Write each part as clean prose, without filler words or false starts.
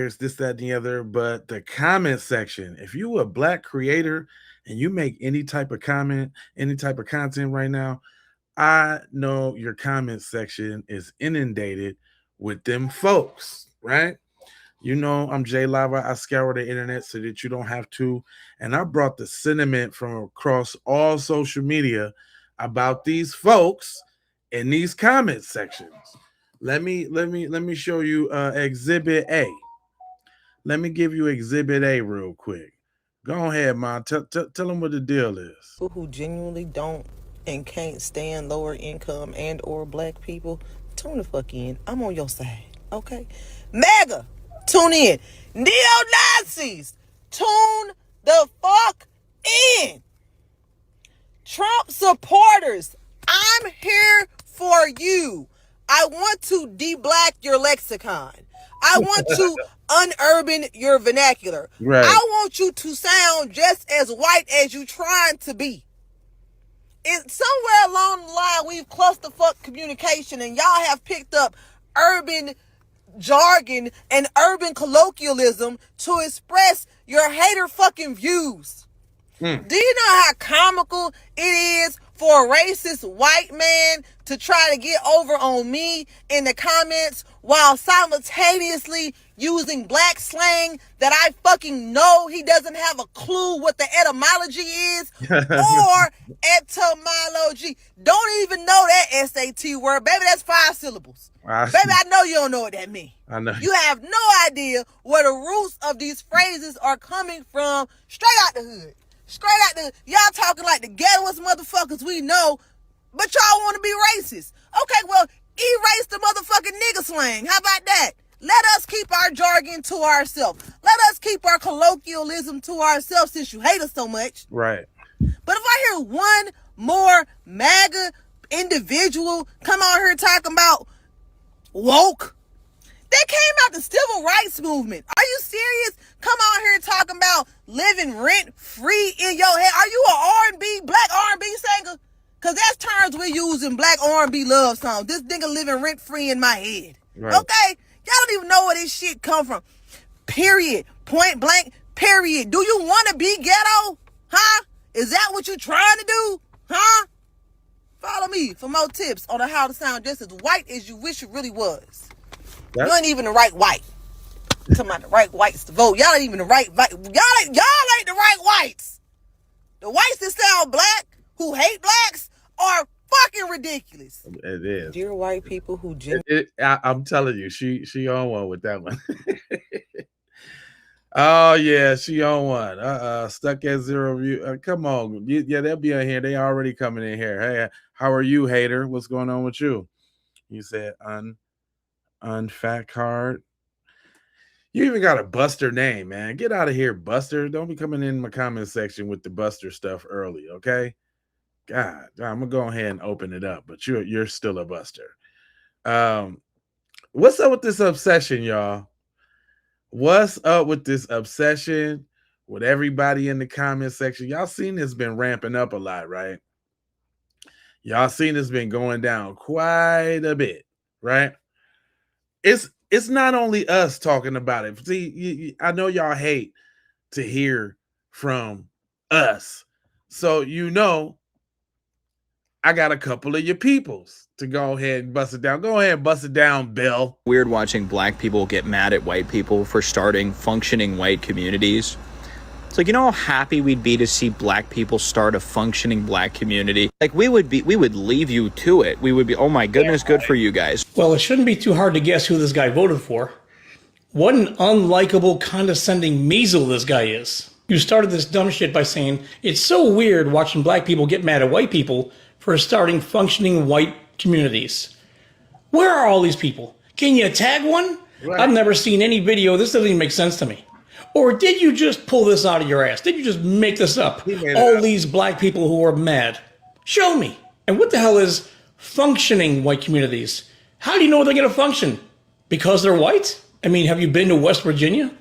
this, that, and the other. But the comment section, if you a black creator and you make any type of comment, any type of content right now, I know your comment section is inundated with them folks, right? You know, I'm Jay Lava. I scour the internet so that you don't have to. And I brought the sentiment from across all social media about these folks in these comment sections. Let me show you Exhibit A. Let me give you Exhibit A real quick. Go ahead, man. Tell them what the deal is. Who genuinely don't and can't stand lower income and or black people, tune the fuck in. I'm on your side, okay? MAGA, tune in. Neo-Nazis, tune the fuck in. Trump supporters, I'm here for you. I want to de-black your lexicon. I want to unurban your vernacular. Right. I want you to sound just as white as you trying to be. It's somewhere along the line we've clusterfuck communication and y'all have picked up urban jargon and urban colloquialism to express your hater fucking views. Do you know how comical it is for a racist white man to try to get over on me in the comments while simultaneously using black slang that I fucking know he doesn't have a clue what the etymology is? Or etymology. Don't even know that SAT word. Baby, that's 5 syllables. Baby, I know you don't know what that means. I know. You have no idea where the roots of these phrases are coming from straight out the hood. Straight out the, y'all talking like the ghettoest motherfuckers we know, but y'all want to be racist. Okay, well, erase the motherfucking nigga slang. How about that? Let us keep our jargon to ourselves. Let us keep our colloquialism to ourselves since you hate us so much. Right. But if I hear one more MAGA individual come out here talking about woke, they came out the civil rights movement. Are you serious? Come out here talking about living rent free in your head. Are you an R&B, black R&B singer? Cause that's terms we use in black R&B love songs. This nigga living rent free in my head. Right. Okay? Y'all don't even know where this shit come from. Period. Point blank. Period. Do you want to be ghetto? Huh? Is that what you trying to do? Huh? Follow me for more tips on how to sound just as white as you wish you really was. You ain't even the right white. I'm talking about the right whites to vote. Y'all ain't even the right y'all ain't the right whites. The whites that sound black, who hate blacks, are fucking ridiculous. It is. Dear white people who I'm telling you, she on one with that one. Oh yeah, she on one. Stuck at zero view. Come on, yeah, they'll be in here. They already coming in here. Hey, how are you, hater? What's going on with you? You said unfat card. You even got a Buster name, man. Get out of here, Buster. Don't be coming in my comment section with the Buster stuff early, okay? God, I'm gonna go ahead and open it up, but you're still a Buster. What's up with this obsession, y'all? What's up with this obsession with everybody in the comment section? Y'all seen this been ramping up a lot, right? Y'all seen this been going down quite a bit, right? It's not only us talking about it. See, I know y'all hate to hear from us. So, you know, I got a couple of your peoples to go ahead and bust it down. Go ahead and bust it down, Bill. Weird watching black people get mad at white people for starting functioning white communities. It's like, you know how happy we'd be to see black people start a functioning black community? Like, we would leave you to it. We would be, oh my goodness, good for you guys. Well, it shouldn't be too hard to guess who this guy voted for. What an unlikable, condescending measle this guy is. You started this dumb shit by saying, it's so weird watching black people get mad at white people for starting functioning white communities. Where are all these people? Can you tag one? Right. I've never seen any video. This doesn't even make sense to me. Or did you just pull this out of your ass? Did you just make this up? All these black people who are mad. Show me. And what the hell is functioning white communities? How do you know they're going to function? Because they're white? I mean, have you been to West Virginia?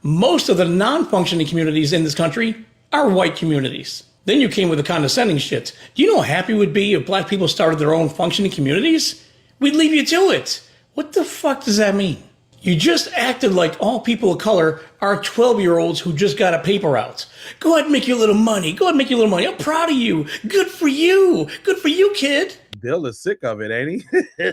Most of the non-functioning communities in this country are white communities. Then you came with the condescending shit. Do you know how happy we'd be if black people started their own functioning communities? We'd leave you to it. What the fuck does that mean? You just acted like all people of color are 12-year-olds who just got a paper out. Go ahead and make your little money. Go ahead and make your little money. I'm proud of you. Good for you. Good for you, kid. Bill is sick of it, ain't he?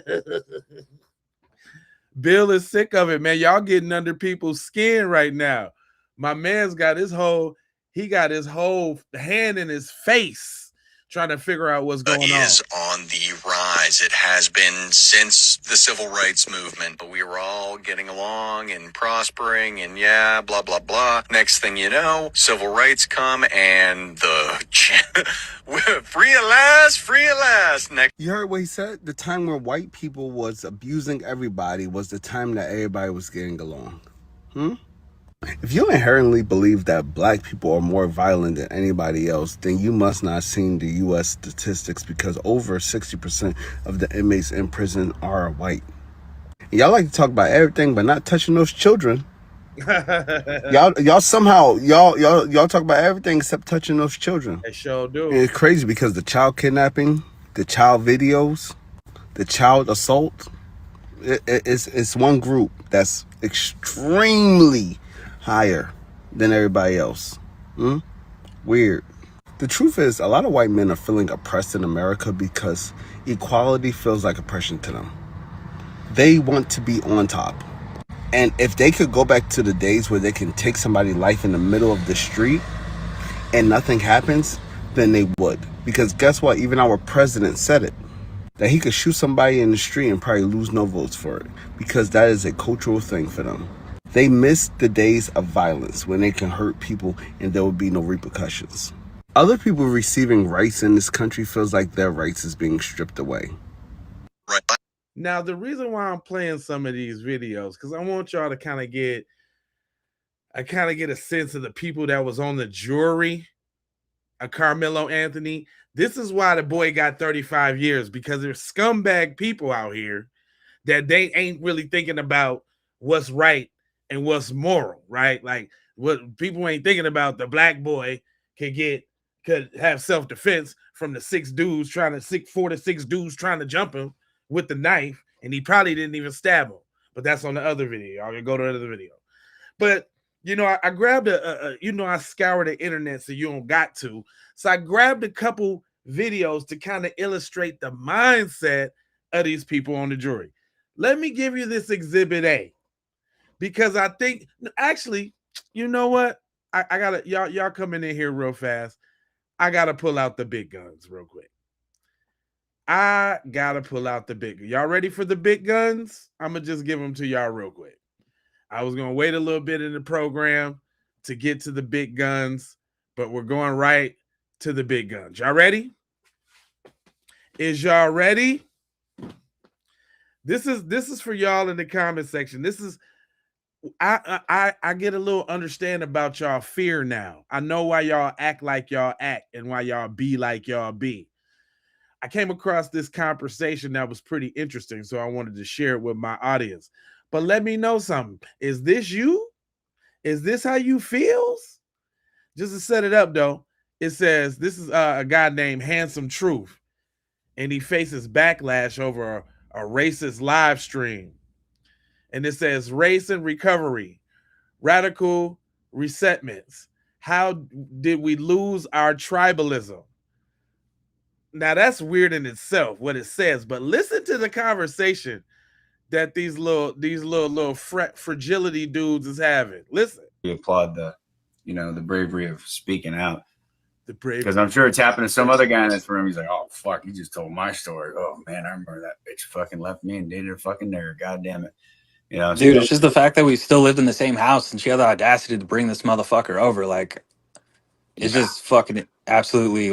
Bill is sick of it, man. Y'all getting under people's skin right now. My man's got his whole hand in his face trying to figure out what's going on. Is on the rise. It has been since the civil rights movement. But we were all getting along and prospering and yeah, blah, blah, blah. Next thing you know, civil rights come and the free at last. Next. You heard what he said? The time where white people was abusing everybody was the time that everybody was getting along. If you inherently believe that black people are more violent than anybody else, then you must not have seen the U.S. statistics, because over 60% of the inmates in prison are white. And y'all like to talk about everything, but not touching those children. y'all talk about everything except touching those children. They sure do. It's crazy because the child kidnapping, the child videos, the child assault, it's one group that's extremely higher than everybody else. Weird. The truth is, a lot of white men are feeling oppressed in America because equality feels like oppression to them. They want to be on top. And if they could go back to the days where they can take somebody's life in the middle of the street and nothing happens, then they would. Because guess what? Even our president said it. That he could shoot somebody in the street and probably lose no votes for it. Because that is a cultural thing for them. They miss the days of violence when they can hurt people and there will be no repercussions. Other people receiving rights in this country feels like their rights is being stripped away. Right. Now, the reason why I'm playing some of these videos, because I want y'all to kind of get a sense of the people that was on the jury of Karmelo Anthony. This is why the boy got 35 years, because there's scumbag people out here that they ain't really thinking about what's right and what's moral, right? Like, what people ain't thinking about, the black boy could have self-defense from the 4 to 6 dudes trying to jump him with the knife, and he probably didn't even stab him. But that's on the other video. I'll go to another video. But I grabbed I scoured the internet so you don't got to. So I grabbed a couple videos to kind of illustrate the mindset of these people on the jury. Let me give you this Exhibit A, because I think, actually, you know what? I gotta, y'all coming in here real fast. I gotta pull out the big guns real quick. Y'all ready for the big guns? I'm gonna just give them to y'all real quick. I was gonna wait a little bit in the program to get to the big guns, but we're going right to the big guns. Y'all ready? Is y'all ready? This is for y'all in the comment section. This is, I get a little understand about y'all fear now. I know why y'all act like y'all act and why y'all be like y'all be. I came across this conversation that was pretty interesting, so I wanted to share it with my audience. But let me know something. Is this you? Is this how you feels? Just to set it up, though, it says this is a guy named Handsome Truth, and he faces backlash over a racist live stream. And it says race and recovery, radical resettlements. How did we lose our tribalism? Now that's weird in itself, what it says, but listen to the conversation that these little fragility dudes is having. Listen. We applaud the bravery of speaking out. The bravery. Because I'm sure it's happened to some other guy in this room. He's like, oh fuck, he just told my story. Oh man, I remember that bitch fucking left me and dated a fucking nigger. God damn it. Dude, it's just the fact that we still lived in the same house and she had the audacity to bring this motherfucker over. Like, it's just fucking absolutely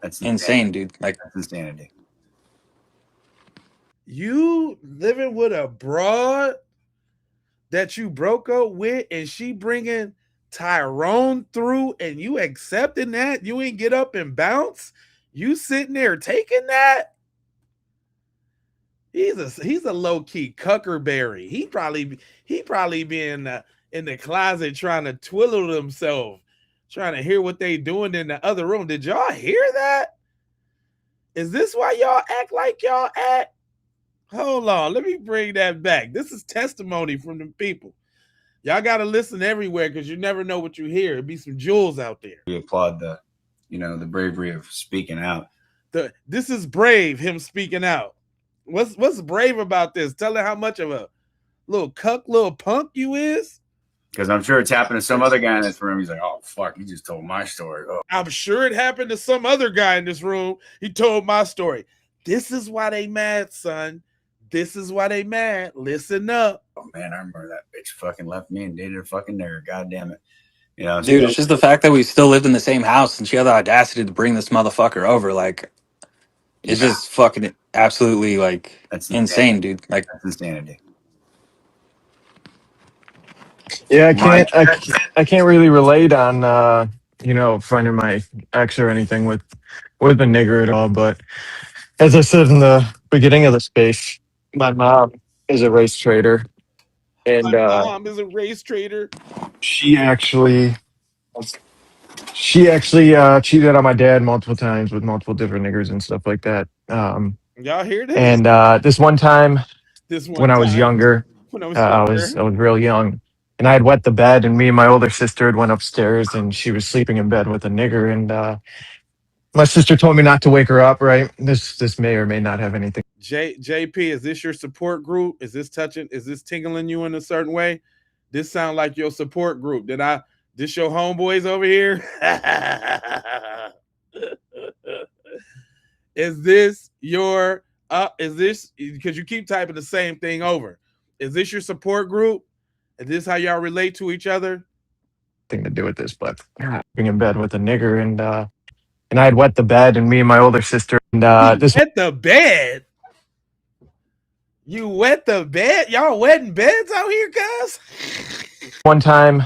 that's insane, dude. Like, that's insanity. You living with a broad that you broke up with, and she bringing Tyrone through, and you accepting that? You ain't get up and bounce? You sitting there taking that? He's a low-key cuckerberry. He probably be in the closet trying to twiddle himself, trying to hear what they doing in the other room. Did y'all hear that? Is this why y'all act like y'all act? Hold on, let me bring that back. This is testimony from the people. Y'all got to listen everywhere because you never know what you hear. It'd be some jewels out there. We applaud the bravery of speaking out. This is brave, him speaking out. What's brave about this? Tell her how much of a little cuck, little punk you is. Because I'm sure it's happened to some other guy in this room. He's like, oh, fuck, he just told my story. Oh. I'm sure it happened to some other guy in this room. He told my story. This is why they mad, son. This is why they mad. Listen up. Oh, man, I remember that bitch fucking left me and dated a fucking nigger. God damn it. You know, dude, it's just the fact that we still lived in the same house and she had the audacity to bring this motherfucker over. Like, it's just fucking absolutely, like, that's insane, dude. Like, that's insanity. Yeah, I can't really relate on finding my ex or anything with a nigger at all. But as I said in the beginning of the space, my mom is a race trader, and my mom is a race trader. She actually cheated on my dad multiple times with multiple different niggers and stuff like that. Y'all hear this? And this one time, when I was younger, I was real young. And I had wet the bed, and me and my older sister had went upstairs, and she was sleeping in bed with a nigger. And my sister told me not to wake her up. Right? This may or may not have anything. JP, is this your support group? Is this tingling you in a certain way? This sound like your support group. This your homeboys over here? Is this your is this because you keep typing the same thing over? Is this your support group? Is this how y'all relate to each other? Thing to do with this, but being in bed with a nigger, and I had wet the bed, and me and my older sister, and wet the bed. You wet the bed? Y'all wetting beds out here, guys? One time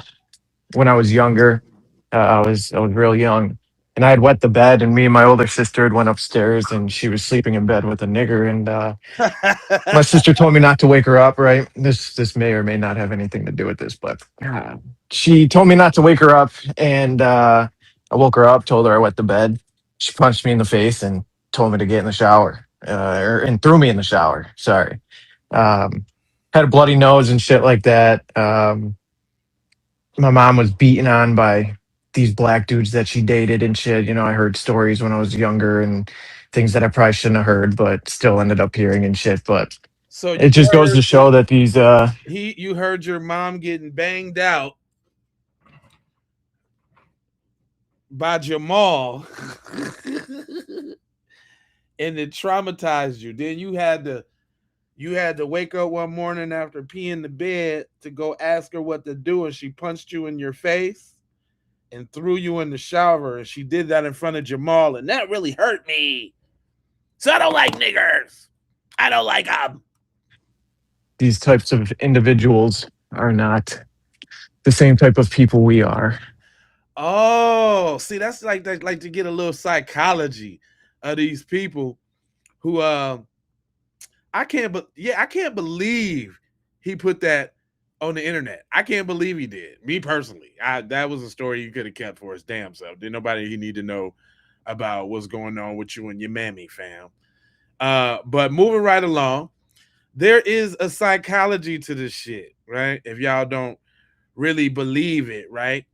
when I was younger, I was real young, and I had wet the bed, and me and my older sister had went upstairs, and she was sleeping in bed with a nigger, and my sister told me not to wake her up. Right? This may or may not have anything to do with this, but she told me not to wake her up, and I woke her up, told her I wet the bed. She punched me in the face and told me to get in the shower, and threw me in the shower. Sorry. Had a bloody nose and shit like that. My mom was beaten on by these black dudes that she dated and shit. You know, I heard stories when I was younger and things that I probably shouldn't have heard, but still ended up hearing and shit. But so it just goes to show that these you heard your mom getting banged out by Jamal and it traumatized you. Then you had to wake up one morning after peeing the bed to go ask her what to do, and she punched you in your face and threw you in the shower, and she did that in front of Jamal, and that really hurt me. So I don't like niggers. I don't like them. These types of individuals are not the same type of people we are. Oh, see, that's like to get a little psychology of these people who I can't believe he put that on the internet. I can't believe he did. Me personally, that was a story you could have kept for his damn self. Didn't nobody he need to know about what's going on with you and your mammy, fam. But moving right along, there is a psychology to this shit, right? If y'all don't really believe it, right?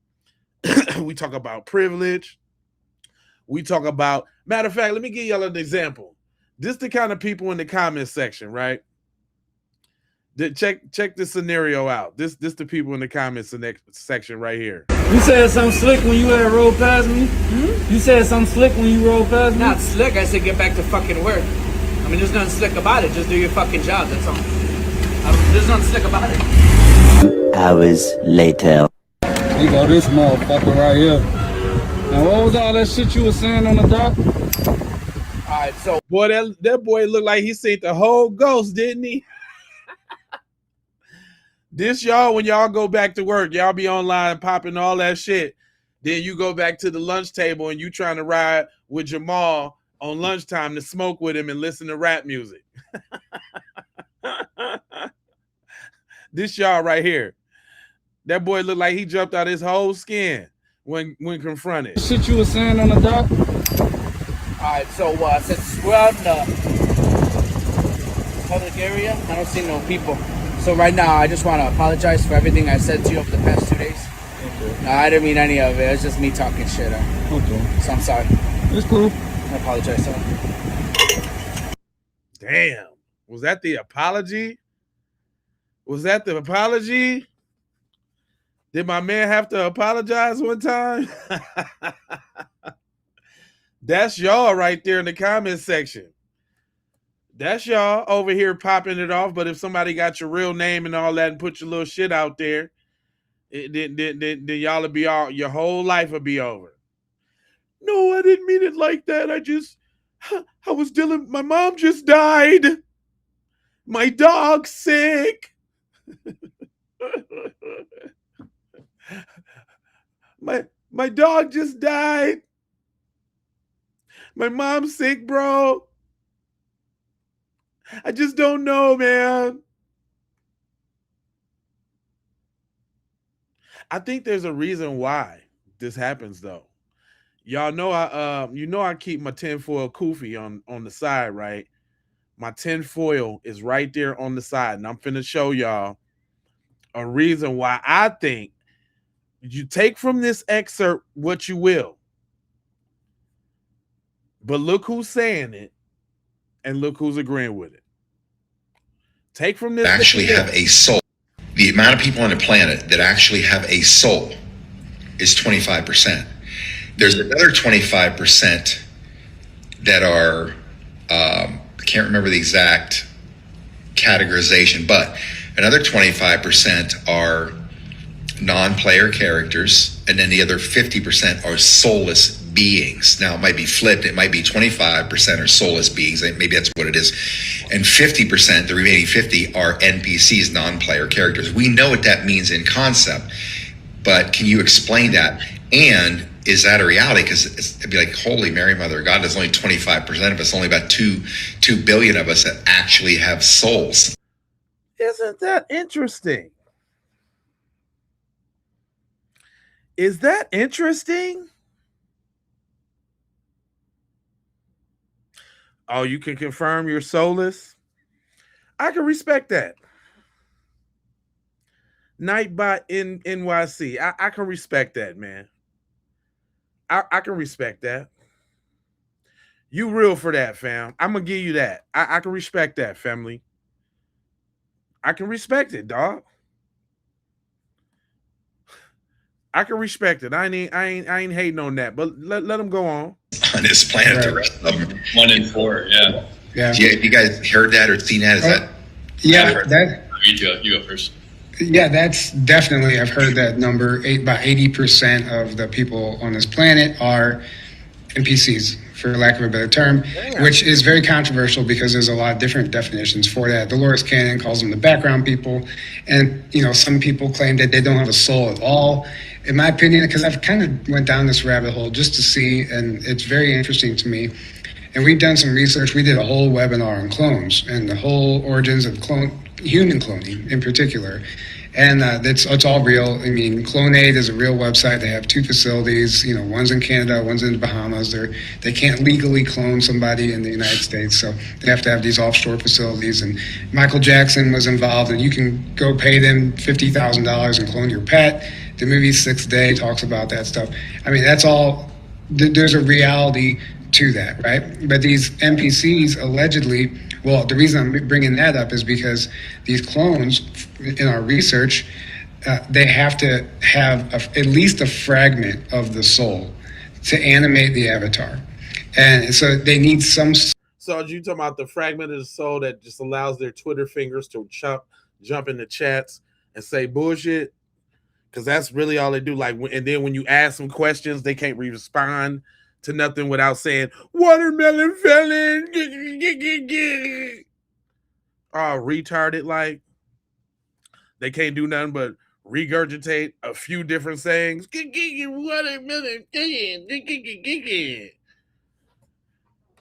We talk about privilege. We talk about, matter of fact, let me give y'all an example. This the kind of people in the comment section, right? Check this scenario out. This the people in the comments section right here. You said something slick when you had rolled past me? You said something slick when you rolled past me? Not slick, I said get back to fucking work. I mean, there's nothing slick about it. Just do your fucking job, that's all. There's nothing slick about it. Hours later. Here go this motherfucker right here. Now, what was all that shit you was saying on the dock? All right, so boy, that boy looked like he seen the whole ghost, didn't he? This y'all, when y'all go back to work, y'all be online popping all that shit. Then you go back to the lunch table and you trying to ride with Jamal on lunchtime to smoke with him and listen to rap music. This y'all right here. That boy looked like he jumped out his whole skin when confronted. Shit you was saying on the dock? Alright, so since we're out in the public area. I don't see no people. So right now, I just want to apologize for everything I said to you over the past 2 days. Okay. No, I didn't mean any of it. It's just me talking shit. Okay. So I'm sorry. It's cool. I apologize, sir. Damn. Was that the apology? Was that the apology? Did my man have to apologize one time? That's y'all right there in the comment section. That's y'all over here popping it off. But if somebody got your real name and all that and put your little shit out there, then y'all will be all, your whole life will be over. No, I didn't mean it like that. I was dealing, my mom just died. My dog's sick. My dog just died. My mom's sick, bro. I just don't know, man. I think there's a reason why this happens, though. Y'all know I keep my tinfoil kufi on the side, right? My tinfoil is right there on the side, and I'm finna show y'all a reason why I think you take from this excerpt what you will. But look who's saying it, and look who's agreeing with it. Take from this. Actually have a soul. The amount of people on the planet that actually have a soul is 25%. There's another 25% that are, I can't remember the exact categorization, but another 25% are non-player characters, and then the other 50% are soulless beings. Now, it might be flipped. It might be 25% are soulless beings. Maybe that's what it is. And 50%, the remaining 50, are NPCs, non-player characters. We know what that means in concept, but can you explain that? And is that a reality? Because it'd be like, holy Mary, Mother of God, there's only 25% of us, only about 2 billion of us that actually have souls. Isn't that interesting? Is that interesting? Oh, you can confirm you're soulless? I can respect that. Nightbot in NYC. I can respect that, man. I can respect that. You real for that, fam. I'm going to give you that. I can respect that, family. I can respect it, dog. I can respect it. I ain't hating on that, but let them go on. On this planet, right. The rest of them. 1 in 4, yeah. Yeah. You guys heard that or seen that? Is that? Yeah, that. You go first. Yeah, that's definitely, I've heard that number. About 80% of the people on this planet are NPCs, for lack of a better term, which is very controversial because there's a lot of different definitions for that. Dolores Cannon calls them the background people. And, some people claim that they don't have a soul at all. In my opinion, because I've kind of went down this rabbit hole just to see, and it's very interesting to me. And we've done some research. We did a whole webinar on clones and the whole origins of human cloning in particular. And it's all real. I mean, Clonaid is a real website. They have 2 facilities. One's in Canada, one's in the Bahamas. They can't legally clone somebody in the United States, so they have to have these offshore facilities. And Michael Jackson was involved, and you can go pay them $50,000 and clone your pet. The movie 6th Day talks about that stuff. I mean, that's all. There's a reality to that, right? But these NPCs allegedly, well, the reason I'm bringing that up is because these clones, in our research, they have to have at least a fragment of the soul to animate the avatar. And so they need some. So you talking about the fragment of the soul that just allows their Twitter fingers to jump in the chats and say bullshit? Because that's really all they do. And then when you ask them questions, they can't respond to nothing without saying watermelon felon. Oh, retarded. They can't do nothing but regurgitate a few different sayings. Watermelon.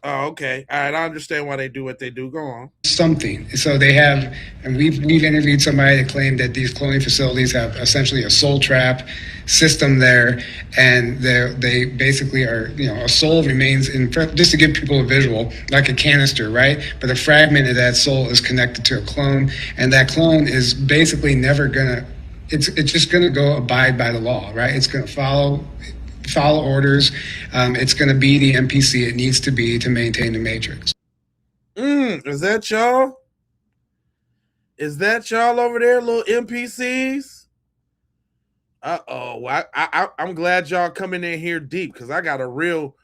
Oh, okay. All right. I understand why they do what they do. Go on. Something. So they have, and we've interviewed somebody that claimed that these cloning facilities have essentially a soul trap. system there, and they basically are, a soul remains in, just to give people a visual, like a canister, right? But a fragment of that soul is connected to a clone, and that clone is basically never gonna, it's just gonna go abide by the law, right? It's gonna follow orders. It's gonna be the NPC it needs to be to maintain the matrix. Is that y'all? Is that y'all over there, little NPCs? I'm glad y'all coming in here deep, because I got a real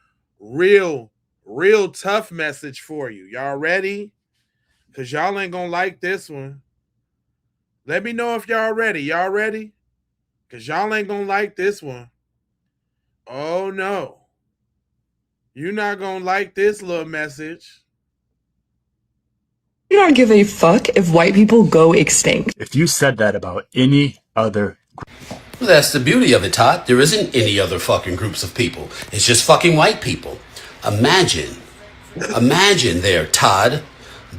tough message for you. Y'all ready? Because y'all ain't gonna like this one. Let me know if y'all ready. Y'all ready? Because y'all ain't gonna like this one. Oh no. You're not gonna like this little message. You don't give a fuck if white people go extinct. If you said that about any other... That's the beauty of it, Todd. There isn't any other fucking groups of people. It's just fucking white people. Imagine there, Todd,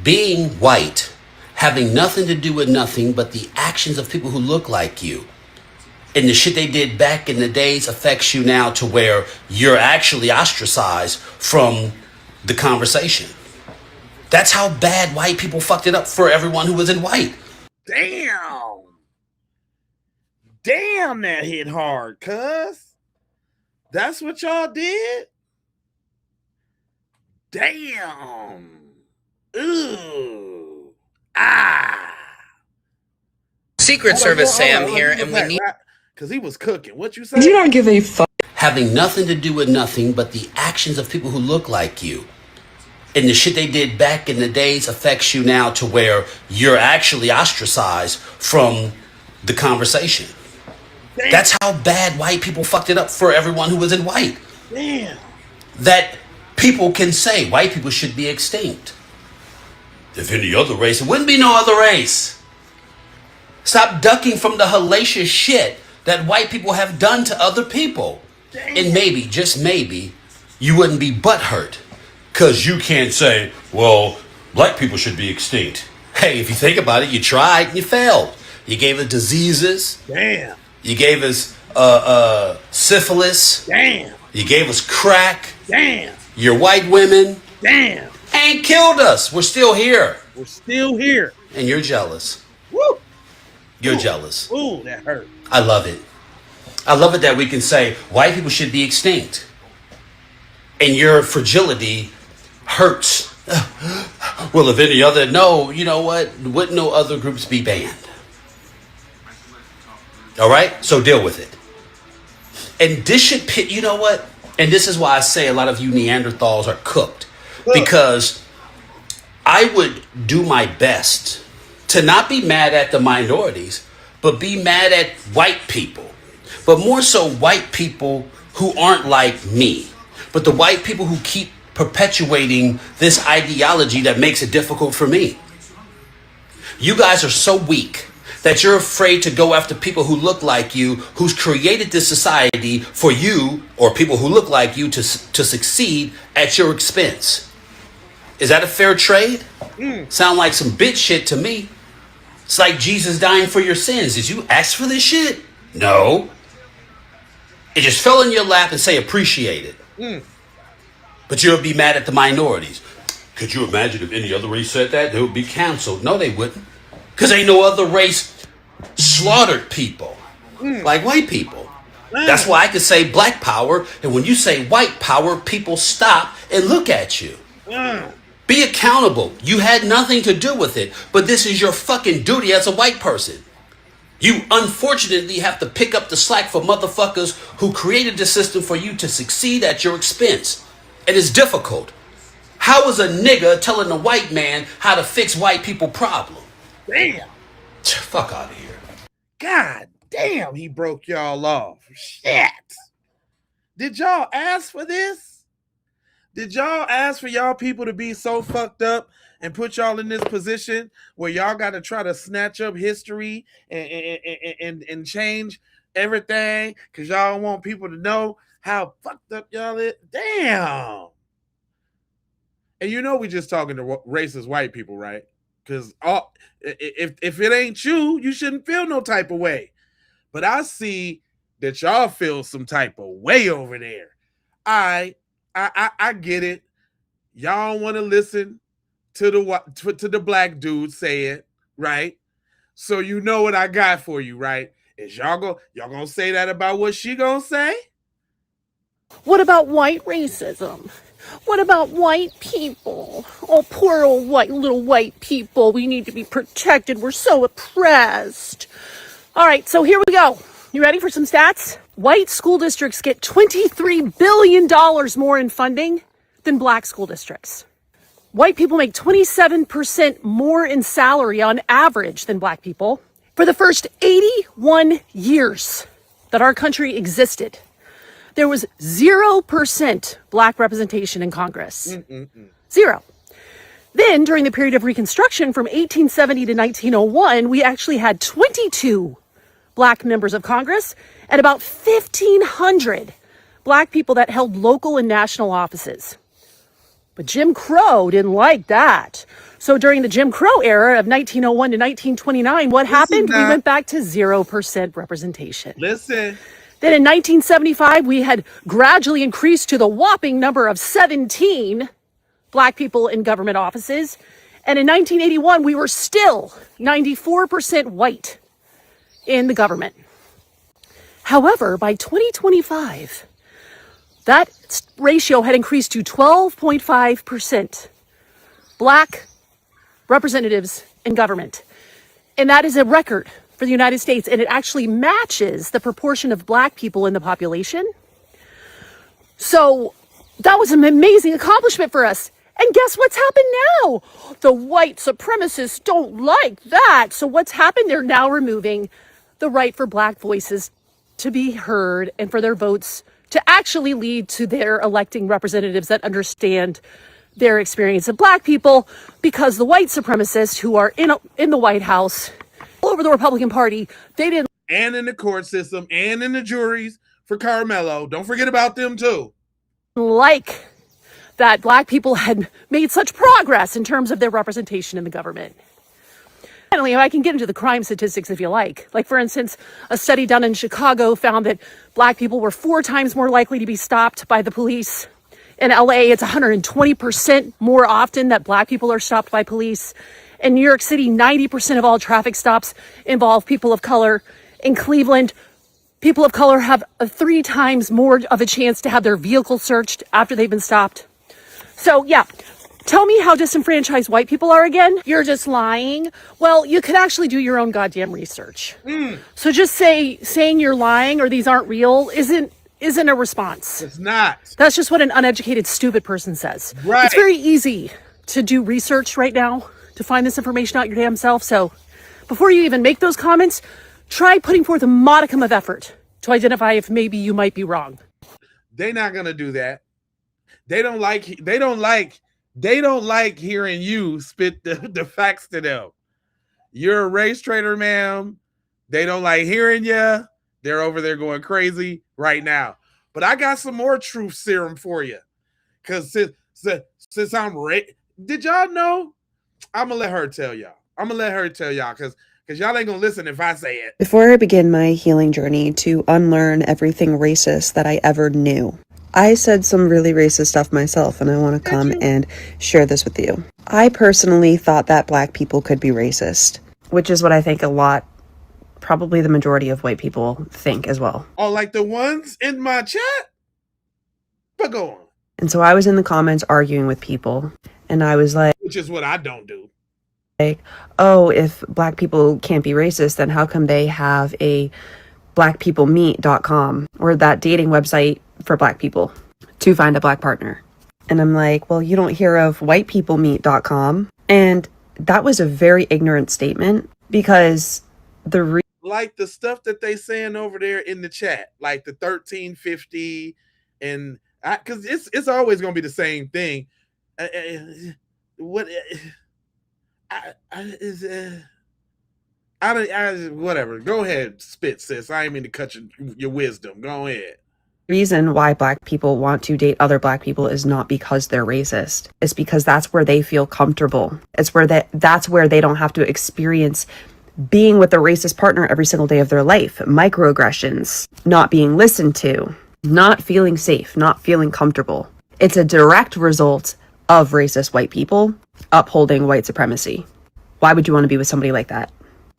being white, having nothing to do with nothing but the actions of people who look like you. And the shit they did back in the days affects you now to where you're actually ostracized from the conversation. That's how bad white people fucked it up for everyone who wasn't white. Damn, that hit hard, cuz. That's what y'all did? Damn. Ooh. Secret Service Sam here, and we need... Because he was cooking. What you say? You don't give a fuck. Having nothing to do with nothing but the actions of people who look like you. And the shit they did back in the days affects you now to where you're actually ostracized from the conversation. Damn. That's how bad white people fucked it up for everyone who wasn't white. Damn. That people can say white people should be extinct. If any other race, it wouldn't be no other race. Stop ducking from the hellacious shit that white people have done to other people. Damn. And maybe, just maybe, you wouldn't be butthurt. Because you can't say, well, black people should be extinct. Hey, if you think about it, you tried and you failed. You gave us diseases. Damn. You gave us syphilis. Damn. You gave us crack. Damn. Your white women. Damn. And killed us. We're still here. We're still here. And you're jealous. Woo. You're jealous. Ooh, that hurt. I love it. I love it that we can say white people should be extinct. And your fragility hurts. Well, if any other, no, you know what? Wouldn't no other groups be banned? All right? So deal with it. And this should pit, you know what? And this is why I say a lot of you Neanderthals are cooked. Because I would do my best to not be mad at the minorities, but be mad at white people. But more so white people who aren't like me. But the white people who keep perpetuating this ideology that makes it difficult for me. You guys are so weak that you're afraid to go after people who look like you, who's created this society for you, or people who look like you to succeed at your expense. Is that a fair trade? Sound like some bitch shit to me. It's like Jesus dying for your sins. Did you ask for this shit? No. It just fell in your lap and say appreciate it. But you'll be mad at the minorities. Could you imagine if any other race said that? They would be canceled. No, they wouldn't. Because ain't no other race slaughtered people like white people. That's why I could say black power. And when you say white power, people stop and look at you. Be accountable. You had nothing to do with it. But this is your fucking duty as a white person. You unfortunately have to pick up the slack for motherfuckers who created the system for you to succeed at your expense. It is difficult. How is a nigga telling a white man how to fix white people problem? Damn. Fuck out of here. God damn, he broke y'all off. Shit. Did y'all ask for this? Did y'all ask for y'all people to be so fucked up and put y'all in this position where y'all got to try to snatch up history and change everything because y'all want people to know how fucked up y'all is? Damn. And you know we just talking to racist white people, right? Because if it ain't you, you shouldn't feel no type of way. But I see that y'all feel some type of way over there. I get it. Y'all want to listen to the black dude say it, right? So you know what I got for you, right? Is y'all gonna say that about what she gonna say? What about white racism? What about white people? Oh, poor old little white people. We need to be protected. We're so oppressed. All right, so here we go. You ready for some stats? White school districts get $23 billion more in funding than black school districts. White people make 27% more in salary on average than black people. For the first 81 years that our country existed, there was 0% black representation in Congress. Zero. Then, during the period of Reconstruction from 1870 to 1901, we actually had 22 black members of Congress and about 1,500 black people that held local and national offices. But Jim Crow didn't like that. So during the Jim Crow era of 1901 to 1929, what happened? We went back to 0% representation. Listen. Then in 1975, we had gradually increased to the whopping number of 17 black people in government offices. And in 1981, we were still 94% white in the government. However, by 2025, that ratio had increased to 12.5% black representatives in government. And that is a record for the United States, and it actually matches the proportion of black people in the population. So that was an amazing accomplishment for us. And guess what's happened now? The white supremacists don't like that. So what's happened? They're now removing the right for black voices to be heard and for their votes to actually lead to their electing representatives that understand their experience of black people, because the white supremacists who are in the White House, all over the Republican Party, they didn't. And in the court system and in the juries for Karmelo. Don't forget about them too. Like that black people had made such progress in terms of their representation in the government. Finally, I can get into the crime statistics if you like. Like, for instance, a study done in Chicago found that black people were 4 times more likely to be stopped by the police. In LA, it's 120% more often that black people are stopped by police. In New York City, 90% of all traffic stops involve people of color. In Cleveland, people of color have 3 times more of a chance to have their vehicle searched after they've been stopped. So, yeah. Tell me how disenfranchised white people are again. You're just lying. Well, you could actually do your own goddamn research. So just saying you're lying or these aren't real isn't a response. It's not. That's just what an uneducated, stupid person says. Right. It's very easy to do research right now to find this information out your damn self. So before you even make those comments, try putting forth a modicum of effort to identify if maybe you might be wrong. They're not gonna do that. They don't like hearing you spit the facts to them. You're a race traitor, ma'am. They don't like hearing you. They're over there going crazy right now. But I got some more truth serum for you. Because since I'm did y'all know? I'm going to let her tell y'all. Because y'all ain't going to listen if I say it. Before I begin my healing journey to unlearn everything racist that I ever knew, I said some really racist stuff myself, and I want to come and share this with you. I personally thought that black people could be racist, which is what I think a lot, probably the majority of white people think as well. Oh, like the ones in my chat? But go on. And so I was in the comments arguing with people, and I was like, which is what I don't do. Like, oh, if black people can't be racist, then how come they have a blackpeoplemeet.com or that dating website for black people to find a black partner? And I'm like, well, you don't hear of whitepeoplemeet.com. And that was a very ignorant statement, because like the stuff that they saying over there in the chat, like the 1350, and because it's always gonna be the same thing. Whatever. Go ahead, spit, sis. I ain't mean to cut your wisdom. Go ahead. Reason why black people want to date other black people is not because they're racist. It's because that's where they feel comfortable. It's where that's where they don't have to experience being with a racist partner every single day of their life, microaggressions, not being listened to, not feeling safe, not feeling comfortable. It's a direct result of racist white people upholding white supremacy. Why would you want to be with somebody like that?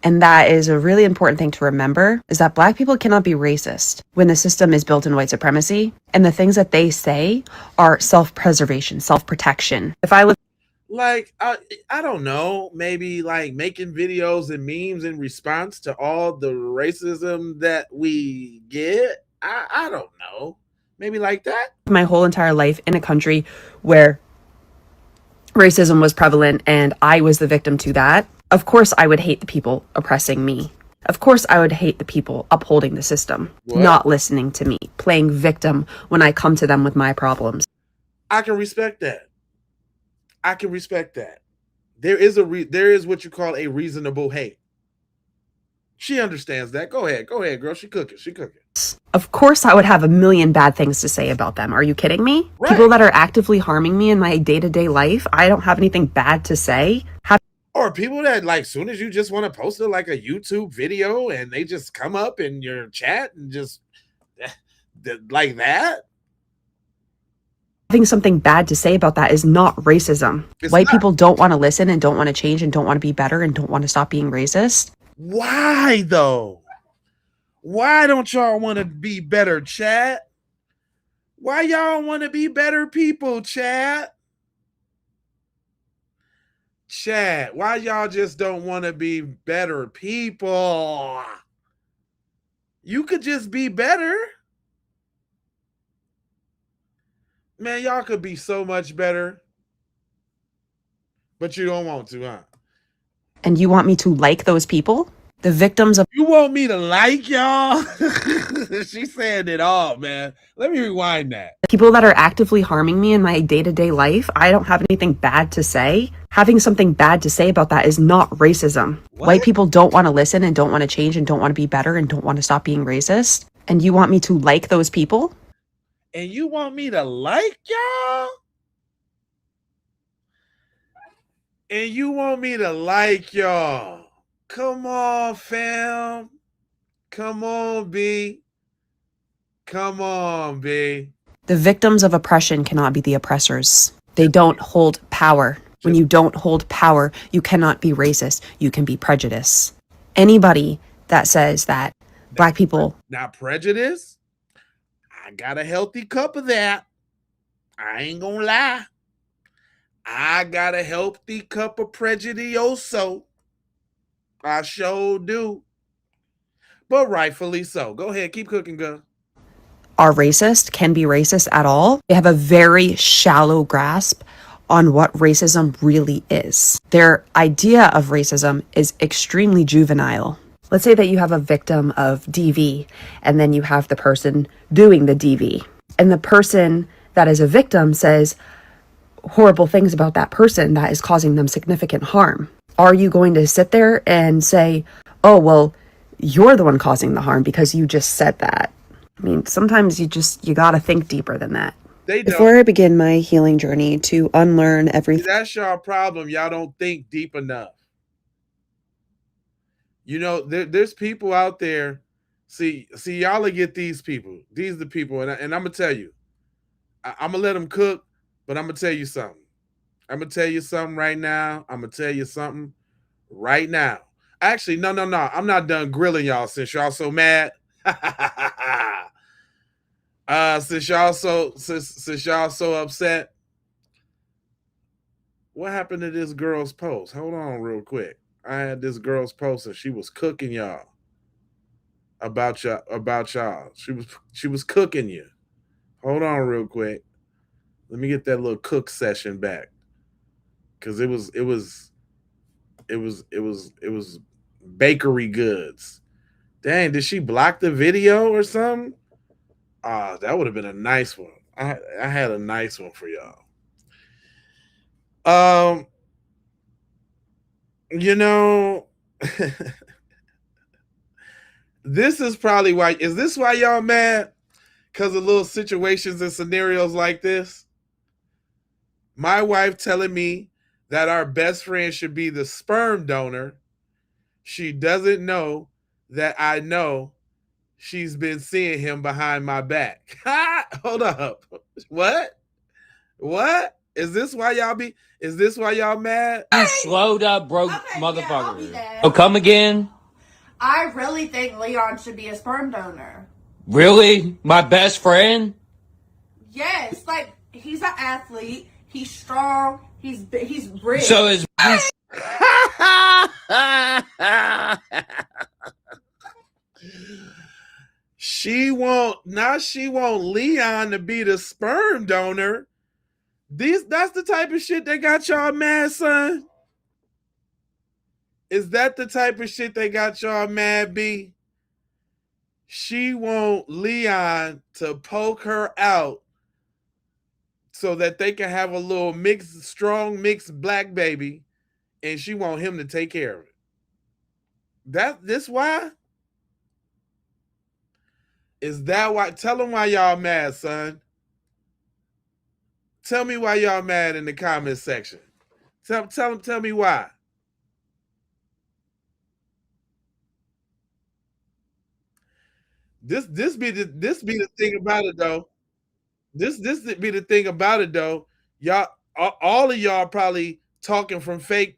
And that is a really important thing to remember, is that Black people cannot be racist when the system is built in white supremacy and the things that they say are self-preservation, self-protection. If I live like I don't know, maybe like making videos and memes in response to all the racism that we get. I don't know. Maybe like that. my whole entire life in a country where racism was prevalent and I was the victim to that, of course I would hate the people oppressing me. Of course I would hate the people upholding the system, not listening to me, playing victim when I come to them with my problems. I can respect that. I can respect that. There is what you call a reasonable hate. She understands that. Go ahead, girl. She cooking. Of course I would have a million bad things to say about them. Are you kidding me? Right. People that are actively harming me in my day-to-day life, I don't have anything bad to say. Or people that, like, soon as you just want to post like a YouTube video and they just come up in your chat and just like that. Having something bad to say about that is not racism. White people don't want to listen and don't want to change and don't want to be better and don't want to stop being racist. Why though? Why don't y'all want to be better, chat? Why y'all want to be better people, chat? Chat, why y'all just don't want to be better people? You could just be better. Man, y'all could be so much better. But you don't want to, huh? And you want me to like those people? The victims of— You want me to like y'all? She's saying it all, man. Let me rewind that. People that are actively harming me in my day-to-day life, I don't have anything bad to say. Having something bad to say about that is not racism. White people don't want to listen and don't want to change and don't want to be better and don't want to stop being racist. And you want me to like those people? And you want me to like y'all? And you want me to like y'all? Come on, fam. Come on, B. Come on, B. The victims of oppression cannot be the oppressors. They don't hold power. When you don't hold power, you cannot be racist. You can be prejudiced. Anybody that says that Black people— Not prejudice. I got a healthy cup of that. I ain't gonna lie. I got a healthy cup of prejudicioso. I sure do. But rightfully so. Go ahead, keep cooking, girl. Are racist, can be racist at all. They have a very shallow grasp on what racism really is. Their idea of racism is extremely juvenile. Let's say that you have a victim of DV and then you have the person doing the DV. And the person that is a victim says horrible things about that person that is causing them significant harm. Are you going to sit there and say, oh, well, you're the one causing the harm because you just said that? I mean, sometimes you gotta think deeper than that. Before I begin my healing journey to unlearn everything— That's your problem. Y'all don't think deep enough. You know, there's people out there. See, y'all will get these people. These are the people. And I'm going to tell you. I'm going to let them cook, but I'm going to tell you something. I'm going to tell you something right now. Actually, no. I'm not done grilling y'all since y'all so mad. Since y'all so upset. What happened to this girl's post? Hold on real quick. I had this girl's post and she was cooking y'all about y'all. She was cooking you. Hold on real quick. Let me get that little cook session back. Cause it was bakery goods. Dang, did she block the video or something? That would have been a nice one. I had a nice one for y'all. You know, this is probably why. Is this why y'all mad? Because of little situations and scenarios like this? My wife telling me that our best friend should be the sperm donor She doesn't know that I know she's been seeing him behind my back. Hold up. What? What? Is this why y'all mad? You slowed up, broke motherfucker. Oh, come again? I really think Leon should be a sperm donor. Really? My best friend? Yes, like he's an athlete. He's strong. He's rich. So is she want Leon to be the sperm donor. That's the type of shit that got y'all mad, son. Is that the type of shit that got y'all mad, B? She want Leon to poke her out so that they can have a little strong mixed black baby, and she want him to take care of it. This why? Is that why? Tell them why y'all mad, son. Tell me why y'all mad in the comment section. Tell me why. This be the thing about it though. This be the thing about it though. Y'all, all of y'all probably talking from fake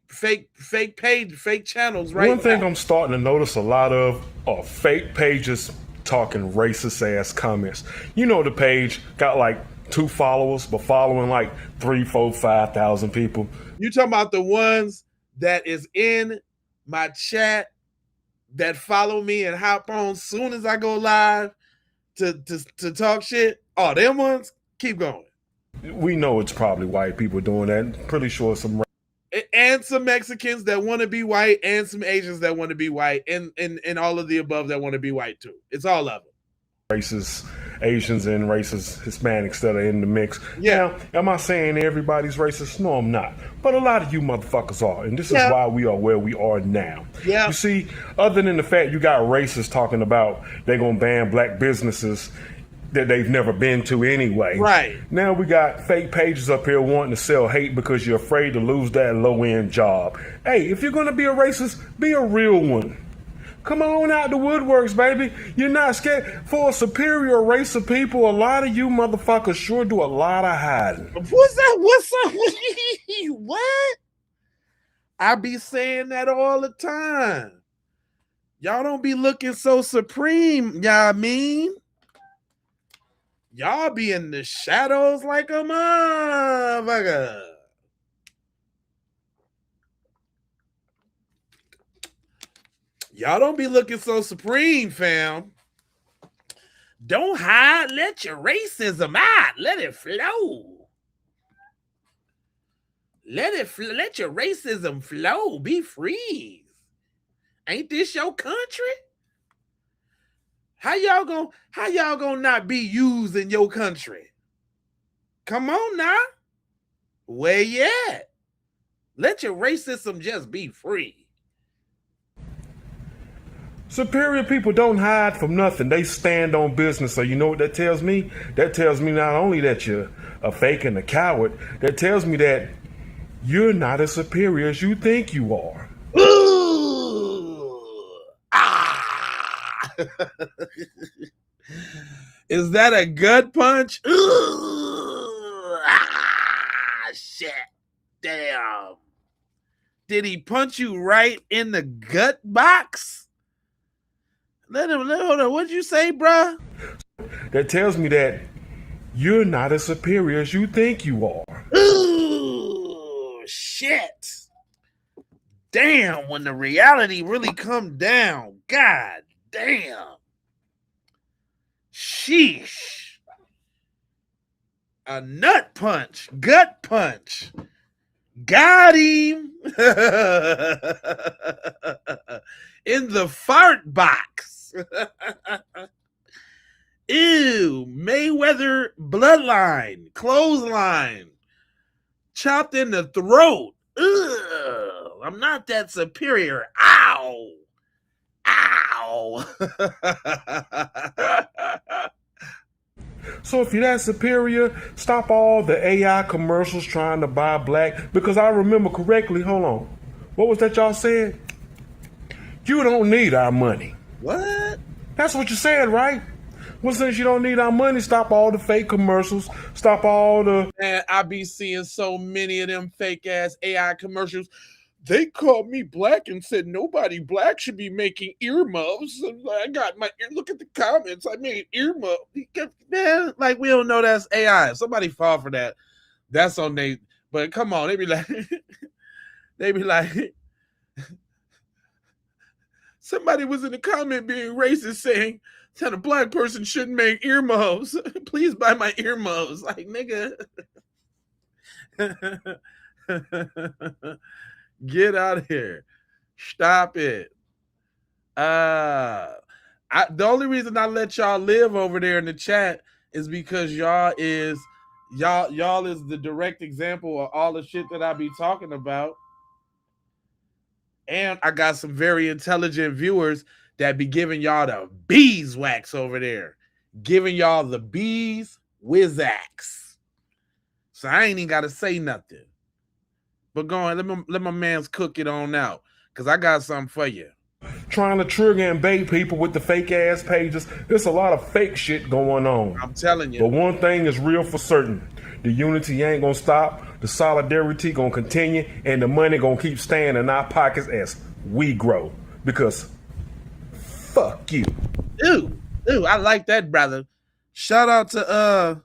channels right One thing now. I'm starting to notice a lot of are fake pages talking racist ass comments. You know, the page got like 2 followers, but following like 3, 4, 5,000 people. You talking about the ones that is in my chat that follow me and hop on soon as I go live to talk shit? Oh, them ones? Keep going. We know it's probably white people doing that. Pretty sure some and some Mexicans that want to be white, and some Asians that want to be white, and all of the above that want to be white too. It's all of them. Racist Asians and racist Hispanics that are in the mix. Yeah. Now, am I saying everybody's racist? No, I'm not. But a lot of you motherfuckers are. And this is why we are where we are now. Yeah. You see, other than the fact you got racists talking about they're going to ban black businesses that they've never been to anyway. Right. Now we got fake pages up here wanting to sell hate because you're afraid to lose that low-end job. Hey, if you're going to be a racist, be a real one. Come on out the woodworks, baby. You're not scared. For a superior race of people, a lot of you motherfuckers sure do a lot of hiding. What's that? What's up? What? I be saying that all the time. Y'all don't be looking so supreme, y'all mean? Y'all be in the shadows like a motherfucker. Y'all don't be looking so supreme, fam. Don't hide. Let your racism out. Let it flow. Let your racism flow. Be free. Ain't this your country? How y'all gonna not be used in your country? Come on now. Where you at? Let your racism just be free. Superior people don't hide from nothing. They stand on business. So you know what that tells me? That tells me not only that you're a fake and a coward, that tells me that you're not as superior as you think you are. Is that a gut punch? Shit. Damn. Did he punch you right in the gut box? Hold on. What'd you say, bruh? That tells me that you're not as superior as you think you are. Ooh, shit. Damn, when the reality really come down. God damn. Sheesh. A nut punch. Gut punch. Got him. In the fart box. Ew. Mayweather bloodline. Clothesline. Chopped in the throat. Ugh. I'm not that superior. Ow. Ow. So if you're that superior, stop all the AI commercials trying to buy black. Because I remember correctly, hold on. What was that y'all said? You don't need our money. What? That's what you said, right? Well, since you don't need our money, stop all the fake commercials. Stop all the... Man, I be seeing so many of them fake ass AI commercials. They called me black and said nobody black should be making earmuffs. And I got my ear. Look at the comments. I made earmuffs. Man, like we don't know that's AI. If somebody fall for that, that's on they. But come on, they be like, somebody was in the comment being racist saying that a black person shouldn't make earmuffs. Please buy my earmuffs. Like, nigga. Get out of here. Stop it. The only reason I let y'all live over there in the chat is because y'all is the direct example of all the shit that I be talking about. And I got some very intelligent viewers that be giving y'all the beeswax over there. Giving y'all the bees whizax. So I ain't even got to say nothing. But go on, let my man's cook it on out. Because I got something for you. Trying to trigger and bait people with the fake ass pages. There's a lot of fake shit going on. I'm telling you. But one thing is real for certain. The unity ain't gonna stop. The solidarity gonna continue. And the money gonna keep staying in our pockets as we grow. Because fuck you. Ooh, I like that, brother. Shout out to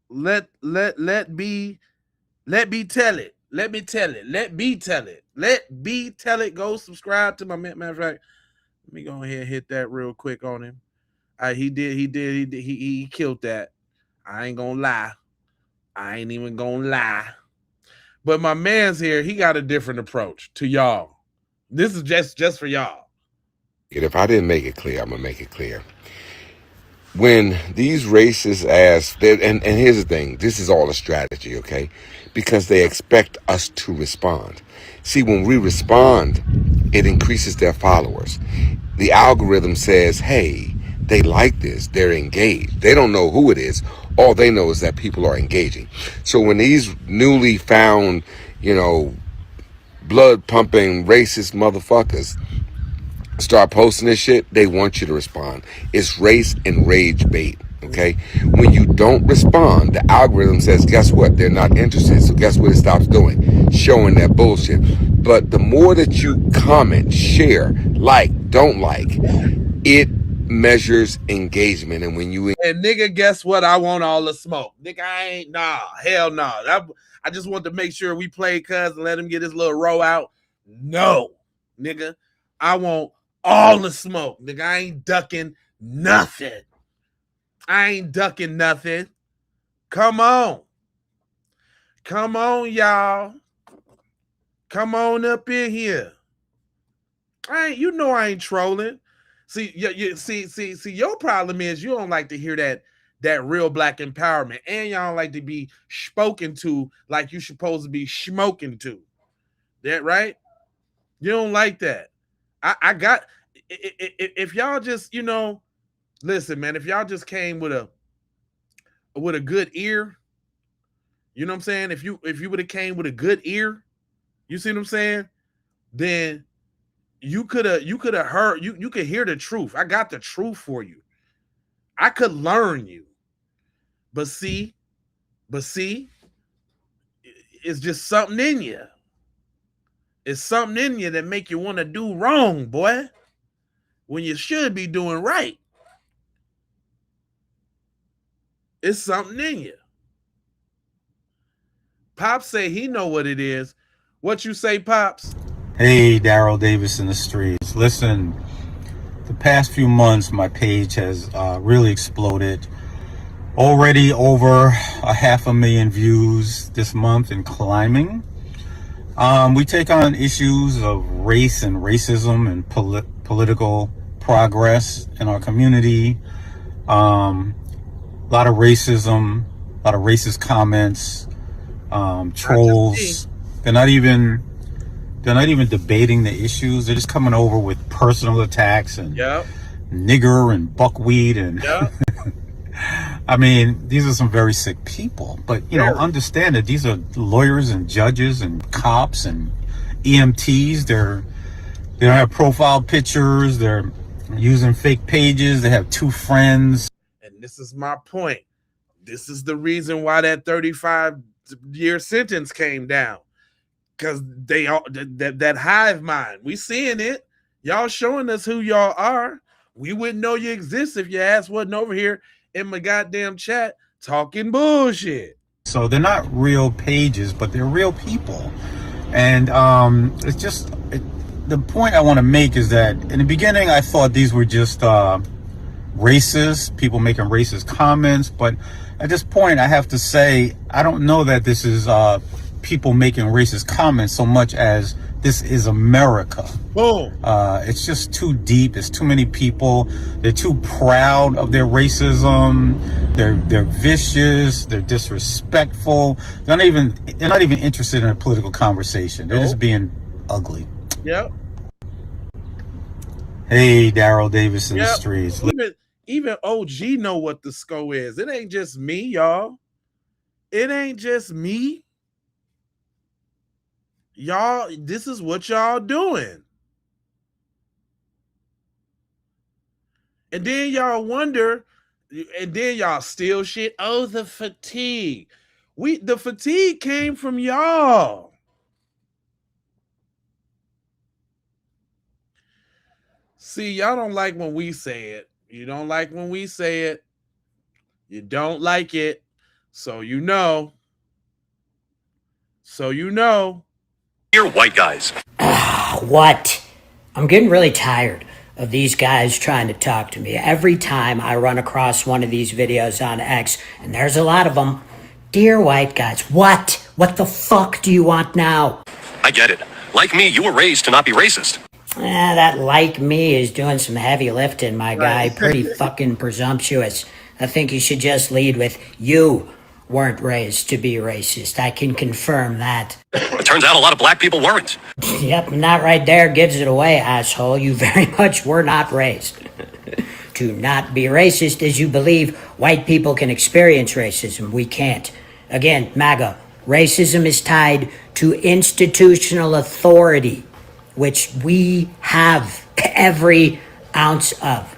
let me tell it. Let me tell it. Let me tell it. Let me tell it. Go subscribe to my man. Matter of fact, let me go ahead and hit that real quick on him. He killed that. I ain't gonna lie. I ain't even gonna lie. But my man's here, he got a different approach to y'all. This is just for y'all. If I didn't make it clear, I'm gonna make it clear. When these racists ask, and here's the thing, this is all a strategy, okay? Because they expect us to respond. See, when we respond, it increases their followers. The algorithm says, hey, they like this, they're engaged. They don't know who it is. All they know is that people are engaging. So when these newly found, blood pumping racist motherfuckers start posting this shit, they want you to respond. It's race and rage bait, okay? When you don't respond, the algorithm says, guess what? They're not interested. So guess what it stops doing? Showing that bullshit. But the more that you comment, share, like, don't like, it measures engagement. And when you... And nigga, guess what? I want all the smoke. Nigga, hell no. I just want to make sure we play cuz and let him get his little row out. No, nigga. I want all the smoke. Nigga, I ain't ducking nothing. Come on. Come on, y'all. Come on up in here. I ain't trolling. See, your problem is you don't like to hear that real black empowerment, and y'all don't like to be spoken to like you supposed to be smoking to. That right? You don't like that. I got, if y'all just, listen, man, if y'all just came with a good ear, you know what I'm saying? If you would have came with a good ear, you see what I'm saying? Then you could have heard, you could hear the truth. I got the truth for you. I could learn you. But see, it's just something in you. It's something in you that make you want to do wrong, boy, when you should be doing right. It's something in you. Pops say he know what it is. What you say, Pops? Hey, Daryl Davis in the streets. Listen, the past few months, my page has really exploded. Already over 500,000 views this month and climbing. We take on issues of race and racism and political progress in our community. A lot of racism, a lot of racist comments, trolls. They're not even debating the issues. They're just coming over with personal attacks and nigger and buckwheat and I mean, these are some very sick people, but understand that these are lawyers and judges and cops and EMTs. They're They don't have profile pictures. They're using fake pages. They have 2 friends. And this is my point. This is the reason why that 35-year sentence came down. Because they all that hive mind. We seeing it. Y'all showing us who y'all are. We wouldn't know you exist if your ass wasn't over here in my goddamn chat talking bullshit. So they're not real pages, but they're real people. And it's just the point I want to make is that in the beginning I thought these were just racist people making racist comments, but at this point I have to say I don't know that this is people making racist comments so much as this is America. Boom. It's just too deep. It's too many people. They're too proud of their racism. They're vicious. They're disrespectful. They're not even interested in a political conversation. They're just being ugly. Yep. Hey, Daryl Davis in the streets. Even OG know what the score is. It ain't just me, y'all. It ain't just me. Y'all, this is what y'all doing. And then y'all wonder, and then y'all steal shit. Oh, the fatigue. The fatigue came from y'all. See, y'all don't like when we say it. You don't like when we say it. You don't like it. So you know. So you know. You're white guys. What? I'm getting really tired of these guys trying to talk to me. Every time I run across one of these videos on X, and there's a lot of them, dear white guys, what? What the fuck do you want now? I get it. Like me, you were raised to not be racist. That like me is doing some heavy lifting, my guy. Pretty fucking presumptuous. I think you should just lead with, you weren't raised to be racist. I can confirm that. It turns out a lot of black people weren't. Yep, and that right there gives it away, asshole. You very much were not raised to not be racist as you believe white people can experience racism. We can't. Again, MAGA, racism is tied to institutional authority, which we have every ounce of.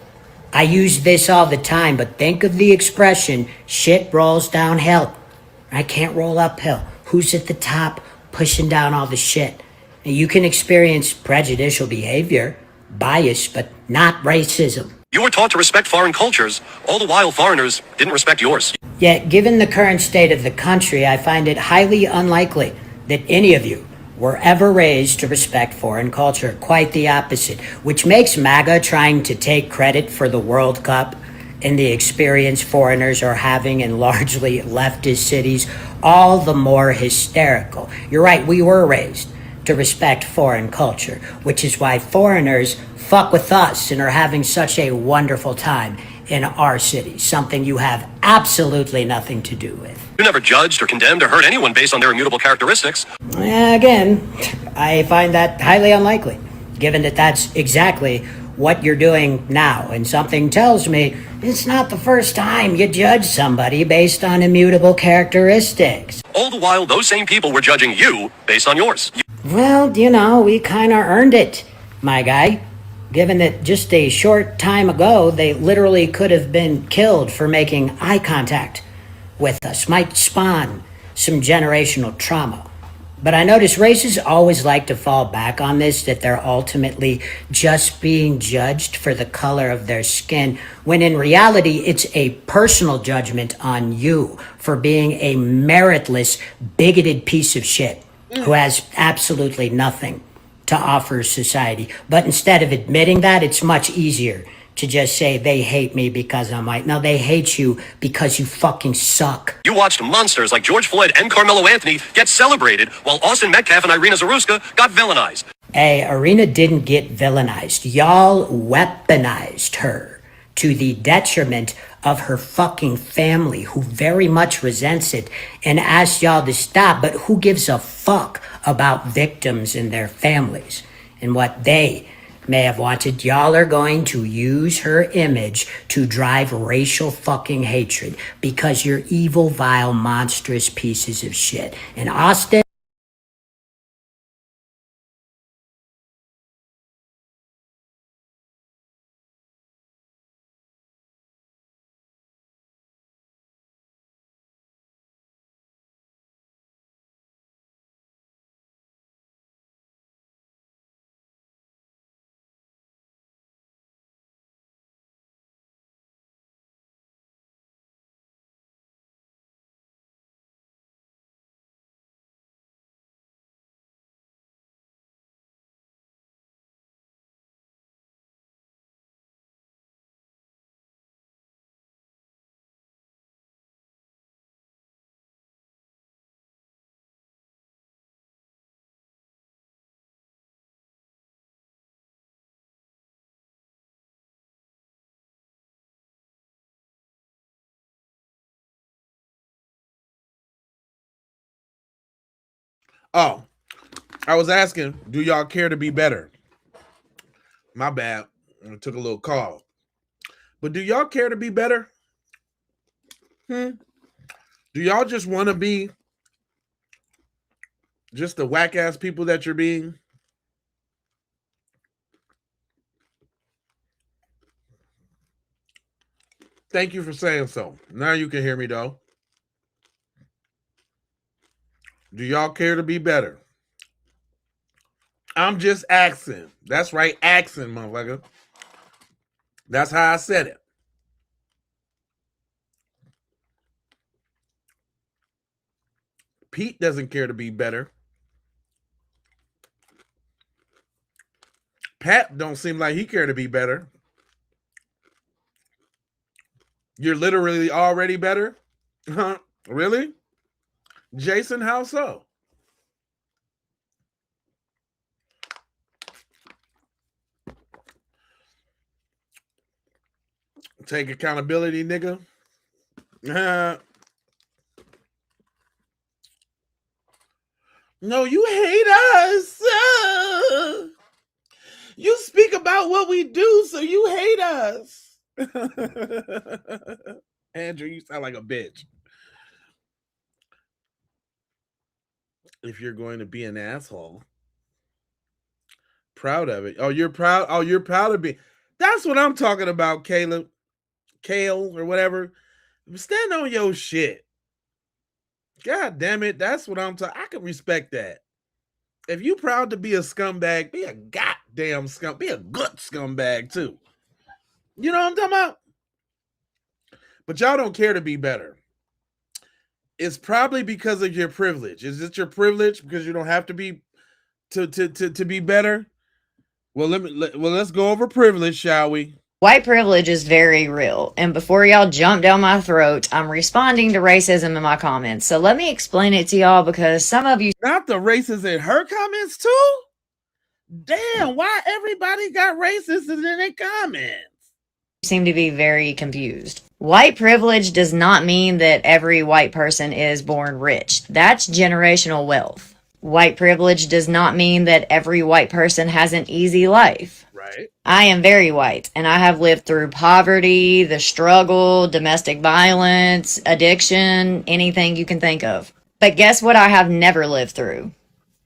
I use this all the time, but think of the expression, shit rolls downhill. I can't roll uphill. Who's at the top pushing down all the shit? And you can experience prejudicial behavior, bias, but not racism. You were taught to respect foreign cultures, all the while foreigners didn't respect yours. Yet, given the current state of the country, I find it highly unlikely that any of you were ever raised to respect foreign culture. Quite the opposite, which makes MAGA trying to take credit for the World Cup and the experience foreigners are having in largely leftist cities all the more hysterical. You're right, we were raised to respect foreign culture, which is why foreigners fuck with us and are having such a wonderful time in our city, something you have absolutely nothing to do with. You never judged or condemned or hurt anyone based on their immutable characteristics. Again, I find that highly unlikely, given that that's exactly what you're doing now. And something tells me it's not the first time you judge somebody based on immutable characteristics. All the while, those same people were judging you based on yours. Well, you know, we kind of earned it, my guy. Given that just a short time ago, they literally could have been killed for making eye contact with us. Might spawn some generational trauma. But I notice races always like to fall back on this, that they're ultimately just being judged for the color of their skin, when in reality, it's a personal judgment on you for being a meritless, bigoted piece of shit who has absolutely nothing to offer society. But instead of admitting that, it's much easier to just say they hate me because I'm white. No, they hate you because you fucking suck. You watched monsters like George Floyd and Karmelo Anthony get celebrated while Austin Metcalf and Irina Zaruska got villainized. Hey, Irina didn't get villainized. Y'all weaponized her to the detriment of her fucking family, who very much resents it and asked y'all to stop. But who gives a fuck about victims and their families and what they may have wanted? Y'all are going to use her image to drive racial fucking hatred because you're evil, vile, monstrous pieces of shit. And Austin Oh, I was asking, do y'all care to be better? My bad. I took a little call. But do y'all care to be better? Do y'all just want to be just the whack ass people that you're being? Thank you for saying so. Now you can hear me though. Do y'all care to be better? I'm just asking. That's right, asking, motherfucker. That's how I said it. Pete doesn't care to be better. Pat don't seem like he care to be better. You're literally already better? Huh? Really? Jason, how so? Take accountability, nigga. No, you hate us. You speak about what we do, so you hate us. Andrew, you sound like a bitch. If you're going to be an asshole, proud of it. Oh, you're proud. Oh, you're proud of me. That's what I'm talking about, Caleb. Kale or whatever. Stand on your shit. God damn it. That's what I'm talking. I can respect that. If you proud to be a scumbag, be a goddamn scum. Be a good scumbag too. You know what I'm talking about? But y'all don't care to be better. It's probably because of your privilege. Is it your privilege because you don't have to be to be better? Well, let's go over privilege, shall we? White privilege is very real, and before y'all jump down my throat, I'm responding to racism in my comments. So let me explain it to y'all because some of you not the racist in her comments too. Damn, why everybody got racist in their comments? Seem to be very confused. White privilege does not mean that every white person is born rich. That's generational wealth. White privilege does not mean that every white person has an easy life. Right. I am very white, and I have lived through poverty, the struggle, domestic violence, addiction, anything you can think of. But guess what I have never lived through?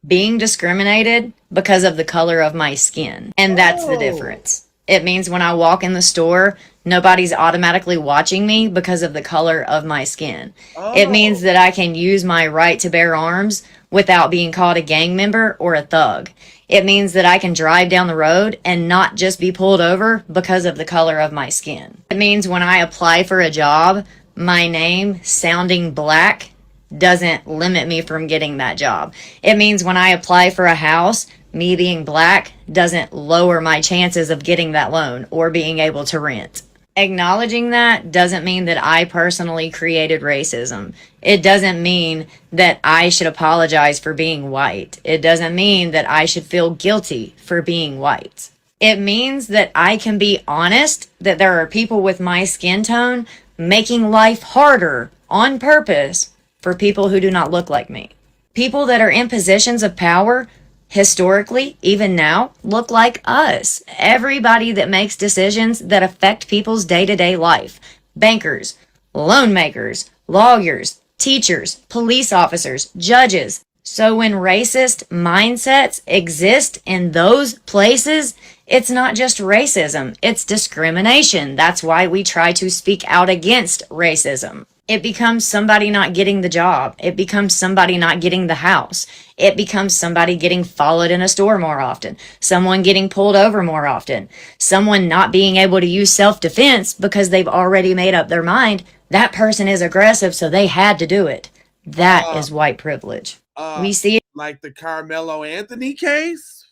Being discriminated because of the color of my skin. And that's the difference. It means when I walk in the store, nobody's automatically watching me because of the color of my skin. It means that I can use my right to bear arms without being called a gang member or a thug. It means that I can drive down the road and not just be pulled over because of the color of my skin. It means when I apply for a job, my name sounding black doesn't limit me from getting that job. It means when I apply for a house, me being black doesn't lower my chances of getting that loan or being able to rent. Acknowledging that doesn't mean that I personally created racism. It doesn't mean that I should apologize for being white. It doesn't mean that I should feel guilty for being white. It means that I can be honest that there are people with my skin tone making life harder on purpose for people who do not look like me. People that are in positions of power historically, even now, look like us. Everybody that makes decisions that affect people's day-to-day life. Bankers, loan makers, lawyers, teachers, police officers, judges. So when racist mindsets exist in those places, it's not just racism, it's discrimination. That's why we try to speak out against racism. It becomes somebody not getting the job. It becomes somebody not getting the house. It becomes somebody getting followed in a store more often. Someone getting pulled over more often. Someone not being able to use self-defense because they've already made up their mind. That person is aggressive, so they had to do it. That is white privilege. We see it. Like the Karmelo Anthony case?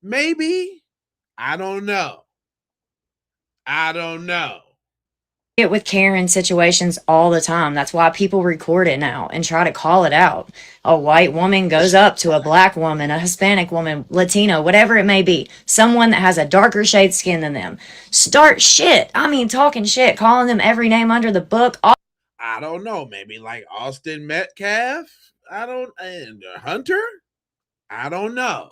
Maybe. I don't know. It with Karen situations all the time. That's why people record it now and try to call it out. A white woman goes up to a black woman, a Hispanic woman, Latino, whatever it may be, someone that has a darker shade skin than them. Start shit. I mean, talking shit, calling them every name under the book. I don't know. Maybe like Austin Metcalf. And Hunter. I don't know.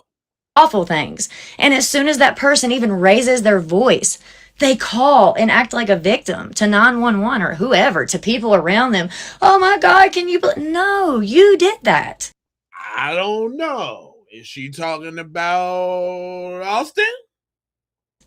Awful things. And as soon as that person even raises their voice, they call and act like a victim to 911 or whoever, to people around them. Oh my God, can you? No, you did that. I don't know. Is she talking about Austin?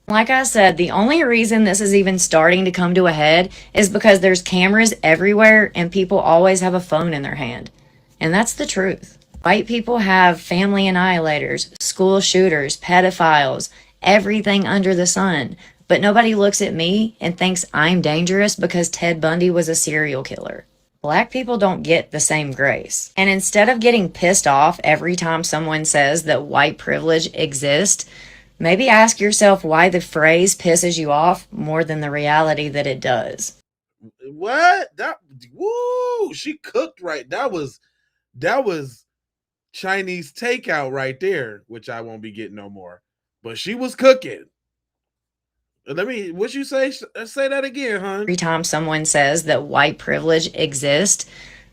Like I said, the only reason this is even starting to come to a head is because there's cameras everywhere and people always have a phone in their hand. And that's the truth. White people have family annihilators, school shooters, pedophiles, everything under the sun. But nobody looks at me and thinks I'm dangerous because Ted Bundy was a serial killer. Black people don't get the same grace. And instead of getting pissed off every time someone says that white privilege exists, maybe ask yourself why the phrase pisses you off more than the reality that it does. What? She cooked right. That was Chinese takeout right there, which I won't be getting no more. But she was cooking. What you say? Say that again, hon. Every time someone says that white privilege exists,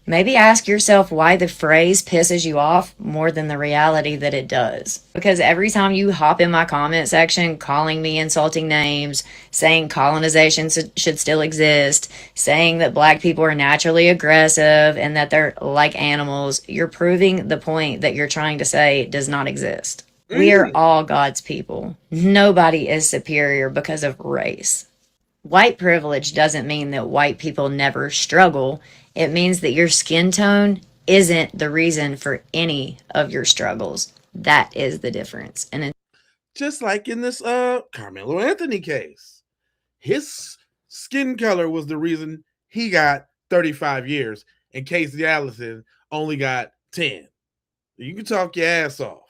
maybe ask yourself why the phrase pisses you off more than the reality that it does. Because every time you hop in my comment section calling me insulting names, saying colonization should still exist, saying that black people are naturally aggressive and that they're like animals, you're proving the point that you're trying to say does not exist. We are all God's people. Nobody is superior because of race. White privilege doesn't mean that white people never struggle. It means that your skin tone isn't the reason for any of your struggles. That is the difference. And just like in this Karmelo Anthony case, his skin color was the reason he got 35 years and Casey Allison only got 10. You can talk your ass off.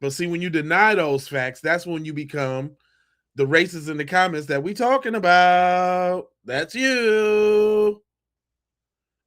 But see, when you deny those facts, that's when you become the racists in the comments that we talking about. That's you.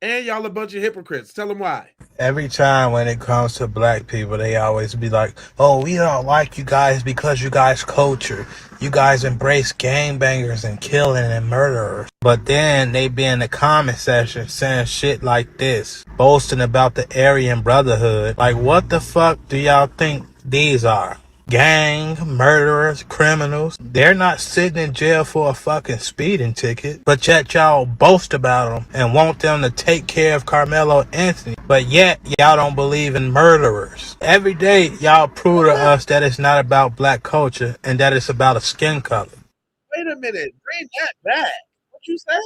And y'all a bunch of hypocrites. Tell them why. Every time when it comes to black people, they always be like, oh, we don't like you guys because you guys culture. You guys embrace gangbangers and killing and murderers. But then they be in the comment section saying shit like this, boasting about the Aryan Brotherhood. Like, what the fuck do y'all think these are? Gang, murderers, criminals. They're not sitting in jail for a fucking speeding ticket, but yet y'all boast about them and want them to take care of Karmelo Anthony, but yet y'all don't believe in murderers. Every day y'all prove to us that it's not about black culture and that it's about a skin color. Wait a minute, bring that back. What you say?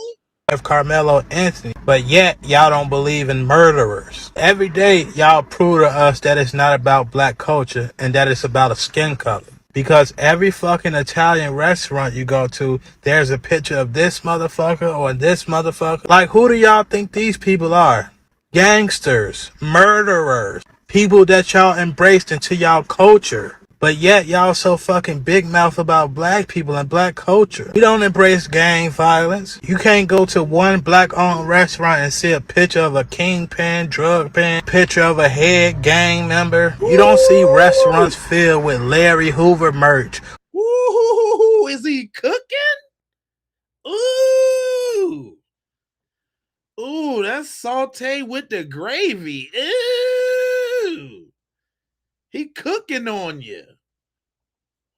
Of Karmelo Anthony, but yet y'all don't believe in murderers. Every day y'all prove to us that it's not about black culture and that it's about a skin color. Because every fucking Italian restaurant you go to, there's a picture of this motherfucker or this motherfucker. Like, who do y'all think these people are? Gangsters, murderers, people that y'all embraced into y'all culture. But yet y'all so fucking big mouth about black people and black culture. We don't embrace gang violence. You can't go to one black owned restaurant and see a picture of a kingpin, drug pen, picture of a head gang member. You don't see restaurants filled with Larry Hoover merch. Ooh, is he cooking? Ooh. Ooh, that's saute with the gravy. Ooh. He cooking on you.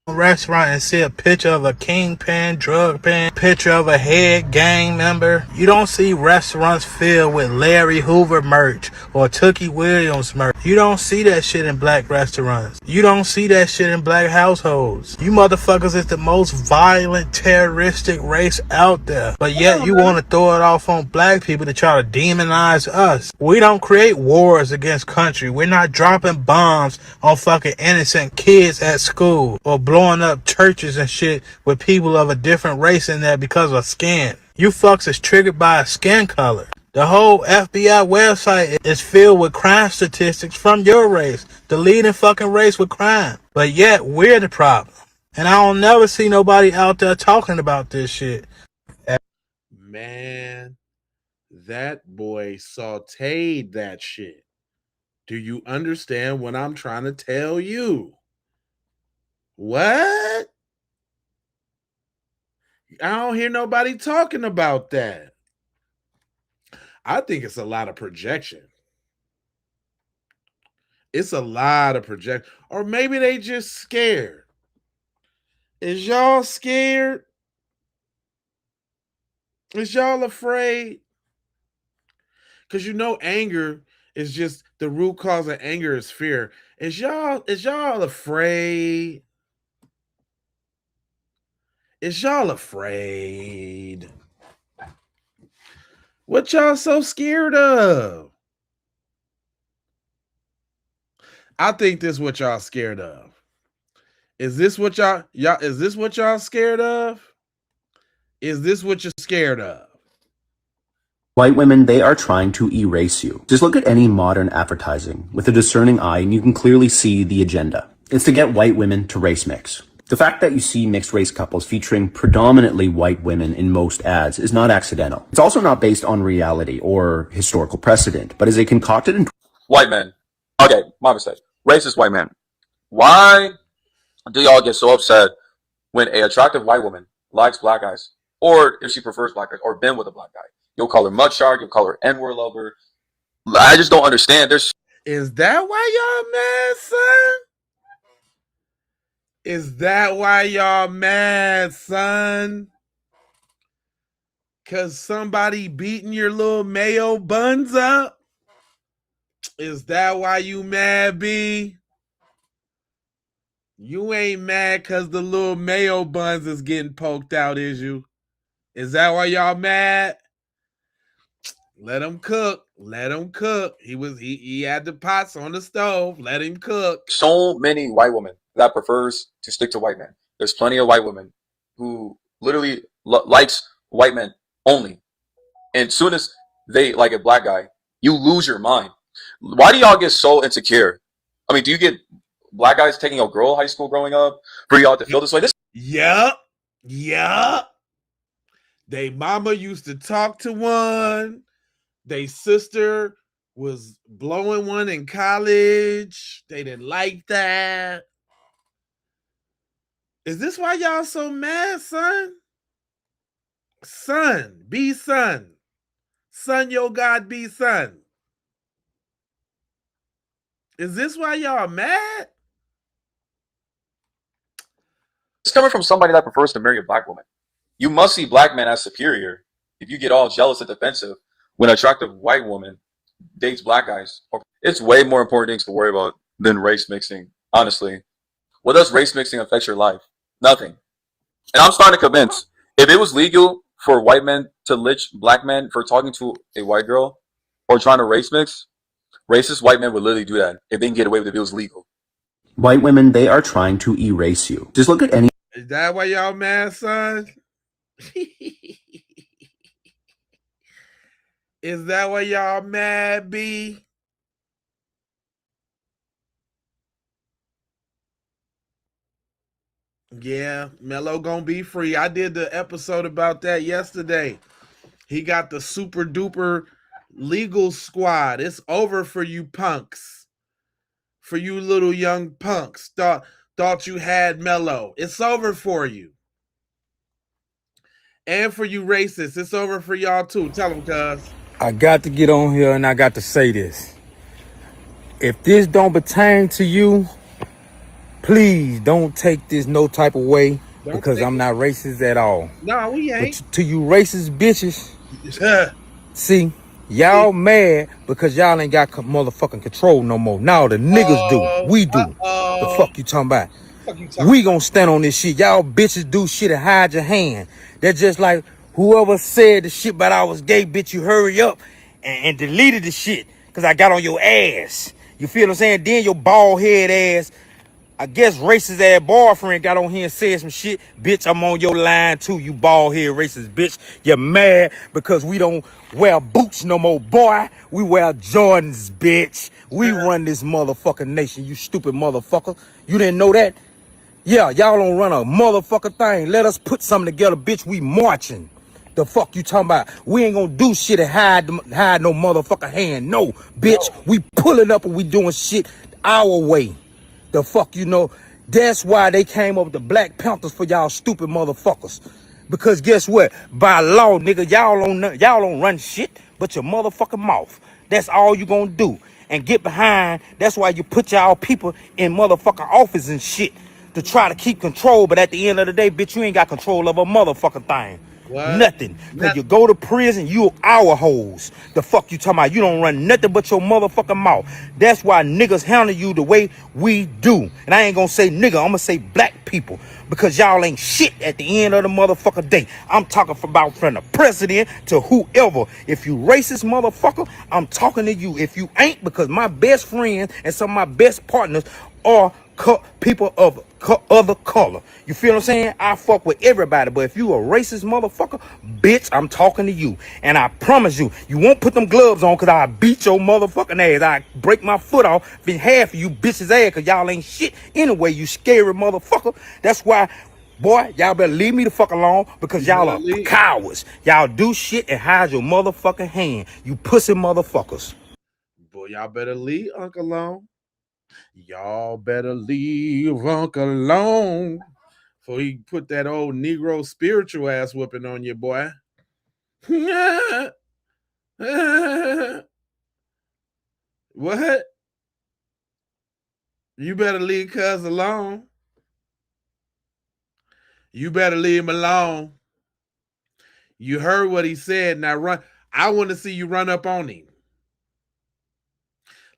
Restaurant and see a picture of a kingpin, drug pen, picture of a head gang member. You don't see restaurants filled with Larry Hoover merch or Tookie Williams merch. You don't see that shit in black restaurants. You don't see that shit in black households. You motherfuckers is the most violent, terroristic race out there. But yet you want to throw it off on black people to try to demonize us. We don't create wars against country. We're not dropping bombs on fucking innocent kids at school or blowing up churches and shit with people of a different race in there because of skin. You fucks is triggered by a skin color. The whole FBI website is filled with crime statistics from your race, the leading fucking race with crime. But yet we're the problem. And I don't never see nobody out there talking about this shit. Man, that boy sauteed that shit. Do you understand what I'm trying to tell you? What? I don't hear nobody talking about that. I think it's a lot of projection. It's a lot of project, or maybe they just scared. Is y'all scared? Is y'all afraid? Because you know anger is just the root cause of anger is fear. Is y'all afraid? Is y'all afraid? What y'all so scared of? I think this is what y'all scared of. Is this what y'all is this what y'all scared of? Is this what you're scared of? White women, they are trying to erase you. Just look at any modern advertising with a discerning eye and you can clearly see the agenda. It's to get white women to race mix. The fact that you see mixed race couples featuring predominantly white women in most ads is not accidental. It's also not based on reality or historical precedent, but is a concocted and White men. Okay, my mistake. Racist white men. Why do y'all get so upset when a attractive white woman likes black guys? Or if she prefers black guys, or been with a black guy. You'll call her mud shark, you'll call her N-word lover. I just don't understand. Is that why y'all mad, son? Is that why y'all mad, son? Cause somebody beating your little mayo buns up? Is that why you mad, B? You ain't mad cause the little mayo buns is getting poked out, is you? Is that why y'all mad? Let him cook. Let him cook. He had the pots on the stove. Let him cook. So many white women that prefers to stick to white men. There's plenty of white women who literally likes white men only. And soon as they like a black guy, you lose your mind. Why do y'all get so insecure? I mean, do you get black guys taking a girl high school growing up for y'all to feel this way? Yup. They mama used to talk to one. They sister was blowing one in college. They didn't like that. Is this why y'all so mad, son? Son, be son. Son, your God be son. Is this why y'all mad? It's coming from somebody that prefers to marry a black woman. You must see black men as superior if you get all jealous and defensive when an attractive white woman dates black guys. It's way more important things to worry about than race mixing, honestly. What does race mixing affect your life? Nothing. And I'm starting to convince, if it was legal for white men to lynch black men for talking to a white girl or trying to race mix, racist white men would literally do that if they can get away with it if it was legal. white women, they are trying to erase you. Just look at any Is that why y'all mad, son? Is that why y'all mad, B? Yeah, Mello gonna be free. I did the episode about that yesterday. He got the super duper legal squad. It's over for you punks. For you little young punks. Thought you had Mello. It's over for you. And for you racists, it's over for y'all too. Tell them, cuz. I got to get on here and I got to say this. If this don't pertain to you, please don't take this no type of way because I'm not racist at all. No, we ain't. But to you racist bitches, see, y'all mad because y'all ain't got motherfucking control no more. Now the niggas do. We do. The fuck you talking about? We gonna stand on this shit. Y'all bitches do shit and hide your hand. That's just like whoever said the shit about I was gay, bitch, you hurry up and deleted the shit because I got on your ass. You feel what I'm saying? Then your bald head ass, I guess racist ass boyfriend got on here and said some shit. Bitch, I'm on your line too, you bald head racist bitch. You're mad because we don't wear boots no more, boy. We wear Jordans, bitch. We run this motherfucking nation, you stupid motherfucker. You didn't know that? Yeah, y'all don't run a motherfucker thing. Let us put something together, bitch. We marching. The fuck you talking about? We ain't gonna do shit and hide no motherfucker hand. No, bitch. We pulling up and we doing shit our way. The fuck you know? That's why they came up with the Black Panthers for y'all stupid motherfuckers. Because guess what? By law, nigga, y'all don't run shit but your motherfucking mouth. That's all you gonna do. and get behind. That's why you put y'all people in motherfucking office and shit to try to keep control. But at the end of the day, bitch, you ain't got control of a motherfucking thing. What? Nothing. Cause you go to prison, you our hoes. The fuck you talking about? You don't run nothing but your motherfucking mouth. That's why niggas handle you the way we do. And I ain't gonna say nigga, I'm gonna say black people. Because y'all ain't shit at the end of the motherfucking day. I'm talking about from the president to whoever. If you racist motherfucker, I'm talking to you. If you ain't, because my best friends and some of my best partners are people of other color. You feel what I'm saying? I fuck with everybody, but if you a racist motherfucker, bitch, I'm talking to you. And I promise you, you won't put them gloves on because I beat your motherfucking ass. I break my foot off in half of you bitches' ass because y'all ain't shit anyway, you scary motherfucker. That's why, boy, y'all better leave me the fuck alone because y'all are cowards. Y'all do shit and hide your motherfucking hand. You pussy motherfuckers. Boy, y'all better leave Uncle alone. Y'all better leave Uncle alone before he put that old Negro spiritual ass whooping on you, boy. What? You better leave Cuz alone. You better leave him alone. You heard what he said. Now run. I want to see you run up on him.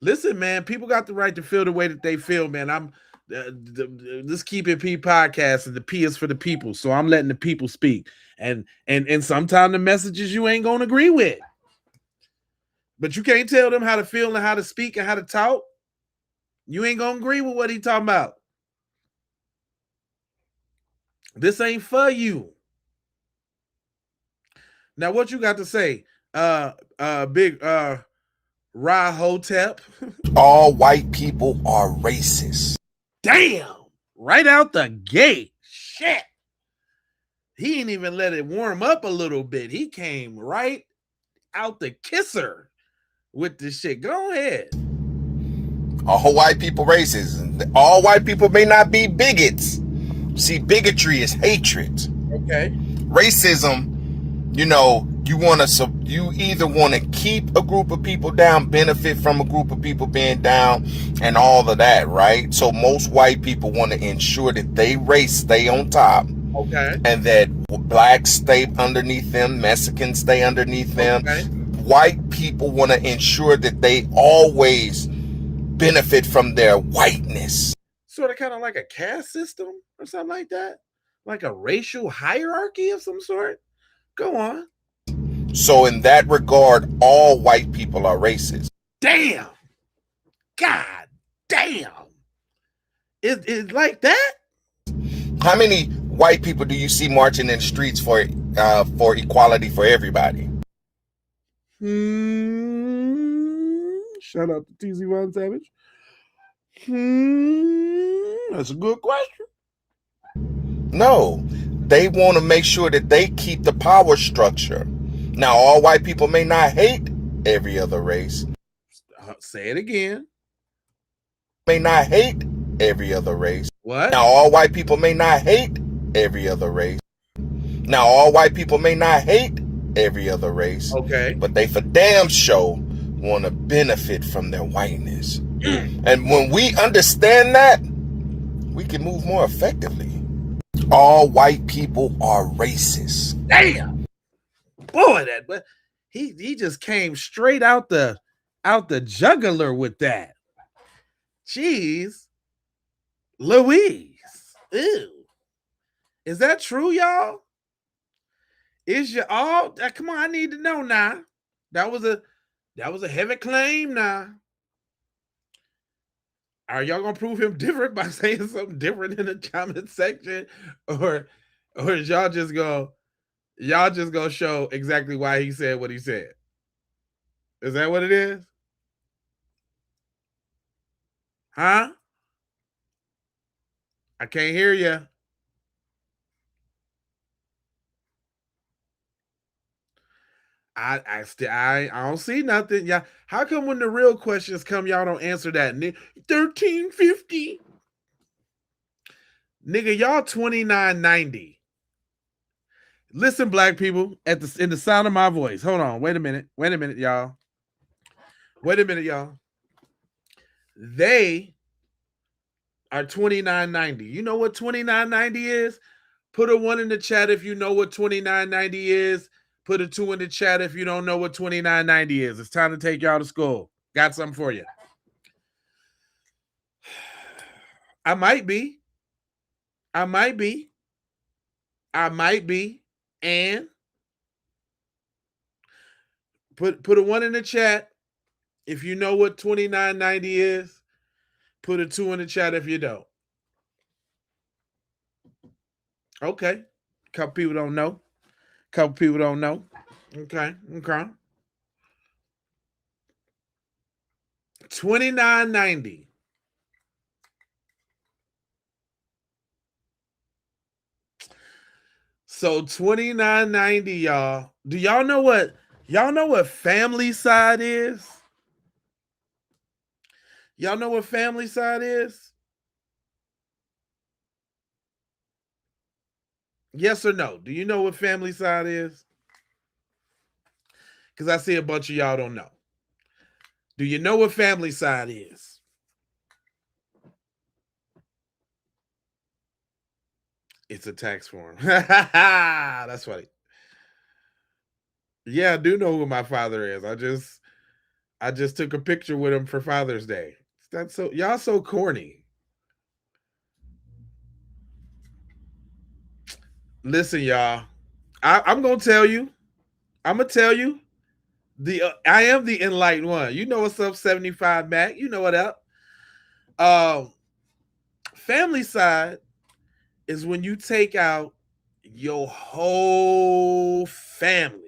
Listen, man, people got the right to feel the way that they feel, man. I'm this Keep It P podcast, and the P is for the people. So I'm letting the people speak. And sometimes the messages you ain't gonna agree with. But you can't tell them how to feel and how to speak and how to talk. You ain't gonna agree with what he talking about. This ain't for you. Now, what you got to say? Big Ra Hotep. All white people are racist. Damn! Right out the gate. Shit. He ain't even let it warm up a little bit. He came right out the kisser with this shit. Go ahead. All white people racist. All white people may not be bigots. See, bigotry is hatred. Okay. Racism, you know, you either want to keep a group of people down, benefit from a group of people being down, and all of that, right? So most white people want to ensure that they race stay on top. Okay. And that blacks stay underneath them, Mexicans stay underneath them. Okay. White people want to ensure that they always benefit from their whiteness. Sort of kind of like a caste system or something like that? Like a racial hierarchy of some sort? Go on. So in that regard, all white people are racist. Damn. God damn. It's like that? How many white people do you see marching in the streets for equality for everybody? Shout out to TZ Von Savage. That's a good question. No, they want to make sure that they keep the power structure. Now, all white people may not hate every other race. Say it again. May not hate every other race. What? Now, all white people may not hate every other race. Now, all white people may not hate every other race. Okay. But they for damn sure want to benefit from their whiteness. And when we understand that, we can move more effectively. All white people are racist. Damn. Boy, but he just came straight out the jugular with that. Jeez. Louise. Ew. Is that true, y'all? Is you all come on, I need to know now. That was a heavy claim now. Are y'all gonna prove him different by saying something different in the comment section? Or is y'all just gonna show exactly why he said what he said? Is that what it is? Huh? I can't hear you. I don't see nothing. Yeah. How come when the real questions come, y'all don't answer that? 1350. Nigga, y'all 2990. Listen, black people, in the sound of my voice. Hold on. Wait a minute, y'all. Wait a minute, y'all. They are $29.90. You know what $29.90 is? Put a 1 in the chat if you know what $29.90 is. Put a 2 in the chat if you don't know what $29.90 is. It's time to take y'all to school. Got something for you. I might be. I might be. I might be. And put a 1 in the chat if you know what $29.90 is. Put a 2 in the chat if you don't. Okay. Couple people don't know. Couple people don't know. Okay. Okay. $29.90. So $29.90, y'all. Do y'all know what family side is? Y'all know what family side is? Yes or no? Do you know what family side is? Because I see a bunch of y'all don't know. Do you know what family side is? It's a tax form. That's funny. Yeah, I do know who my father is. I just took a picture with him for Father's Day. That's so y'all so corny. Listen, y'all. I'm gonna tell you. I'm gonna tell you. I am the enlightened one. You know what's up, 75 Mac. You know what up. Family side is when you take out your whole family.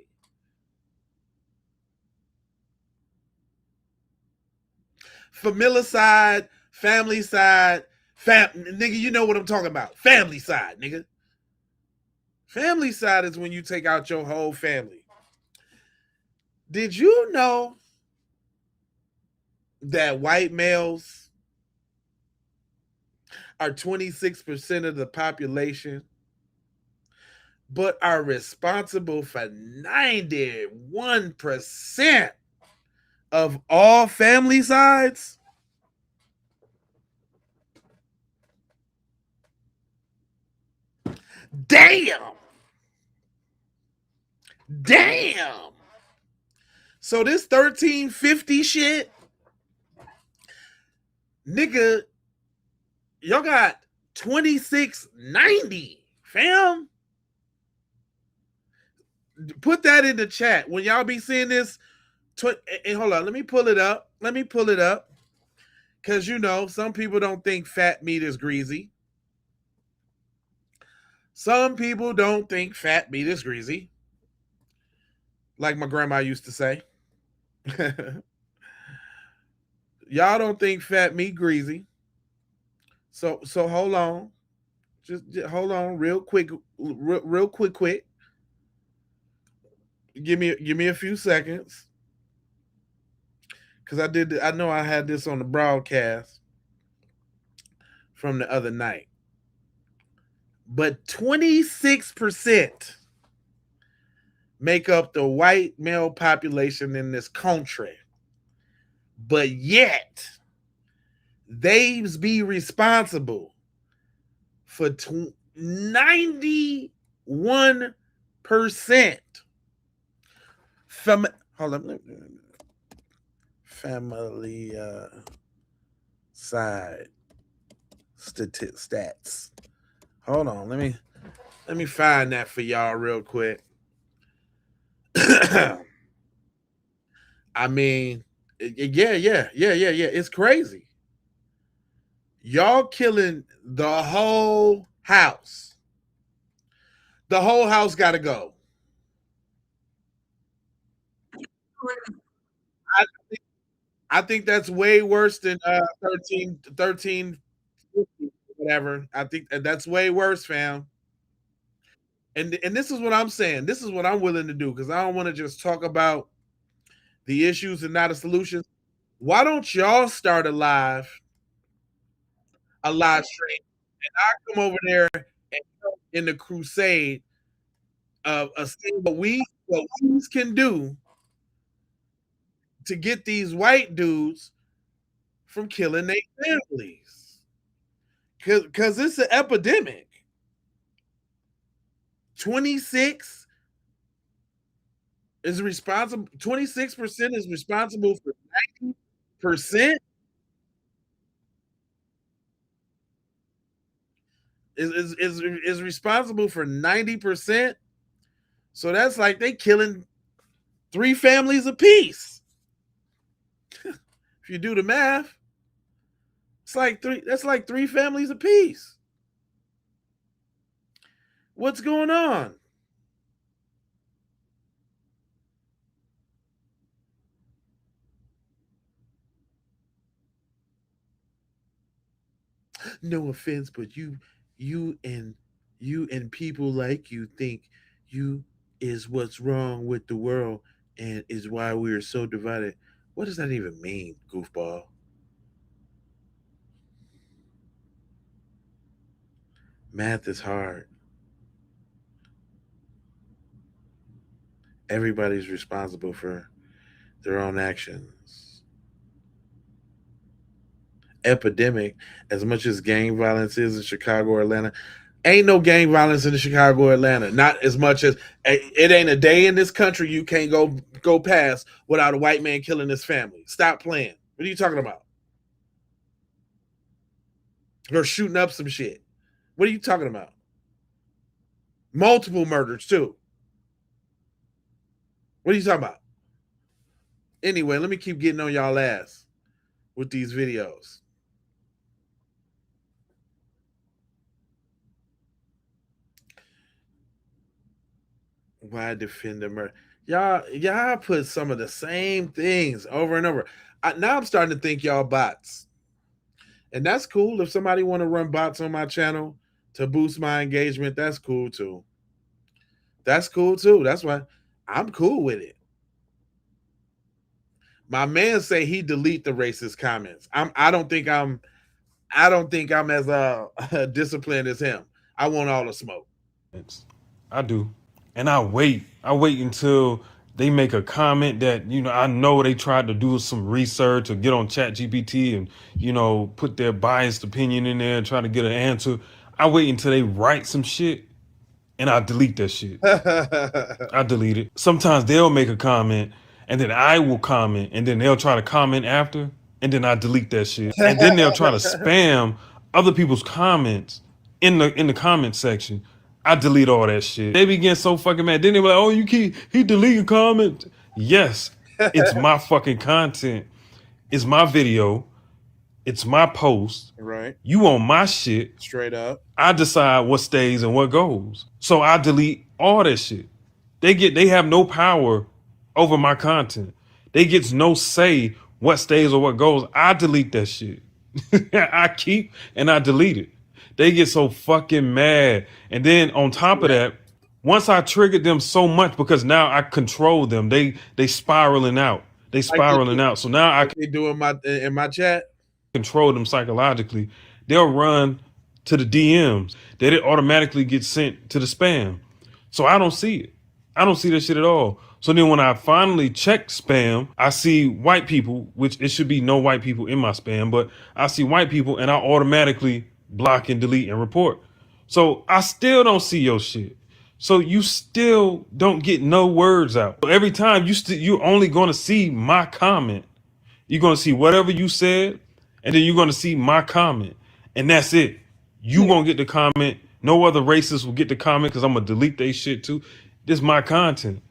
Familicide, family side, nigga, you know what I'm talking about. Family side, nigga. Family side is when you take out your whole family. Did you know that white males are 26% of the population, but are responsible for 91% of all family sides? Damn. Damn. So this 1350 shit, nigga, y'all got 2690, fam. Put that in the chat when y'all be seeing this. And hold on, let me pull it up. Because, you know, some people don't think fat meat is greasy. Some people don't think fat meat is greasy. Like my grandma used to say. Y'all don't think fat meat greasy. So hold on. Just hold on real quick. Quick. Give me a few seconds. Because I know I had this on the broadcast from the other night. But 26% make up the white male population in this country. But yet, they be responsible for 91% from, hold on, family side stats. Hold on, let me find that for y'all real quick. I mean, yeah. It's crazy. Y'all killing the whole house. The whole house got to go. I think that's way worse than 13, whatever. I think that's way worse, fam. And this is what I'm saying. This is what I'm willing to do because I don't want to just talk about the issues and not a solution. Why don't y'all start a live stream, and I come over there and in the crusade of what we can do to get these white dudes from killing their families. Because it's an epidemic. 26 is responsible. 26% is responsible for 90%. Is responsible for 90%. So that's like they killing 3 families apiece. If you do the math, it's like that's like 3 families apiece. What's going on? No offense, but you and people like you think you is what's wrong with the world and is why we are so divided. What does that even mean, goofball? Math is hard. Everybody's responsible for their own actions. Epidemic, as much as gang violence is in Chicago or Atlanta, ain't no gang violence in Chicago or Atlanta. Not as much as it ain't a day in this country you can't go past without a white man killing his family. Stop playing. What are you talking about? Or shooting up some shit. What are you talking about? Multiple murders too. What are you talking about? Anyway, let me keep getting on y'all ass with these videos. Why defend the murder? Y'all put some of the same things over and over. Now I'm starting to think y'all bots. And that's cool. If somebody want to run bots on my channel to boost my engagement, that's cool too. That's cool too. That's why I'm cool with it. My man say he delete the racist comments. I don't think I'm as disciplined as him. I want all the smoke. I do. And I wait until they make a comment that, I know they tried to do some research or get on ChatGPT and, put their biased opinion in there and try to get an answer. I wait until they write some shit and I delete that shit. I delete it. Sometimes they'll make a comment and then I will comment and then they'll try to comment after and then I delete that shit. And then they'll try to spam other people's comments in the comment section. I delete all that shit. They be getting so fucking mad. Then they be like, oh, he deleting comments. Yes, it's my fucking content. It's my video. It's my post. Right. You on my shit. Straight up. I decide what stays and what goes. So I delete all that shit. They have no power over my content. They get no say what stays or what goes. I delete that shit. I keep and I delete it. They get so fucking mad. And then on top of that, once I triggered them so much because now I control them, they spiraling out. They spiraling out. So now I can do in my chat. Control them psychologically. They'll run to the DMs. They automatically get sent to the spam. So I don't see it. I don't see that shit at all. So then when I finally check spam, I see white people, which it should be no white people in my spam, but I see white people and I automatically block and delete and report. So I still don't see your shit. So you still don't get no words out. Every time you're only going to see my comment. You're going to see whatever you said, and then you're going to see my comment. And that's it. You won't get the comment. No other racist will get the comment because I'm going to delete their shit too. This is my content.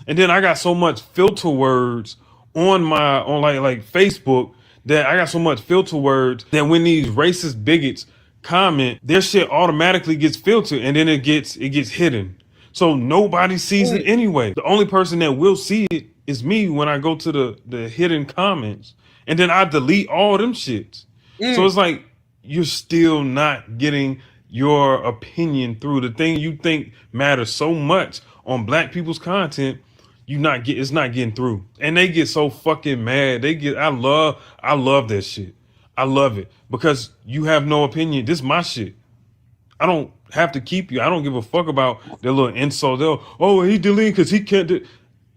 And then I got so much filter words on like Facebook that I got so much filter words that when these racist bigots comment, their shit automatically gets filtered and then it gets hidden. So nobody sees it anyway. The only person that will see it is me when I go to the hidden comments. And then I delete all them shits. So it's like you're still not getting your opinion through. The thing you think matters so much on black people's content, it's not getting through. And they get so fucking mad. I love that shit. I love it because you have no opinion. This is my shit. I don't have to keep you. I don't give a fuck about their little insult. Oh, he deleted because he can't do.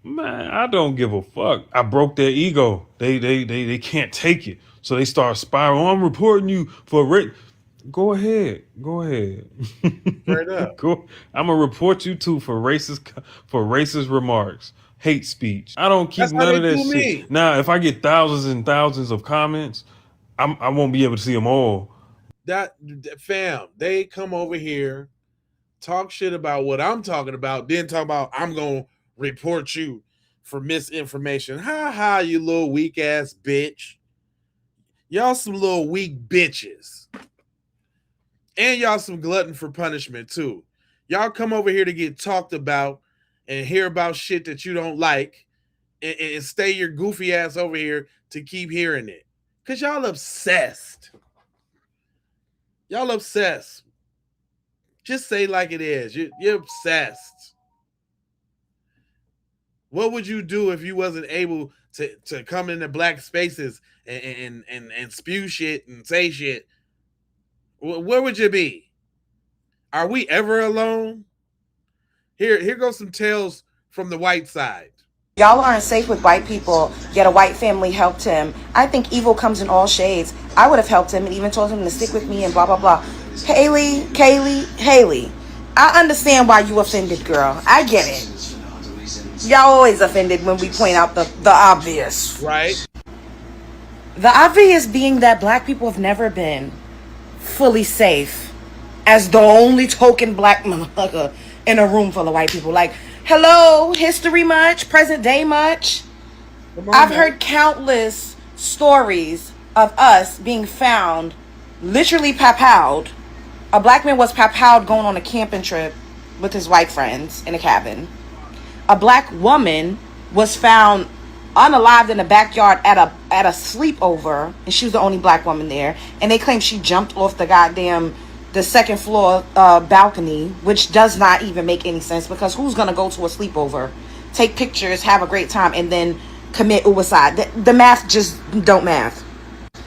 Man, I don't give a fuck. I broke their ego. They can't take it. So they start spiraling. I'm reporting you for rape. Go ahead. Go ahead. Straight up. Go. I'm gonna report you too for racist remarks, hate speech. I don't keep That's how none they of that do shit. me. Now, if I get thousands and thousands of comments, I won't be able to see them all. That fam, they come over here, talk shit about what I'm talking about, then talk about I'm gonna report you for misinformation. Ha ha, you little weak ass bitch. Y'all some little weak bitches. And y'all some glutton for punishment too. Y'all come over here to get talked about and hear about shit that you don't like and stay your goofy ass over here to keep hearing it. Cause y'all obsessed. Y'all obsessed. Just say like it is. You're obsessed. What would you do if you wasn't able to come into black spaces and spew shit and say shit? Where would you be? Are we ever alone? Here goes some tales from the white side. Y'all aren't safe with white people, yet a white family helped him. I think evil comes in all shades. I would have helped him and even told him to stick with me and blah, blah, blah. Haley, I understand why you offended, girl. I get it. Y'all always offended when we point out the obvious. Right. The obvious being that black people have never been fully safe as the only token black motherfucker in a room full of white people. Like, hello, history much? Present day much? I've heard countless stories of us being found literally papowed. A black man was papowed going on a camping trip with his white friends in a cabin. A black woman was found unalived in the backyard at a sleepover, and she was the only black woman there, and they claim she jumped off the second floor balcony, which does not even make any sense, because who's gonna go to a sleepover, take pictures, have a great time, and then commit suicide? The math just don't math.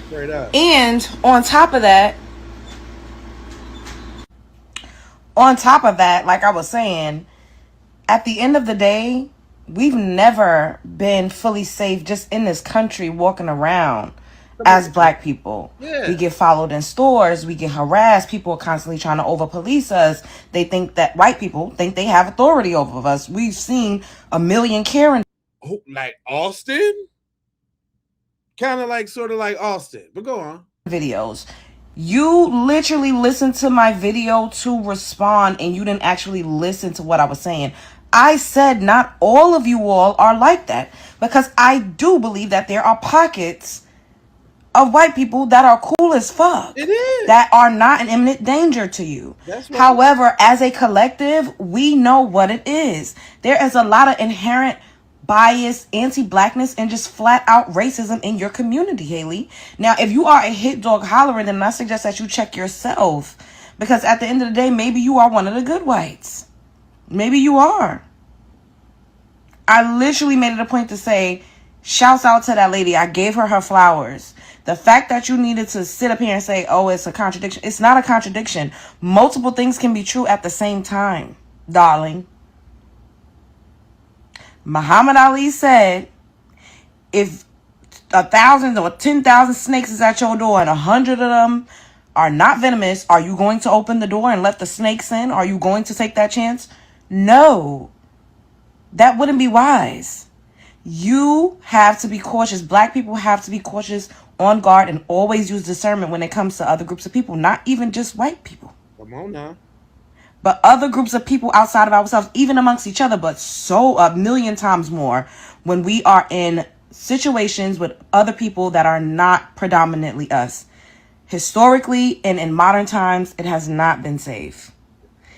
Straight up. And on top of that, like I was saying, at the end of the day, we've never been fully safe just in this country walking around as black people. Yeah. We get followed in stores, we get harassed, people are constantly trying to over police us. They think that white people think they have authority over us. We've seen a million Karen. Oh, like Austin? Kind of like, sort of like Austin, but go on. Videos. You literally listened to my video to respond, and you didn't actually listen to what I was saying. I said not all of you all are like that, because I do believe that there are pockets of white people that are cool as fuck. It is. That are not an imminent danger to you. That's right. However, as a collective, we know what it is. There is a lot of inherent bias, anti-blackness, and just flat out racism in your community, Haley. Now, if you are a hit dog hollering, then I suggest that you check yourself, because at the end of the day, maybe you are one of the good whites. Maybe you are. I literally made it a point to say, shouts out to that lady. I gave her flowers. The fact that you needed to sit up here and say, oh, it's a contradiction. It's not a contradiction. Multiple things can be true at the same time, darling. Muhammad Ali said, if 1,000 or 10,000 snakes is at your door and 100 of them are not venomous, are you going to open the door and let the snakes in? Are you going to take that chance? No. That wouldn't be wise. You have to be cautious. Black people have to be cautious, on guard, and always use discernment when it comes to other groups of people, not even just white people. Come on now. But other groups of people outside of ourselves, even amongst each other, but so a million times more when we are in situations with other people that are not predominantly us. Historically and in modern times, it has not been safe.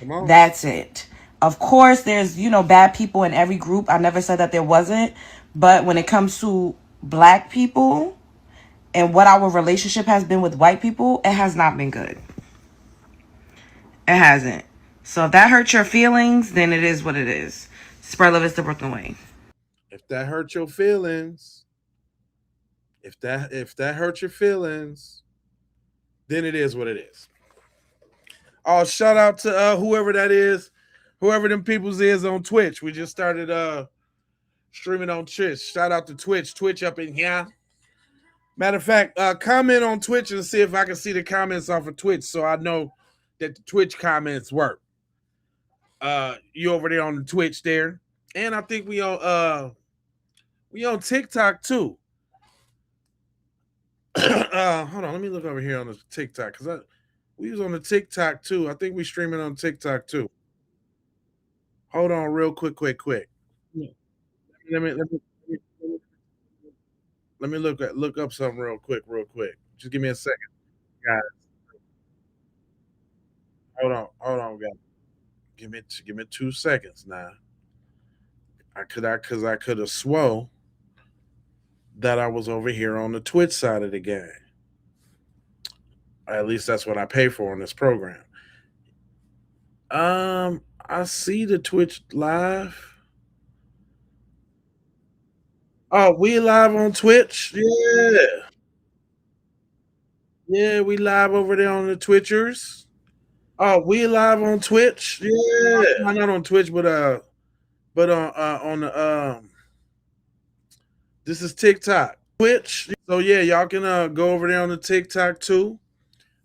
Come on. That's it. Of course, there's, bad people in every group. I never said that there wasn't. But when it comes to black people and what our relationship has been with white people, it has not been good. It hasn't. So if that hurts your feelings, then it is what it is. Spread love is the Brooklyn way. If that hurt your feelings, if that hurt your feelings, then it is what it is. Oh, shout out to whoever that is, whoever them peoples is on Twitch. We just started Streaming on Twitch. Shout out to Twitch. Twitch up in here. Matter of fact, comment on Twitch and see if I can see the comments off of Twitch so I know that the Twitch comments work. You over there on the Twitch there. And I think we on TikTok too. Hold on, let me look over here on the TikTok because we was on the TikTok too. I think we streaming on TikTok too. Hold on, real quick. Let me look up something real quick. Just give me a second, guys. Hold on, guys. Give me 2 seconds now. I could have swore that I was over here on the Twitch side of the game. At least that's what I pay for on this program. I see the Twitch live. Oh, we live on Twitch? Yeah, we live over there on the Twitchers. Oh, we live on Twitch? Yeah. Not on Twitch, but on the this is TikTok. Twitch. So yeah, y'all can go over there on the TikTok too.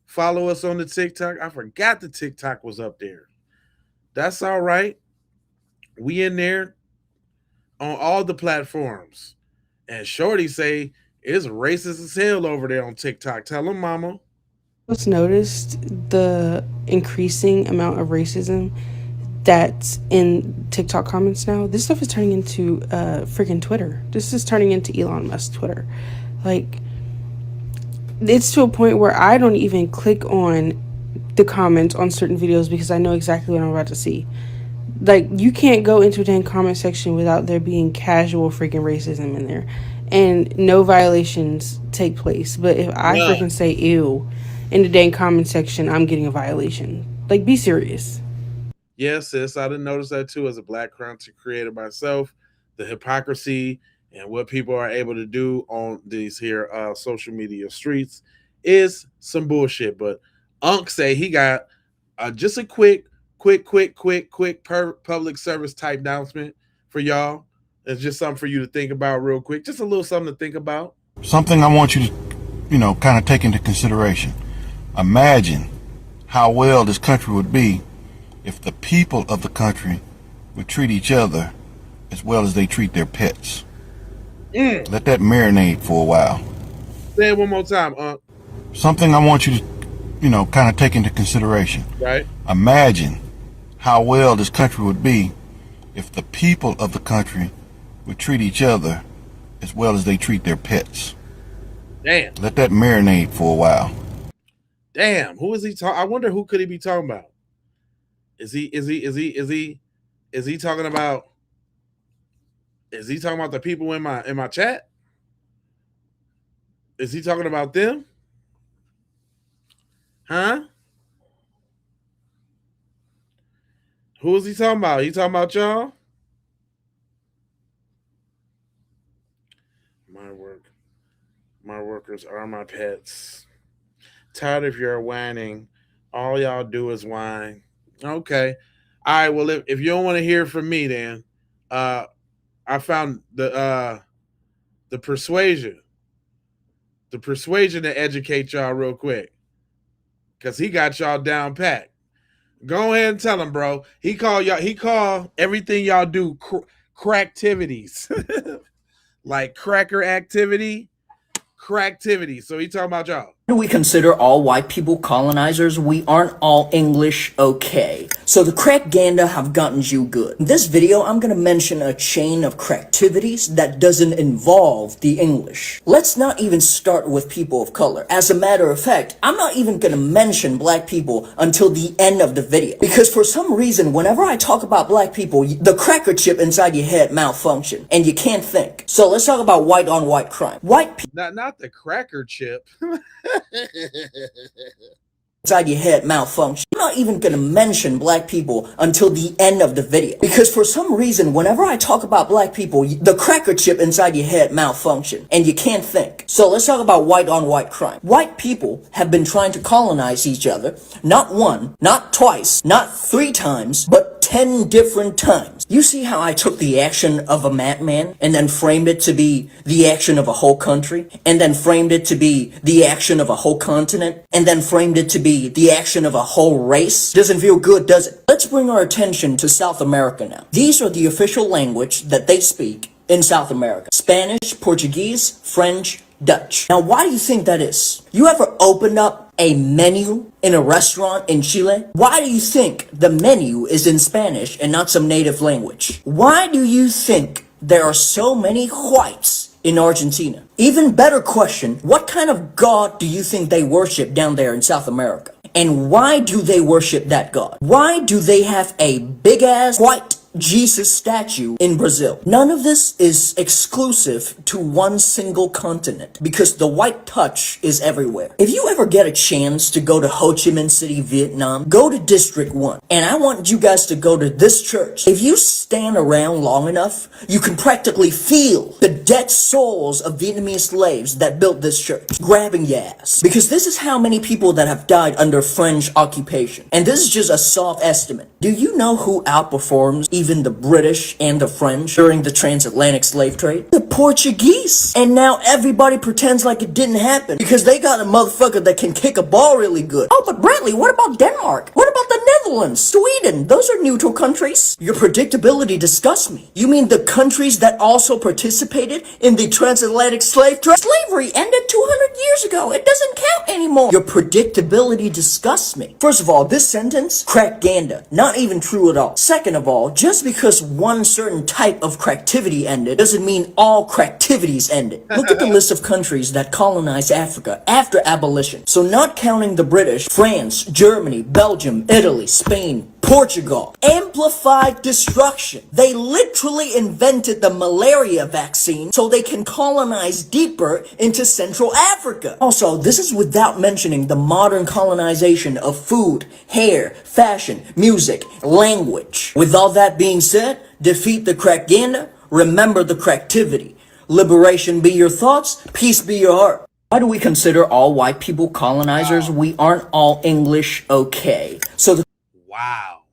Follow us on the TikTok. I forgot the TikTok was up there. That's all right. We in there on all the platforms. And Shorty say it's racist as hell over there on TikTok. Tell them, mama. Just noticed the increasing amount of racism that's in TikTok comments now. This stuff is turning into freaking Twitter. This is turning into Elon Musk Twitter. Like, it's to a point where I don't even click on the comments on certain videos because I know exactly what I'm about to see. Like, you can't go into a dang comment section without there being casual freaking racism in there. And no violations take place. But if I freaking say ew in the dang comment section, I'm getting a violation. Like, be serious. Yes, sis, I didn't notice that too as a Black content creator myself. The hypocrisy and what people are able to do on these here social media streets is some bullshit. But Unc say he got just a quick public service type announcement for y'all. It's just something for you to think about real quick. Just a little something to think about. Something I want you to, kind of take into consideration. Imagine how well this country would be if the people of the country would treat each other as well as they treat their pets. Let that marinate for a while. Say it one more time, Unc. Something I want you to, kind of take into consideration. Right. Imagine how well this country would be if the people of the country would treat each other as well as they treat their pets. Damn. Let that marinate for a while. Damn. Who is he talking? I wonder who could he be talking about? Is he talking about? Is he talking about the people in my chat? Is he talking about them? Huh? Who is he talking about? He talking about y'all? My workers are my pets. Tired of your whining. All y'all do is whine. Okay. All right. Well, if you don't want to hear from me, then I found the persuasion to educate y'all real quick, because he got y'all down pat. Go ahead and tell him, bro. He call everything y'all do cracktivities. Like cracker activity, cracktivity. So he talking about y'all. Do we consider all white people colonizers? We aren't all English, okay. So the crackganda have gotten you good. In this video, I'm gonna mention a chain of cracktivities that doesn't involve the English. Let's not even start with people of color. As a matter of fact, I'm not even gonna mention black people until the end of the video. Because for some reason, whenever I talk about black people, the cracker chip inside your head malfunction, and you can't think. So let's talk about white on white crime. White people. Not the cracker chip. Inside your head malfunction. I'm not even gonna mention black people until the end of the video. Because for some reason, whenever I talk about black people, the cracker chip inside your head malfunction, and you can't think. So let's talk about white on white crime. White people have been trying to colonize each other, not one, not twice, not 3 times, but 10 different times. You see how I took the action of a madman and then framed it to be the action of a whole country, and then framed it to be the action of a whole continent, and then framed it to be the action of a whole race? Doesn't feel good, does it? Let's bring our attention to South America now. These are the official language that they speak in South America: Spanish, Portuguese, French, Dutch. Now, why do you think that is? You ever opened up a menu in a restaurant in Chile? Why do you think the menu is in Spanish and not some native language? Why do you think there are so many whites in Argentina? Even better question, what kind of God do you think they worship down there in South America? And why do they worship that God? Why do they have a big ass white Jesus statue in Brazil? None of this is exclusive to one single continent, because the white touch is everywhere. If you ever get a chance to go to Ho Chi Minh City, Vietnam, go to District 1. And I want you guys to go to this church. If you stand around long enough, you can practically feel the dead souls of Vietnamese slaves that built this church grabbing your ass. Because this is how many people that have died under French occupation. And this is just a soft estimate. Do you know who outperforms even the British and the French during the transatlantic slave trade? The Portuguese. And now everybody pretends like it didn't happen because they got a motherfucker that can kick a ball really good. Oh, but Bradley, what about Denmark? What about the Netherlands? Sweden? Those are neutral countries. Your predictability disgusts me. You mean the countries that also participated in the transatlantic slave trade? Slavery ended 200 years ago. It doesn't count anymore. Your predictability disgusts me. First of all, this sentence, crackganda, not even true at all. Second of all, just because one certain type of cracktivity ended doesn't mean all cracktivities ended. Look at the list of countries that colonized Africa after abolition. So not counting the British, France, Germany, Belgium, Italy, Spain, Portugal. Amplified destruction. They literally invented the malaria vaccine so they can colonize deeper into Central Africa. Also, this is without mentioning the modern colonization of food, hair, fashion, music, language. With all that being said, defeat the crackganda, remember the cracktivity. Liberation be your thoughts, peace be your heart. Why do we consider all white people colonizers? We aren't all English, okay? So the Wow.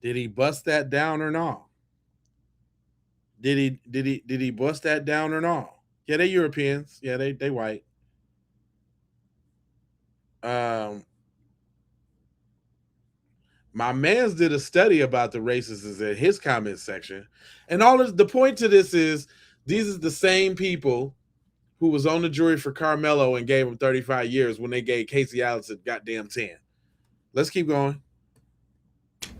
Did he bust that down or not? Did he bust that down or not? Yeah, they Europeans. Yeah, they white. My man's did a study about the racists in his comment section, and all of the point to this is these are the same people who was on the jury for Karmelo and gave him 35 years when they gave Casey Alex a goddamn 10. Let's keep going.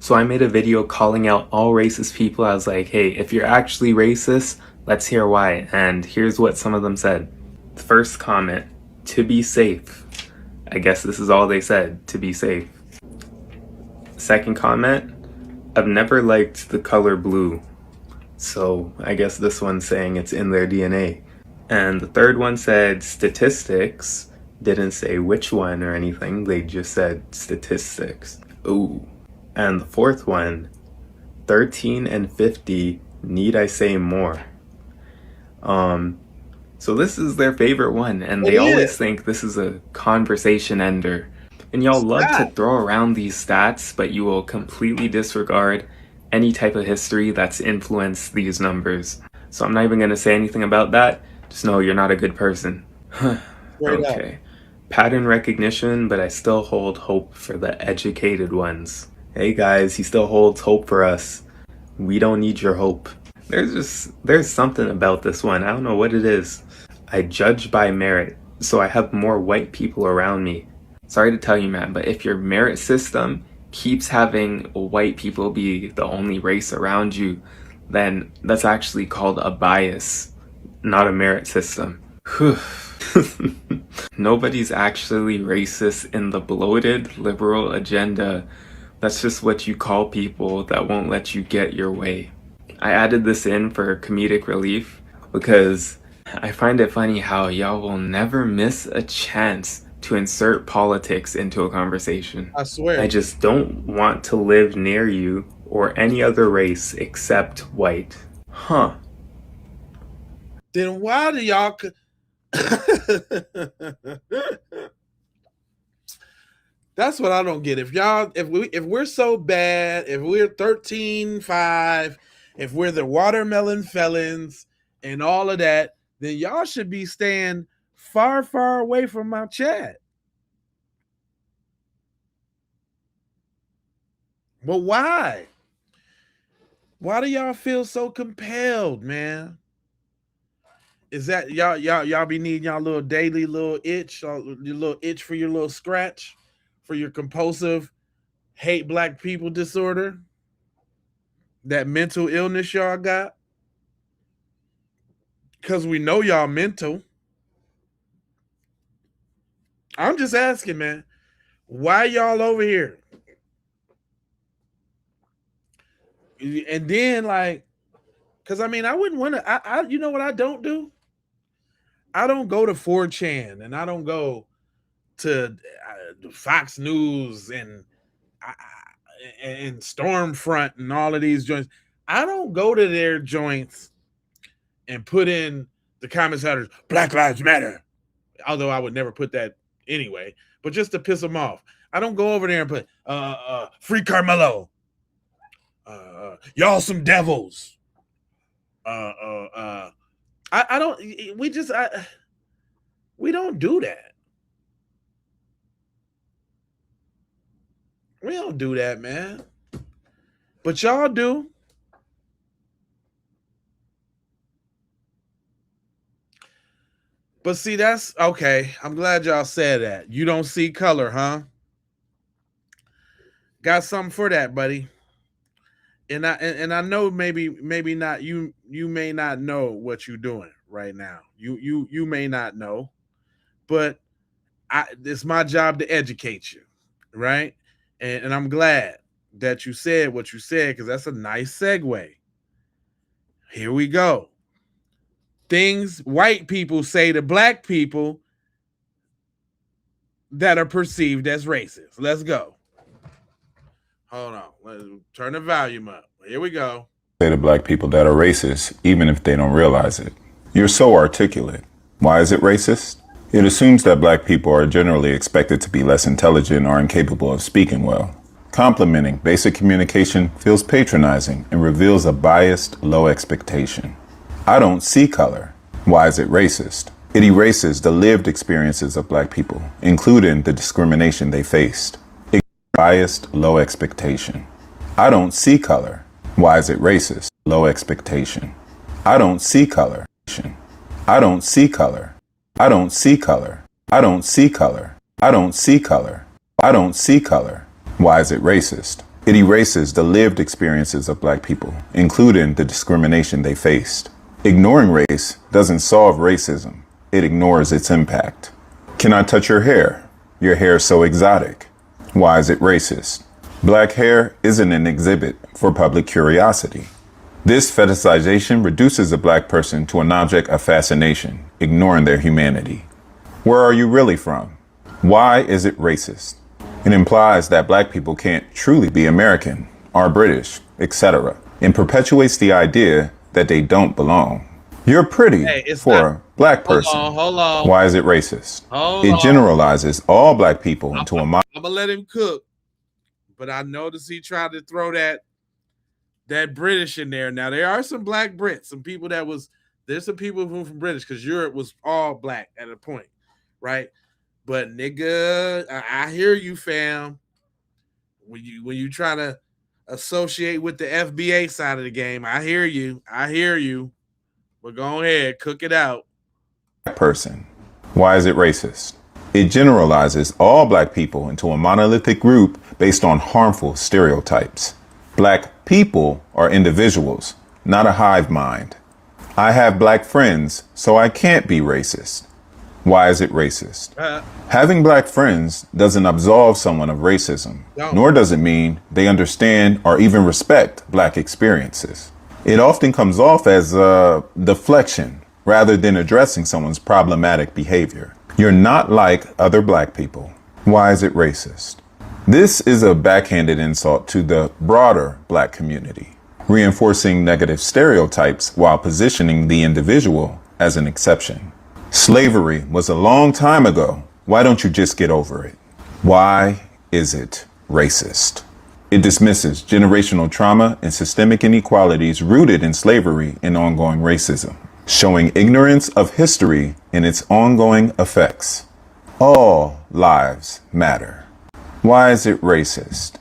So I made a video calling out all racist people. I was like, hey, if you're actually racist, let's hear why. And here's what some of them said. The first comment, to be safe. I guess this is all they said, to be safe. Second comment, I've never liked the color blue. So I guess this one's saying it's in their DNA. And the third one said statistics. Didn't say which one or anything. They just said statistics. Ooh. And the fourth one, 13 and 50, need I say more? So this is their favorite one, and they always think this is a conversation ender. And y'all love to throw around these stats, but you will completely disregard any type of history that's influenced these numbers. So I'm not even gonna say anything about that. Just know you're not a good person. Okay. Pattern recognition, but I still hold hope for the educated ones. Hey guys, he still holds hope for us. We don't need your hope. There's something about this one. I don't know what it is. I judge by merit, so I have more white people around me. Sorry to tell you, man, but if your merit system keeps having white people be the only race around you, then that's actually called a bias, not a merit system. Nobody's actually racist in the bloated liberal agenda. That's just what you call people that won't let you get your way. I added this in for comedic relief because I find it funny how y'all will never miss a chance to insert politics into a conversation. I swear. I just don't want to live near you or any other race except white. Huh. Then why do y'all... That's what I don't get. If we're so bad, if we're 13-5, if we're the watermelon felons and all of that, then y'all should be staying far, far away from my chat. But why? Why do y'all feel so compelled, man? Is that y'all be needing y'all little daily little itch, your little itch for your little scratch, for your compulsive hate black people disorder? That mental illness y'all got? Because we know y'all mental. I'm just asking, man. Why y'all over here? And then, like, because I mean, I wouldn't want to. I you know what I don't do? I don't go to 4chan and I don't go to Fox News and Stormfront and all of these joints. I don't go to their joints and put in the comment sections, Black Lives Matter. Although I would never put that anyway, but just to piss them off. I don't go over there and put free Karmelo. Y'all some devils. I don't we don't do that. We don't do that, man. But y'all do. But see, that's okay. I'm glad y'all said that. You don't see color, huh? Got something for that, buddy. And I know maybe not you may not know what you're doing right now. You may not know, but it's my job to educate you, right? And I'm glad that you said what you said, because that's a nice segue. Here we go. Things white people say to black people that are perceived as racist. Let's go. Hold on. Let's turn the volume up. Here we go. Say to black people that are racist, even if they don't realize it. You're so articulate. Why is it racist? It assumes that black people are generally expected to be less intelligent or incapable of speaking well. Complimenting basic communication feels patronizing and reveals a biased, low expectation. I don't see color. Why is it racist? It erases the lived experiences of black people, including the discrimination they faced. Biased, low expectation. I don't see color. Why is it racist? Low expectation. I don't see color. I don't see color. I don't see color. I don't see color. I don't see color. I don't see color. Why is it racist? It erases the lived experiences of black people, including the discrimination they faced. Ignoring race doesn't solve racism. It ignores its impact. Can I touch your hair? Your hair is so exotic. Why is it racist? Black hair isn't an exhibit for public curiosity. This fetishization reduces a black person to an object of fascination, ignoring their humanity. Where are you really from? Why is it racist? It implies that black people can't truly be American, are British, etc., and perpetuates the idea that they don't belong. You're pretty for a black person. Hold on. Why is it racist? It generalizes all black people into a I'm gonna let him cook, but I noticed he tried to throw that British in there. Now there are some black Brits, there's some people who from British, because Europe was all black at a point, right? But nigga, I hear you, fam. When you try to associate with the FBA side of the game, I hear you. But go ahead, cook it out. Person. Why is it racist? It generalizes all black people into a monolithic group based on harmful stereotypes. Black people are individuals, not a hive mind. I have black friends, so I can't be racist. Why is it racist? Having black friends doesn't absolve someone of racism, nor does it mean they understand or even respect black experiences. It often comes off as a deflection rather than addressing someone's problematic behavior. You're not like other black people. Why is it racist? This is a backhanded insult to the broader black community, reinforcing negative stereotypes while positioning the individual as an exception. Slavery was a long time ago. Why don't you just get over it? Why is it racist? It dismisses generational trauma and systemic inequalities rooted in slavery and ongoing racism, showing ignorance of history and its ongoing effects. All lives matter. Why is it racist?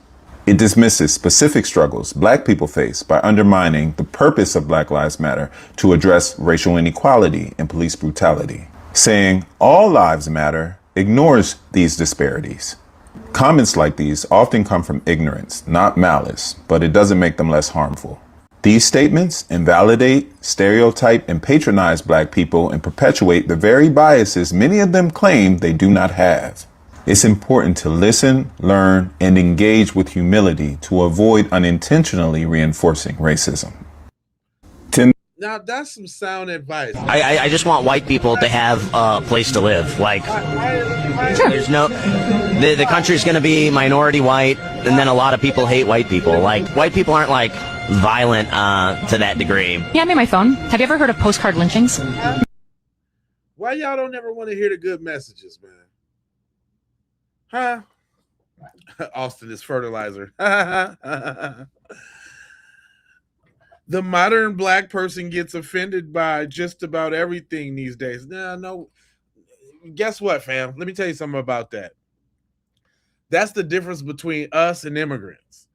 It dismisses specific struggles Black people face by undermining the purpose of Black Lives Matter to address racial inequality and police brutality. Saying all lives matter ignores these disparities. Comments like these often come from ignorance, not malice, but it doesn't make them less harmful. These statements invalidate, stereotype, and patronize Black people and perpetuate the very biases many of them claim they do not have. It's important to listen, learn, and engage with humility to avoid unintentionally reinforcing racism. Now that's some sound advice. I just want white people to have a place to live. Like, there's no, the country's going to be minority white, and then a lot of people hate white people. Like, white people aren't like violent to that degree. Yeah, I'm in my phone. Have you ever heard of postcard lynchings? Why y'all don't ever want to hear the good messages, man? Huh? Austin is fertilizer. The modern Black person gets offended by just about everything these days. No. Guess what, fam? Let me tell you something about that. That's the difference between us and immigrants.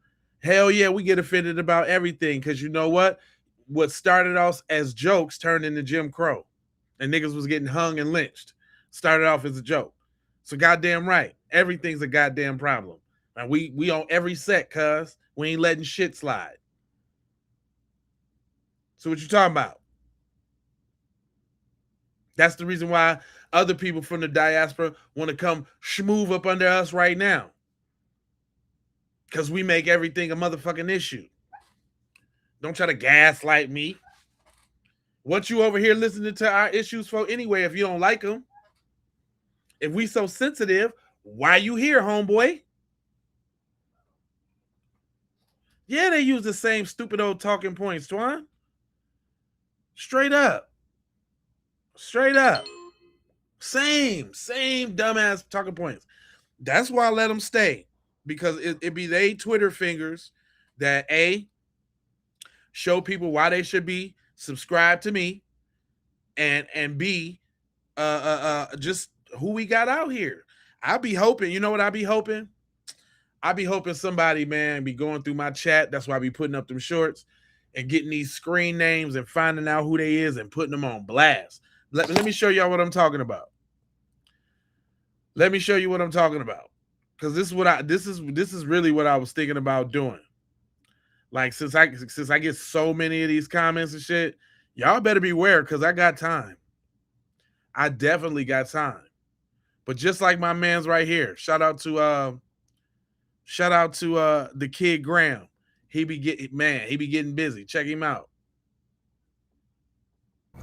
Hell yeah, we get offended about everything because you know what? What started off as jokes turned into Jim Crow. And niggas was getting hung and lynched. Started off as a joke. So goddamn right. Everything's a goddamn problem. And we on every set, cuz. We ain't letting shit slide. So what you talking about? That's the reason why other people from the diaspora want to come schmoove up under us right now. Because we make everything a motherfucking issue. Don't try to gaslight me. What you over here listening to our issues for anyway if you don't like them? If we so sensitive, why you here, homeboy? Yeah, they use the same stupid old talking points, Twan. Straight up. Straight up. Same dumbass talking points. That's why I let them stay. Because it be they Twitter fingers that A, show people why they should be subscribed to me, and B, just who we got out here. I be hoping, you know what I be hoping? I be hoping somebody, man, be going through my chat. That's why I be putting up them shorts and getting these screen names and finding out who they is and putting them on blast. Let me show y'all what I'm talking about. Let me show you what I'm talking about. Because this is really what I was thinking about doing. Like since I get so many of these comments and shit, y'all better beware because I got time. I definitely got time. But just like my man's right here, shout out to the kid Graham. He be getting busy. Check him out.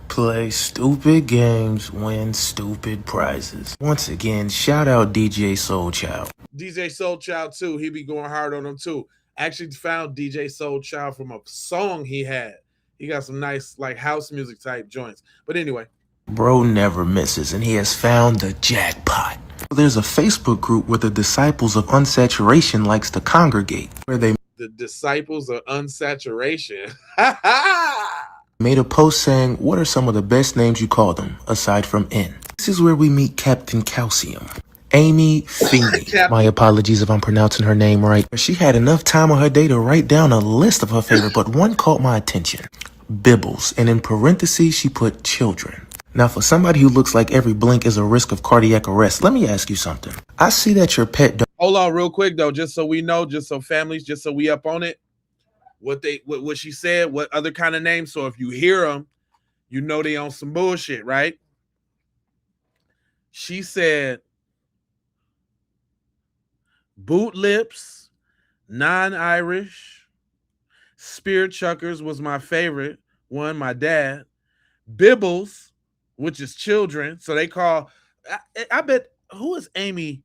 Play stupid games, win stupid prizes. Once again, shout out DJ Soulchild. DJ Soulchild too. He be going hard on them too. Actually found DJ Soulchild from a song he had. He got some nice like house music type joints. But anyway. Bro never misses, and he has found the jackpot. There's a Facebook group where the disciples of unsaturation likes to congregate, where they the disciples of unsaturation made a post saying, what are some of the best names you call them, aside from N? This is where we meet Captain Calcium. Amy Feeney. My apologies if I'm pronouncing her name right. She had enough time on her day to write down a list of her favorite, but one caught my attention. Bibbles, and in parentheses, she put children. Now, for somebody who looks like every blink is a risk of cardiac arrest, let me ask you something. I see that your pet... Hold on real quick, though, just so we know, just so families, just so we up on it, what she said, what other kind of names. So if you hear them, you know they on some bullshit, right? She said, boot lips, non-Irish, spear chuckers was my favorite one, my dad, bibbles, which is children. So they call, I bet, who is Amy?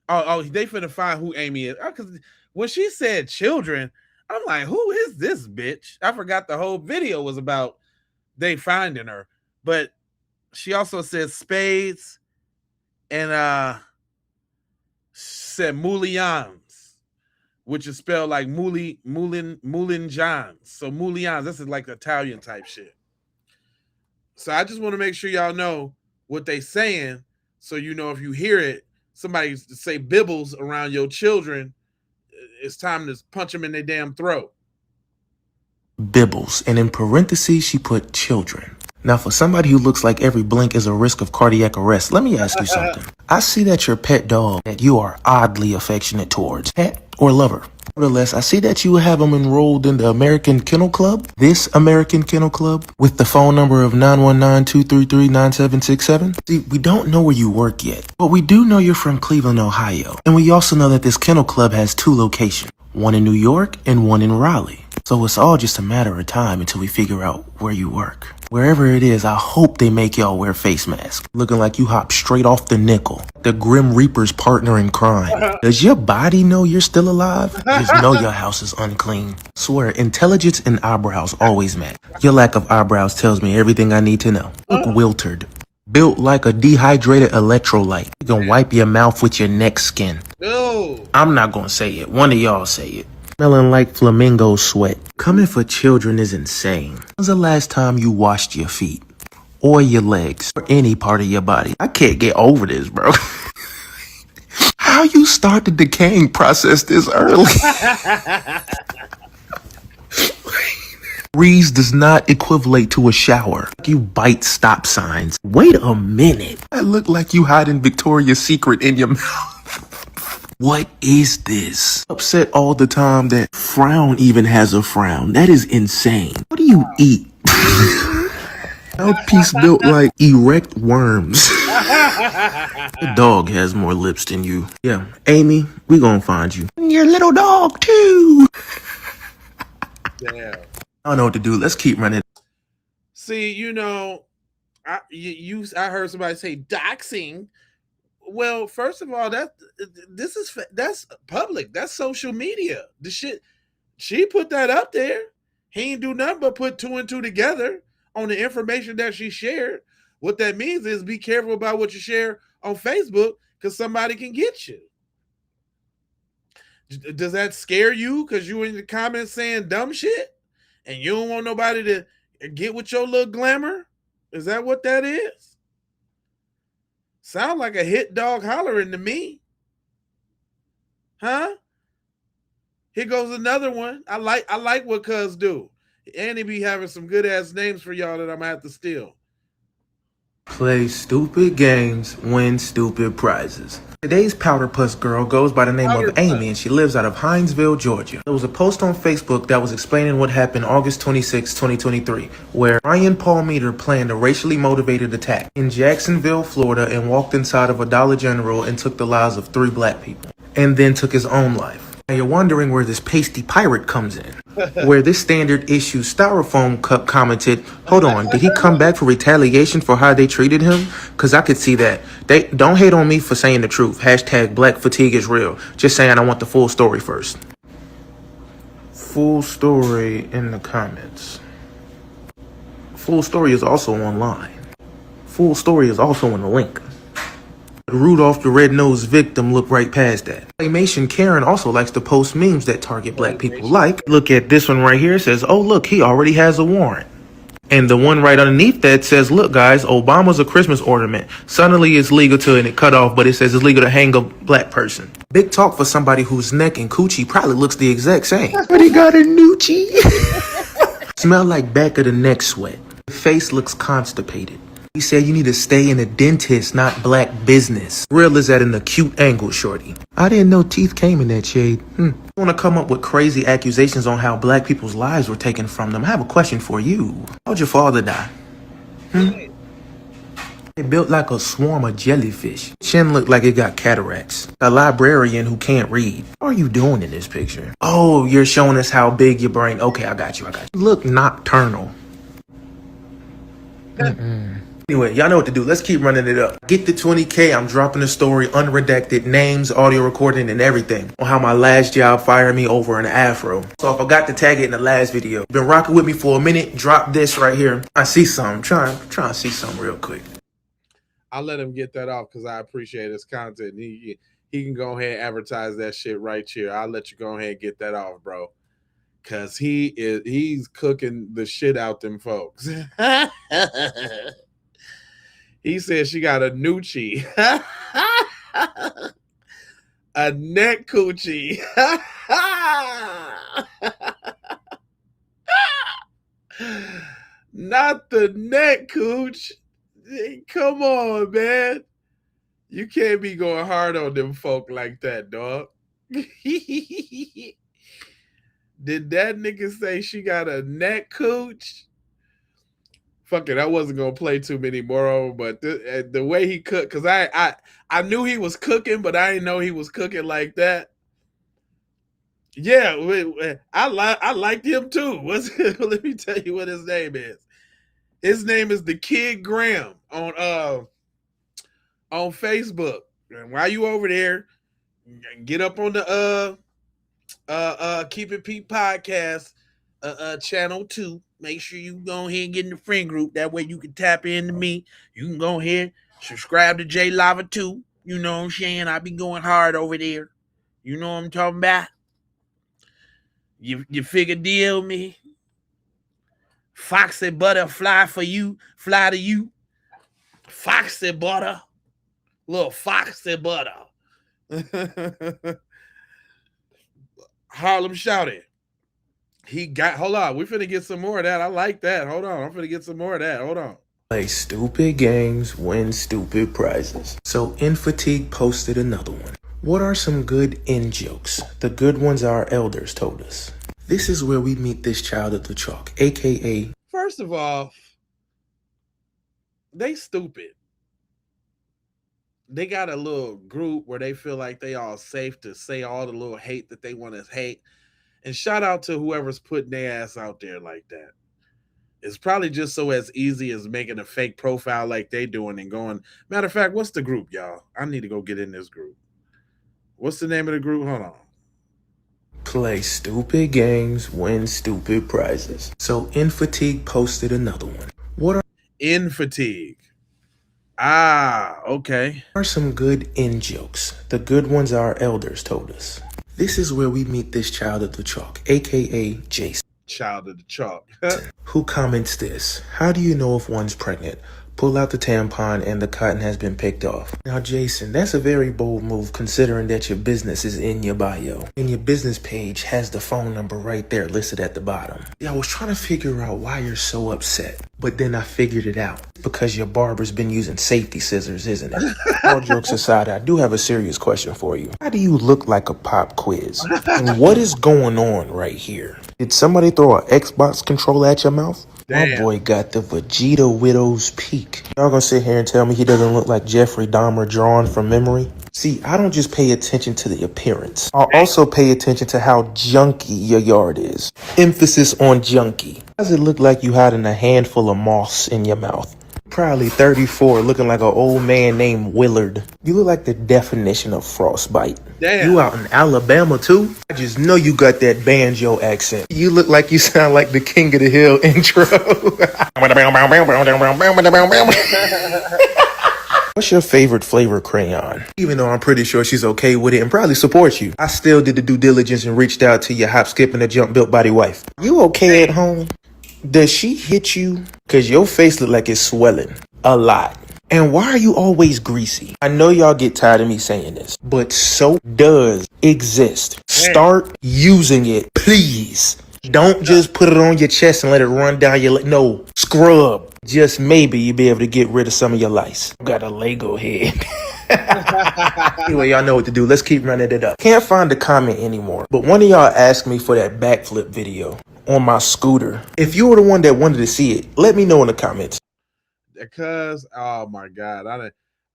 Oh, they finna find who Amy is. Because when she said children, I'm like, who is this bitch? I forgot the whole video was about they finding her. But she also said spades and said Moulians, which is spelled like Moulin Johns. So Moulians, this is like Italian type shit. So I just want to make sure y'all know what they saying, so you know if you hear it, somebody say bibbles around your children, it's time to punch them in their damn throat. Bibbles, and in parentheses she put children. Now, for somebody who looks like every blink is a risk of cardiac arrest, let me ask you something. I see that your pet dog that you are oddly affectionate towards, pet or lover. Nevertheless, I see that you have them enrolled in the American Kennel Club, this American Kennel Club, with the phone number of 919-233-9767. See, we don't know where you work yet, but we do know you're from Cleveland, Ohio. And we also know that this kennel club has 2 locations, one in New York and one in Raleigh. So it's all just a matter of time until we figure out where you work. Wherever it is, I hope they make y'all wear face masks, looking like you hopped straight off the nickel, the Grim Reaper's partner in crime. Does your body know you're still alive? Just know your house is unclean. Swear, intelligence and eyebrows always match. Your lack of eyebrows tells me everything I need to know. Look wilted. Built like a dehydrated electrolyte. You can wipe your mouth with your neck skin. No. I'm not gonna say it. One of y'all say it. Smelling like flamingo sweat. Coming for children is insane. When's the last time you washed your feet? Or your legs? Or any part of your body? I can't get over this, bro. How you start the decaying process this early? Breeze does not equivalent to a shower. You bite stop signs. Wait a minute. I look like you hiding Victoria's Secret in your mouth. What is this? Upset all the time that frown even has a frown. That is insane. What do you eat? Mouthpiece built like erect worms. The dog has more lips than you. Yeah, Amy, we gonna find you. And your little dog too. Damn. I don't know what to do. Let's keep running. See, I heard somebody say doxing. Well, first of all, that's public. That's social media. The shit she put that up there. He ain't do nothing but put 2 and 2 together on the information that she shared. What that means is be careful about what you share on Facebook, because somebody can get you. Does that scare you because you in the comments saying dumb shit and you don't want nobody to get with your little glamour? Is that what that is? Sound like a hit dog hollering to me. Huh? Here goes another one. I like what Cuz do. And he be having some good ass names for y'all that I'm gonna have to steal. Play stupid games, win stupid prizes. Today's Powder Puss girl goes by the name of Amy, and she lives out of Hinesville, Georgia. There was a post on Facebook that was explaining what happened August 26, 2023, where Ryan Palmeter planned a racially motivated attack in Jacksonville, Florida, and walked inside of a Dollar General and took the lives of 3 black people, and then took his own life. Now you're wondering where this pasty pirate comes in. Where this standard issue styrofoam cup commented, hold on, did he come back for retaliation for how they treated him? Cause I could see that. They don't hate on me for saying the truth. Hashtag black fatigue is real. Just saying I want the full story first. Full story in the comments. Full story is also online. Full story is also in the link. Rudolph the red-nosed victim looked right past that. Claymation Karen also likes to post memes that target black people. Like, look at this one right here. It says, oh look, he already has a warrant. And the one right underneath that says, look guys, Obama's a Christmas ornament. Suddenly it's legal to, and it cut off, but it says it's legal to hang a black person. Big talk for somebody whose neck and coochie probably looks the exact same. But he got a noochie. Smell like back of the neck sweat. Face looks constipated. He said you need to stay in a dentist, not black business. Real is at an acute angle, shorty. I didn't know teeth came in that shade. I want to come up with crazy accusations on how black people's lives were taken from them. I have a question for you. How'd your father die? It built like a swarm of jellyfish. Chin looked like it got cataracts. A librarian who can't read. What are you doing in this picture? Oh, you're showing us how big your brain. Okay, I got you. You look nocturnal. Anyway, y'all know what to do. Let's keep running it up. Get to 20K, I'm dropping the story, unredacted, names, audio recording, and everything on how my last job fired me over an afro. So I forgot to tag it in the last video. Been rocking with me for a minute. Drop this right here. I see something. Trying to see something real quick. I'll let him get that off because I appreciate his content. he can go ahead and advertise that shit right here. I'll let you go ahead and get that off, bro. Cause he's cooking the shit out them folks. He said she got a noochie. A neck coochie. Not the neck cooch. Come on, man. You can't be going hard on them folk like that, dog. Did that nigga say she got a neck cooch? Fuck it, I wasn't gonna play too many more of them, but the way he cooked, cause I knew he was cooking, but I didn't know he was cooking like that. Yeah, I liked him too. Let me tell you what his name is. His name is the Kid Graham on Facebook. And while you over there, get up on the Keep It Pete podcast channel 2. Make sure you go ahead and get in the friend group. That way you can tap into me. You can go ahead, subscribe to J Lava 2. You know what I'm saying? I be going hard over there. You know what I'm talking about? You figure deal me? Foxy butter fly for you, fly to you. Foxy butter. Little foxy butter. Harlem shouted. Hold on, we finna get some more of that. I like that. Hold on, I'm finna get some more of that. Hold on. Play stupid games, win stupid prizes. So Infatigue posted another one. What are some good in-jokes? The good ones our elders told us. This is where we meet this child of the chalk, aka... First of all, they stupid. They got a little group where they feel like they all safe to say all the little hate that they want to hate. And shout out to whoever's putting their ass out there like that. It's probably just so as easy as making a fake profile like they doing and going. Matter of fact, what's the group, y'all? I need to go get in this group. What's the name of the group? Hold on. Play stupid games, win stupid prizes. So Infatigue posted another one. What are Infatigue? Ah, okay. What are some good in-jokes? The good ones our elders told us. This is where we meet this child of the chalk, aka Jason. Child of the chalk. Who comments this? How do you know if one's pregnant? Pull out the tampon and the cotton has been picked off. Now, Jason, that's a very bold move considering that your business is in your bio. And your business page has the phone number right there listed at the bottom. Yeah, I was trying to figure out why you're so upset. But then I figured it out. Because your barber's been using safety scissors, isn't it? All jokes aside, I do have a serious question for you. Why do you look like a pop quiz? And what is going on right here? Did somebody throw an Xbox controller at your mouth? Damn. My boy got the Vegeta Widow's peak. Y'all gonna sit here and tell me he doesn't look like Jeffrey Dahmer drawn from memory? See, I don't just pay attention to the appearance. I'll also pay attention to how junky your yard is. Emphasis on junky. Does it look like you hiding a handful of moss in your mouth? Probably 34, looking like an old man named Willard. You look like the definition of frostbite. Damn. You out in Alabama too? I just know you got that banjo accent. You look like you sound like the King of the Hill intro. What's your favorite flavor crayon? Even though I'm pretty sure she's okay with it and probably supports you, I still did the due diligence and reached out to your hop, skip, and a jump built body wife. You okay at home? Does she hit you? Cause your face look like it's swelling a lot. And why are you always greasy? I know y'all get tired of me saying this, but soap does exist. Start using it, please. Don't just put it on your chest and let it run down your leg. No, scrub. Just maybe you'll be able to get rid of some of your lice. Got a Lego head. Anyway, y'all know what to do. Let's keep running it up. Can't find the comment anymore, but one of y'all asked me for that backflip video on my scooter. If you were the one that wanted to see it, let me know in the comments. Because, oh my God,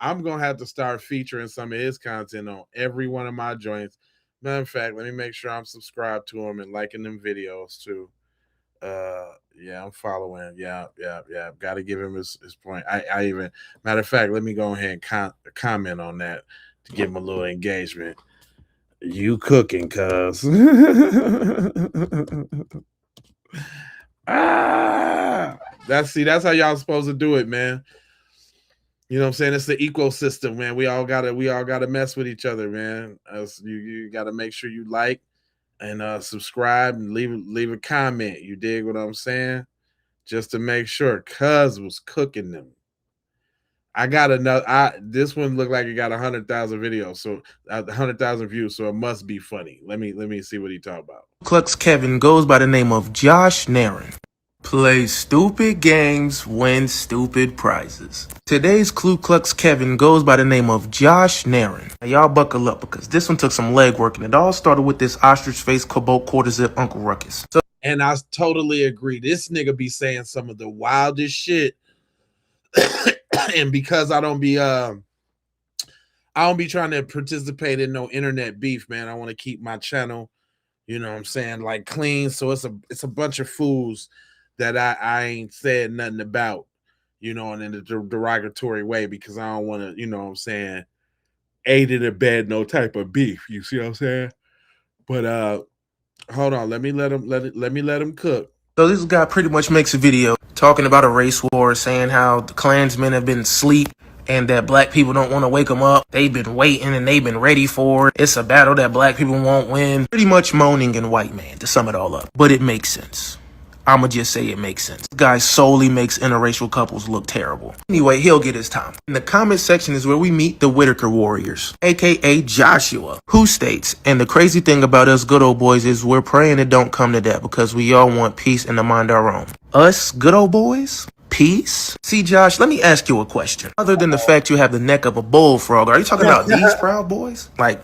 I'm going to have to start featuring some of his content on every one of my joints. Matter of fact, let me make sure I'm subscribed to him and liking them videos too. Yeah, I'm following. Yeah. Got to give him his point. I even, matter of fact, let me go ahead and comment on that to give him a little engagement. You cooking, cuz. That's how y'all supposed to do it, man. You know what I'm saying? It's the ecosystem, man. We all gotta mess with each other, man. You gotta make sure you like and subscribe and leave a comment. You dig what I'm saying? Just to make sure. Cuz was cooking them. I got another. This one looked like it got 100,000 videos, so 100,000 views. So it must be funny. Let me see what he talked about. Klux Kevin goes by the name of Josh Narin. Play stupid games, win stupid prizes. Today's Ku Klux Kevin goes by the name of Josh Narin. Now y'all buckle up because this one took some leg work and it all started with this ostrich face cobalt quarter zip Uncle Ruckus. So, and I totally agree. This nigga be saying some of the wildest shit. And because I don't be trying to participate in no internet beef, man. I want to keep my channel, you know what I'm saying, like clean. So it's a bunch of fools that I ain't said nothing about, you know, and in a derogatory way, because I don't want to, you know what I'm saying, aided or abet no type of beef. You see what I'm saying? But hold on, let me let him cook. So this guy pretty much makes a video talking about a race war, saying how the Klansmen have been asleep and that black people don't want to wake them up. They've been waiting and they've been ready for it. It's a battle that black people won't win. Pretty much moaning in white man to sum it all up. But it makes sense. I'ma just say it makes sense. This guy solely makes interracial couples look terrible. Anyway, he'll get his time. In the comment section is where we meet the Whitaker Warriors, aka Joshua, who states, and the crazy thing about us good old boys is we're praying it don't come to that because we all want peace and to mind our own. Us good old boys? Peace? See, Josh, let me ask you a question. Other than the fact you have the neck of a bullfrog, are you talking about these Proud Boys? Like,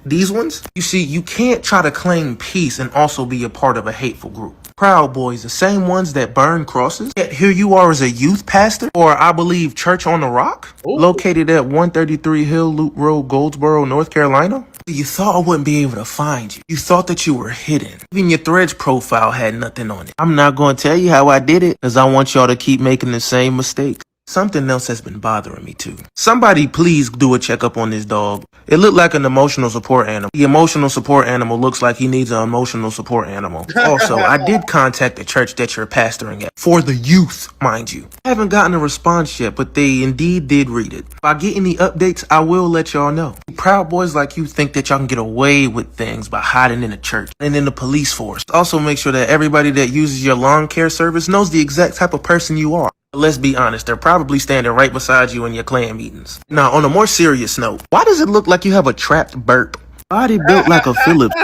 these ones? You see, you can't try to claim peace and also be a part of a hateful group. Proud Boys, the same ones that burn crosses? Yet here you are as a youth pastor, or I believe Church on the Rock, located at 133 Hill Loop Road, Goldsboro, North Carolina? You thought I wouldn't be able to find you. You thought that you were hidden. Even your Threads profile had nothing on it. I'm not going to tell you how I did it, because I want y'all to keep making the same mistakes. Something else has been bothering me too. Somebody please do a checkup on this dog. It looked like an emotional support animal. The emotional support animal looks like he needs an emotional support animal. Also, I did contact the church that you're pastoring at. For the youth, mind you. I haven't gotten a response yet, but they indeed did read it. If I get any updates, I will let y'all know. Proud boys like you think that y'all can get away with things by hiding in the church and in the police force. Also make sure that everybody that uses your lawn care service knows the exact type of person you are. Let's be honest, they're probably standing right beside you in your clan meetings. Now, on a more serious note, why does it look like you have a trapped burp? Body built like a Phillips.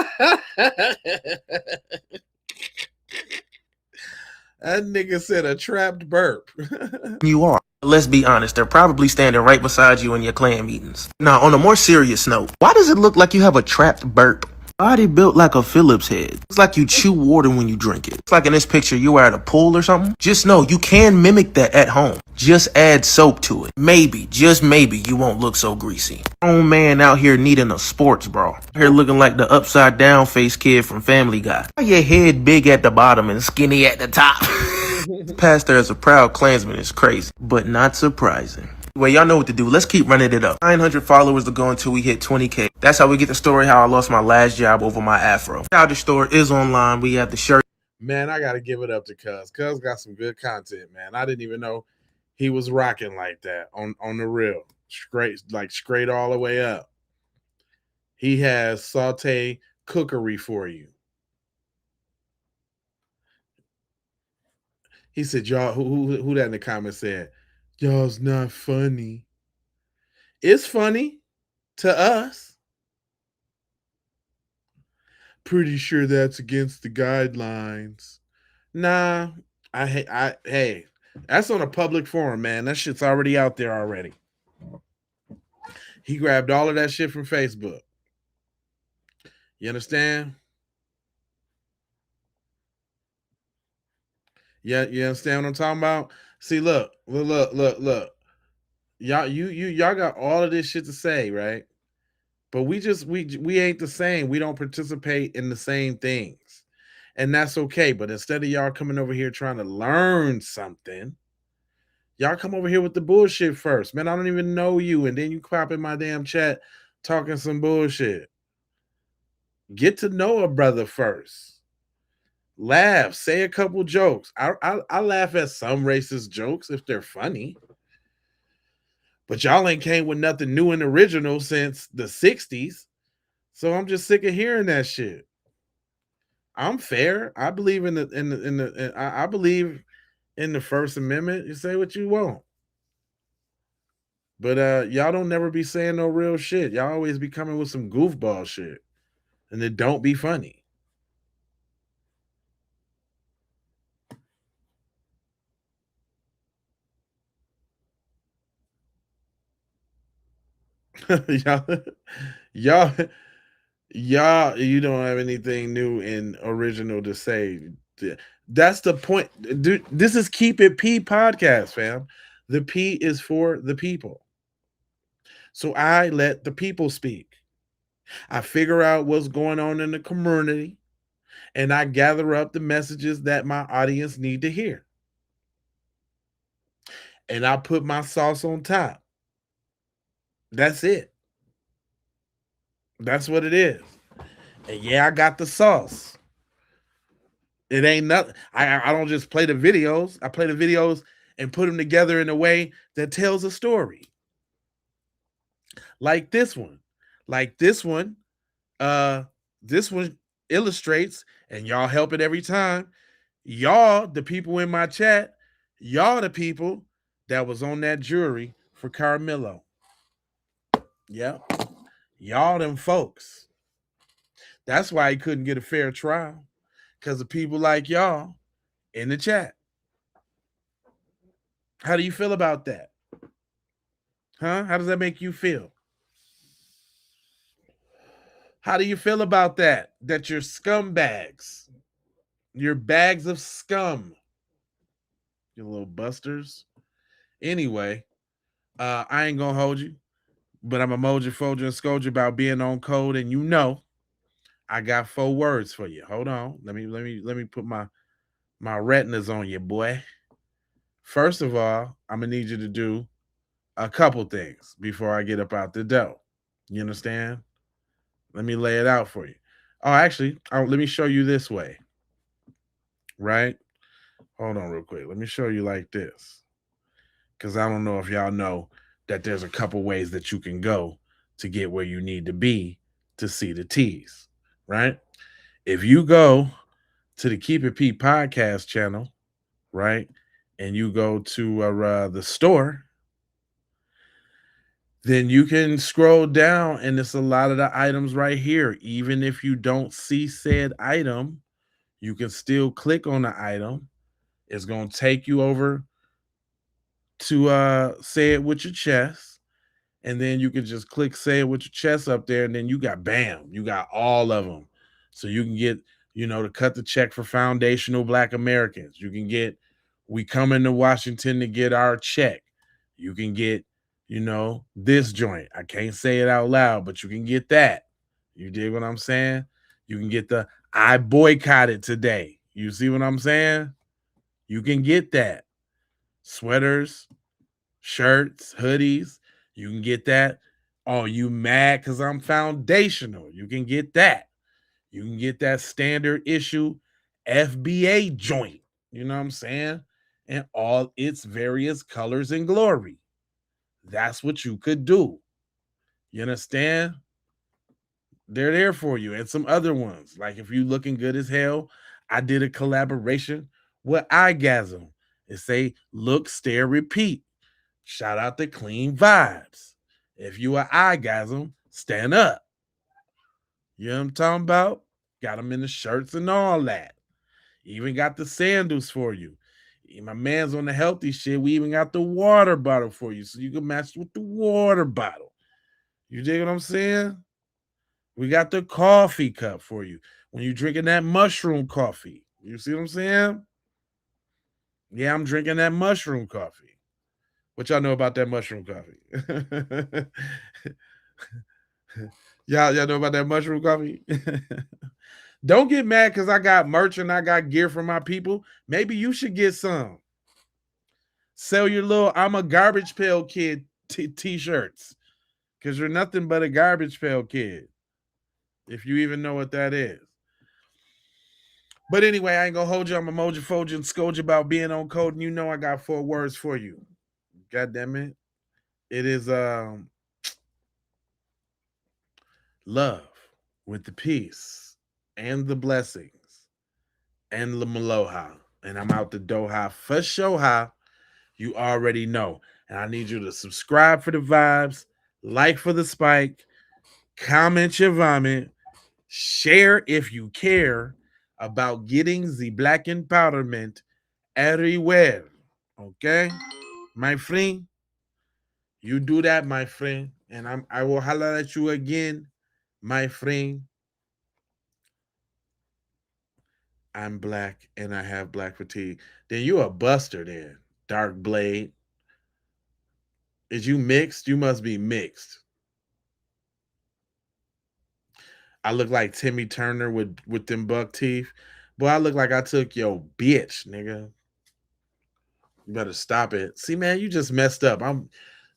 That nigga said a trapped burp. You are. Let's be honest, they're probably standing right beside you in your clan meetings. Now, on a more serious note, why does it look like you have a trapped burp? Body built like a Phillips head. It's like you chew water when you drink it. It's like in this picture you were at a pool or something. Just know you can mimic that at home. Just add soap to it. Maybe, just maybe, you won't look so greasy. Grown man out here needing a sports bra. Here looking like the upside down face kid from Family Guy. Why your head big at the bottom and skinny at the top? Pastor as a proud Klansman is crazy, but not surprising. Well, y'all know what to do. Let's keep running it up. 900 followers to go until we hit 20K. That's how we get the story how I lost my last job over my afro. Childish store is online. We have the shirt. Man, I gotta give it up to Cuz. Cuz got some good content, man. I didn't even know he was rocking like that on the real. Straight all the way up. He has saute cookery for you. He said, y'all, who that in the comments said, y'all's not funny. It's funny to us. Pretty sure that's against the guidelines. Nah, hey, that's on a public forum, man. That shit's already out there already. He grabbed all of that shit from Facebook. You understand? Yeah, you understand what I'm talking about? See, look. Y'all got all of this shit to say, right? But we ain't the same. We don't participate in the same things. And that's okay. But instead of y'all coming over here trying to learn something, y'all come over here with the bullshit first. Man, I don't even know you. And then you crop in my damn chat talking some bullshit. Get to know a brother first. Laugh, say a couple jokes. I laugh at some racist jokes if they're funny. But y'all ain't came with nothing new and original since the 60s. So I'm just sick of hearing that shit. I'm fair. I believe I believe in the First Amendment. You say what you want. But y'all don't never be saying no real shit. Y'all always be coming with some goofball shit. And it don't be funny. y'all, y'all, y'all, you don't have anything new and original to say. That's the point. Dude, this is Keep It P podcast, fam. The P is for the people. So I let the people speak. I figure out what's going on in the community and I gather up the messages that my audience need to hear. And I put my sauce on top. That's it. That's what it is. And yeah, I got the sauce. It ain't nothing. I don't just play the videos. I play the videos and put them together in a way that tells a story. Like this one. Like this one. This one illustrates, and y'all help it every time. Y'all, the people in my chat, y'all the people that was on that jury for Karmelo. Yep. Y'all them folks. That's why he couldn't get a fair trial. Because of people like y'all in the chat. How do you feel about that? Huh? How does that make you feel? How do you feel about that? That you're scumbags. You're bags of scum. You little busters. Anyway, I ain't gonna hold you, but I'm a moja, folger, and scold you about being on code, and you know I got 4 words for you. Hold on. Let me put my retinas on you, boy. First of all, I'm gonna need you to do a couple things before I get up out the door. You understand? Let me lay it out for you. Oh, actually, let me show you this way. Right? Hold on real quick. Let me show you like this. Because I don't know if y'all know that there's a couple ways that you can go to get where you need to be to see the T's. Right? If you go to the Keep It P podcast channel, right, and you go to the store, then you can scroll down and it's a lot of the items right here. Even if you don't see said item, you can still click on the item. It's going to take you over to say it with your chest. And then you can just click say it with your chest up there. And then you got bam, you got all of them. So you can get, to cut the check for foundational Black Americans. You can get, we come into Washington to get our check. You can get, this joint. I can't say it out loud, but you can get that. You dig what I'm saying? You can get the I boycotted today. You see what I'm saying? You can get that. Sweaters, shirts, hoodies. You can get that. Oh, you mad because I'm foundational? You can get that. You can get that standard issue FBA joint. You know what I'm saying? And all its various colors and glory. That's what you could do. You understand? They're there for you. And some other ones. Like if you looking good as hell, I did a collaboration with iGasm. It say look, stare, repeat. Shout out to Clean Vibes. If you are iGasm, stand up. You know what I'm talking about? Got them in the shirts and all that. Even got the sandals for you. My man's on the healthy shit. We even got the water bottle for you so you can match with the water bottle. You dig what I'm saying? We got the coffee cup for you when you're drinking that mushroom coffee. You see what I'm saying? Yeah, I'm drinking that mushroom coffee. What y'all know about that mushroom coffee? y'all know about that mushroom coffee? Don't get mad because I got merch and I got gear for my people. Maybe you should get some. Sell your little I'm a garbage pail kid t-shirts because you're nothing but a garbage pail kid. If you even know what that is. But anyway, I ain't gonna hold you. I'm a moja foja and scold you about being on code, and you know I got 4 words for you. God damn it. It is love with the peace and the blessings and the maloha. And I'm out the Doha for Shoha. You already know. And I need you to subscribe for the vibes, like for the spike, comment your vomit, share if you care about getting the black empowerment everywhere. Okay? My friend, you do that, my friend. And I will holler at you again, my friend. I'm black and I have black fatigue. Then you a buster then, Dark Blade. Is you mixed? You must be mixed. I look like Timmy Turner with them buck teeth. Boy, I look like I took your bitch, nigga. You better stop it. See, man, you just messed up. I'm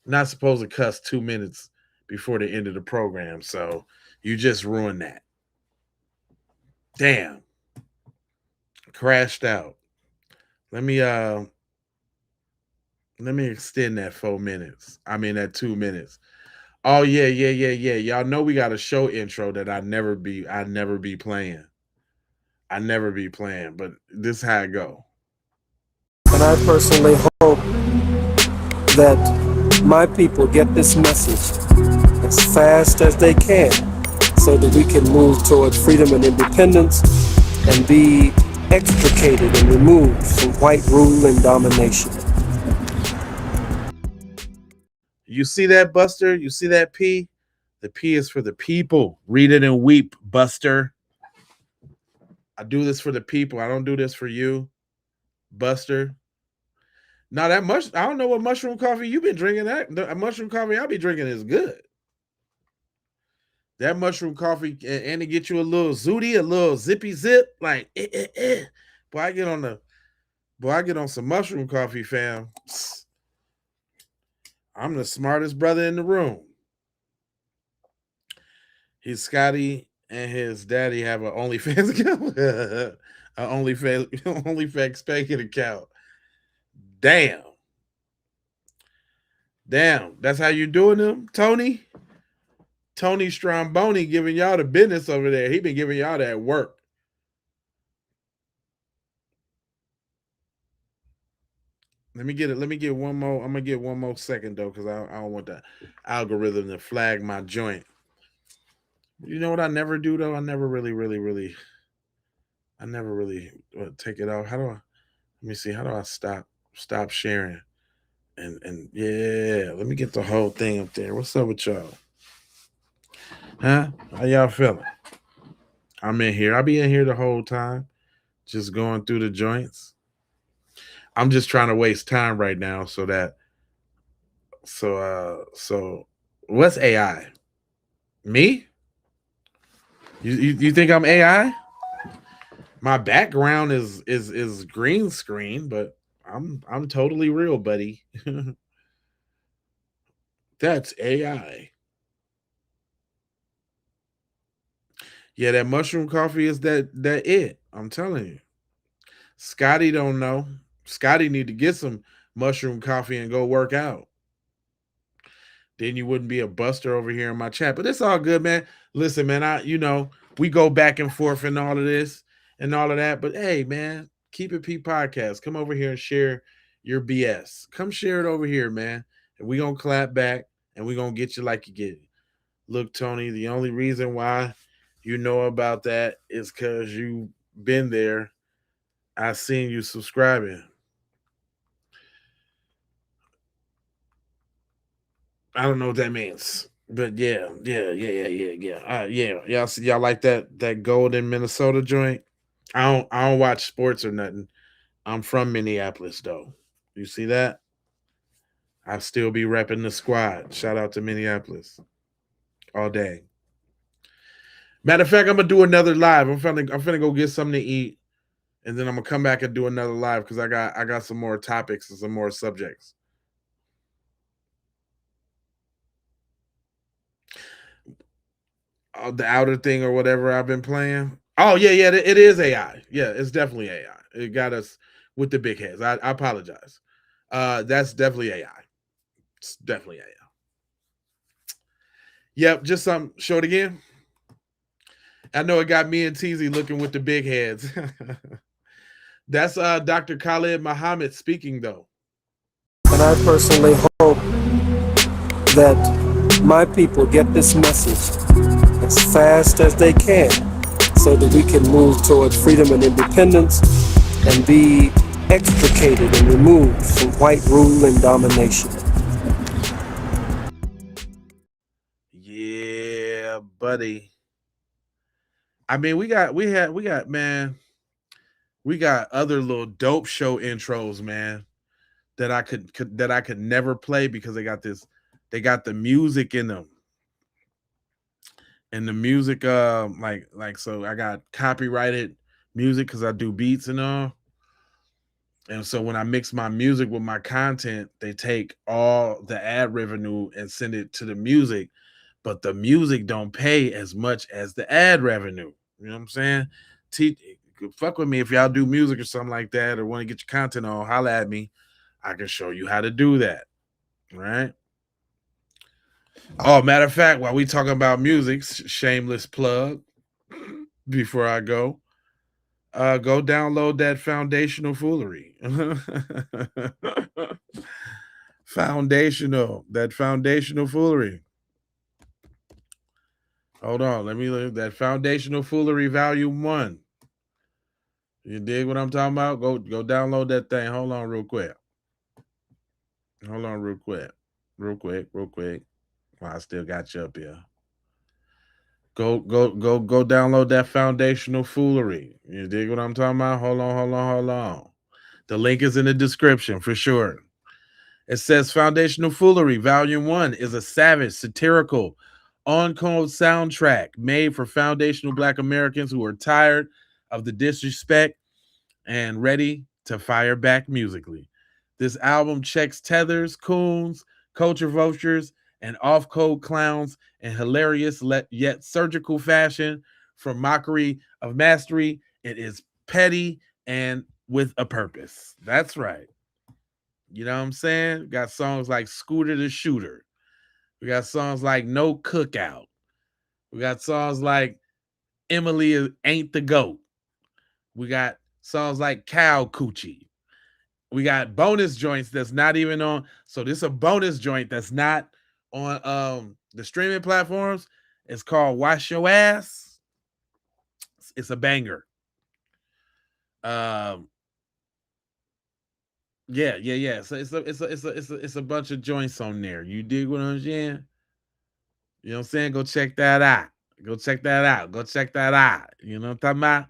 not supposed to cuss 2 minutes before the end of the program, so you just ruined that. Damn. Crashed out. Let me extend that 4 minutes. I mean that 2 minutes. Oh yeah. Y'all know we got a show intro that I never be playing. I never be playing, but this how it go. And I personally hope that my people get this message as fast as they can so that we can move toward freedom and independence and be extricated and removed from white rule and domination. You see that, Buster? You see that P? The P is for the people. Read it and weep, Buster. I do this for the people. I don't do this for you, Buster. Now that much, I don't know what mushroom coffee you've been drinking. The mushroom coffee I'll be drinking is good. That mushroom coffee and to get you a little zooty, a little zippy zip, like Boy, I get on some mushroom coffee, fam. I'm the smartest brother in the room. He's Scotty and his daddy have an OnlyFans account. An OnlyFans spanking account. Damn. That's how you doing them, Tony? Tony Stromboni giving y'all the business over there. He been giving y'all that work. Let me get one more. I'm gonna get one more second though, because I don't want the algorithm to flag my joint. You know what I never do though? I never really take it out. How do I? Let me see. How do I stop sharing? And yeah, let me get the whole thing up there. What's up with y'all? Huh? How y'all feeling? I'm in here. I'll be in here the whole time, just going through the joints. I'm just trying to waste time right now so what's AI? Me? You think I'm AI? My background is green screen, but I'm totally real, buddy. That's AI. Yeah, that mushroom coffee is that it. I'm telling you. Scotty don't know. Scotty need to get some mushroom coffee and go work out. Then you wouldn't be a buster over here in my chat. But it's all good, man. Listen, man, we go back and forth and all of this and all of that. But hey, man, Keep It P podcast. Come over here and share your BS. Come share it over here, man. And we gonna clap back and we gonna get you like you get it. Look, Tony, the only reason why you know about that is because you've been there. I seen you subscribing. I don't know what that means, but yeah. Y'all like that golden Minnesota joint? I don't watch sports or nothing. I'm from Minneapolis though. You see that? I still be repping the squad. Shout out to Minneapolis all day. Matter of fact, I'm gonna do another live. I'm finna go get something to eat, and then I'm gonna come back and do another live because I got some more topics and some more subjects. The outer thing or whatever I've been playing. Oh yeah, it is AI. Yeah, it's definitely AI. It got us with the big heads. I apologize. That's definitely AI. It's definitely AI. Yep, just some. Show it again. I know it got me and Teasy looking with the big heads. That's Dr. Khalid Muhammad speaking, though. And I personally hope that my people get this message as fast as they can so that we can move toward freedom and independence and be extricated and removed from white rule and domination. Yeah, buddy. I mean, we got man, we got other little dope show intros, man, that I could never play because they got the music in them. And the music like so I got copyrighted music because I do beats and all. And so when I mix my music with my content, they take all the ad revenue and send it to the music, but the music don't pay as much as the ad revenue. You know what I'm saying? Fuck with me if y'all do music or something like that, or want to get your content on, holla at me. I can show you how to do that. Right? Oh, matter of fact, while we talking about music, shameless plug before I go. Go download that foundational foolery. Foundational foolery. Hold on, let me look that foundational foolery volume 1. You dig what I'm talking about? Go download that thing. Hold on real quick. Real quick. Well, I still got you up here. Go download that foundational foolery. You dig what I'm talking about? Hold on. The link is in the description for sure. It says Foundational Foolery, Volume 1 is a savage, satirical, on-code soundtrack made for foundational Black Americans who are tired of the disrespect and ready to fire back musically. This album checks tethers, coons, culture vultures, and off-code clowns in hilarious yet surgical fashion. From mockery of mastery, it is petty and with a purpose. That's right. You know what I'm saying? We got songs like Scooter the Shooter. We got songs like No Cookout. We got songs like Emily Ain't the Goat. We got songs like Cow Coochie. We got bonus joints that's not even on. So this is a bonus joint that's not on the streaming platforms. It's called Wash Your Ass. It's a banger. Yeah. So it's a bunch of joints on there. You dig what I'm saying? You know what I'm saying? Go check that out. You know what I'm talking about?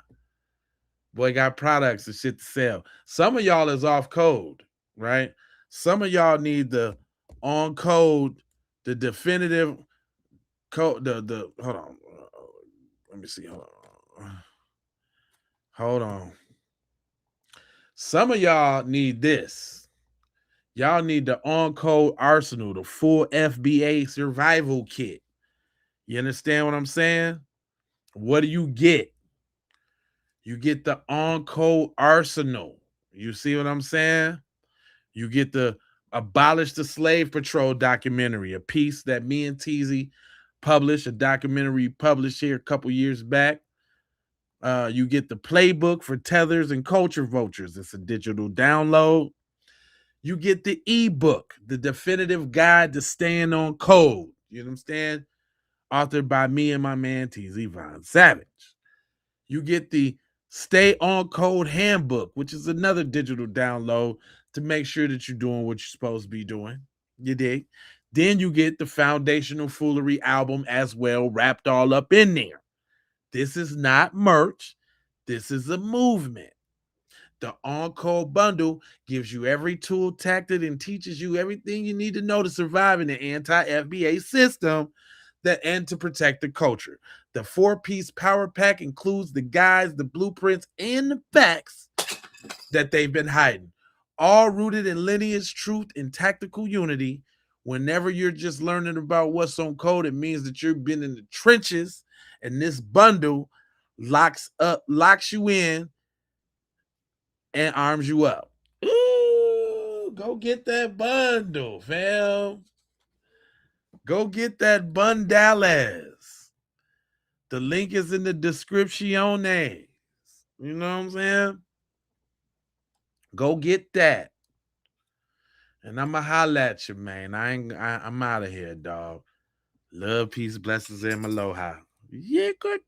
Boy got products and shit to sell. Some of y'all is off code, right? Some of y'all need the on code, the definitive code, the hold on. Let me see. Hold on. Some of y'all need this. Y'all need the on code arsenal, the full FBA survival kit. You understand what I'm saying? What do you get? You get the on code arsenal. You see what I'm saying? You get the Abolish the Slave Patrol documentary, a piece that me and Teasy published, a documentary published here a couple years back. You get the playbook for tethers and culture vultures. It's a digital download. You get the ebook, the definitive guide to staying on code. You understand? Authored by me and my man Teasy Von Savage. You get the Stay on Code Handbook, which is another digital download to make sure that you're doing what you're supposed to be doing. You dig? Then you get the Foundational Foolery album as well, wrapped all up in there. This is not merch. This is a movement. The on-code bundle gives you every tool, tactic, and teaches you everything you need to know to survive in the anti-FBA system and to protect the culture. The 4-piece power pack includes the guides, the blueprints, and the facts that they've been hiding, all rooted in lineage, truth, and tactical unity. Whenever you're just learning about what's on code, it means that you've been in the trenches, and this bundle locks you in and arms you up. Ooh, go get that bundle, fam. Go get that Bundalas. The link is in the description. You know what I'm saying? Go get that. And I'ma holla at you, man. I'm out of here, dog. Love, peace, blessings, and aloha. Yeah, good.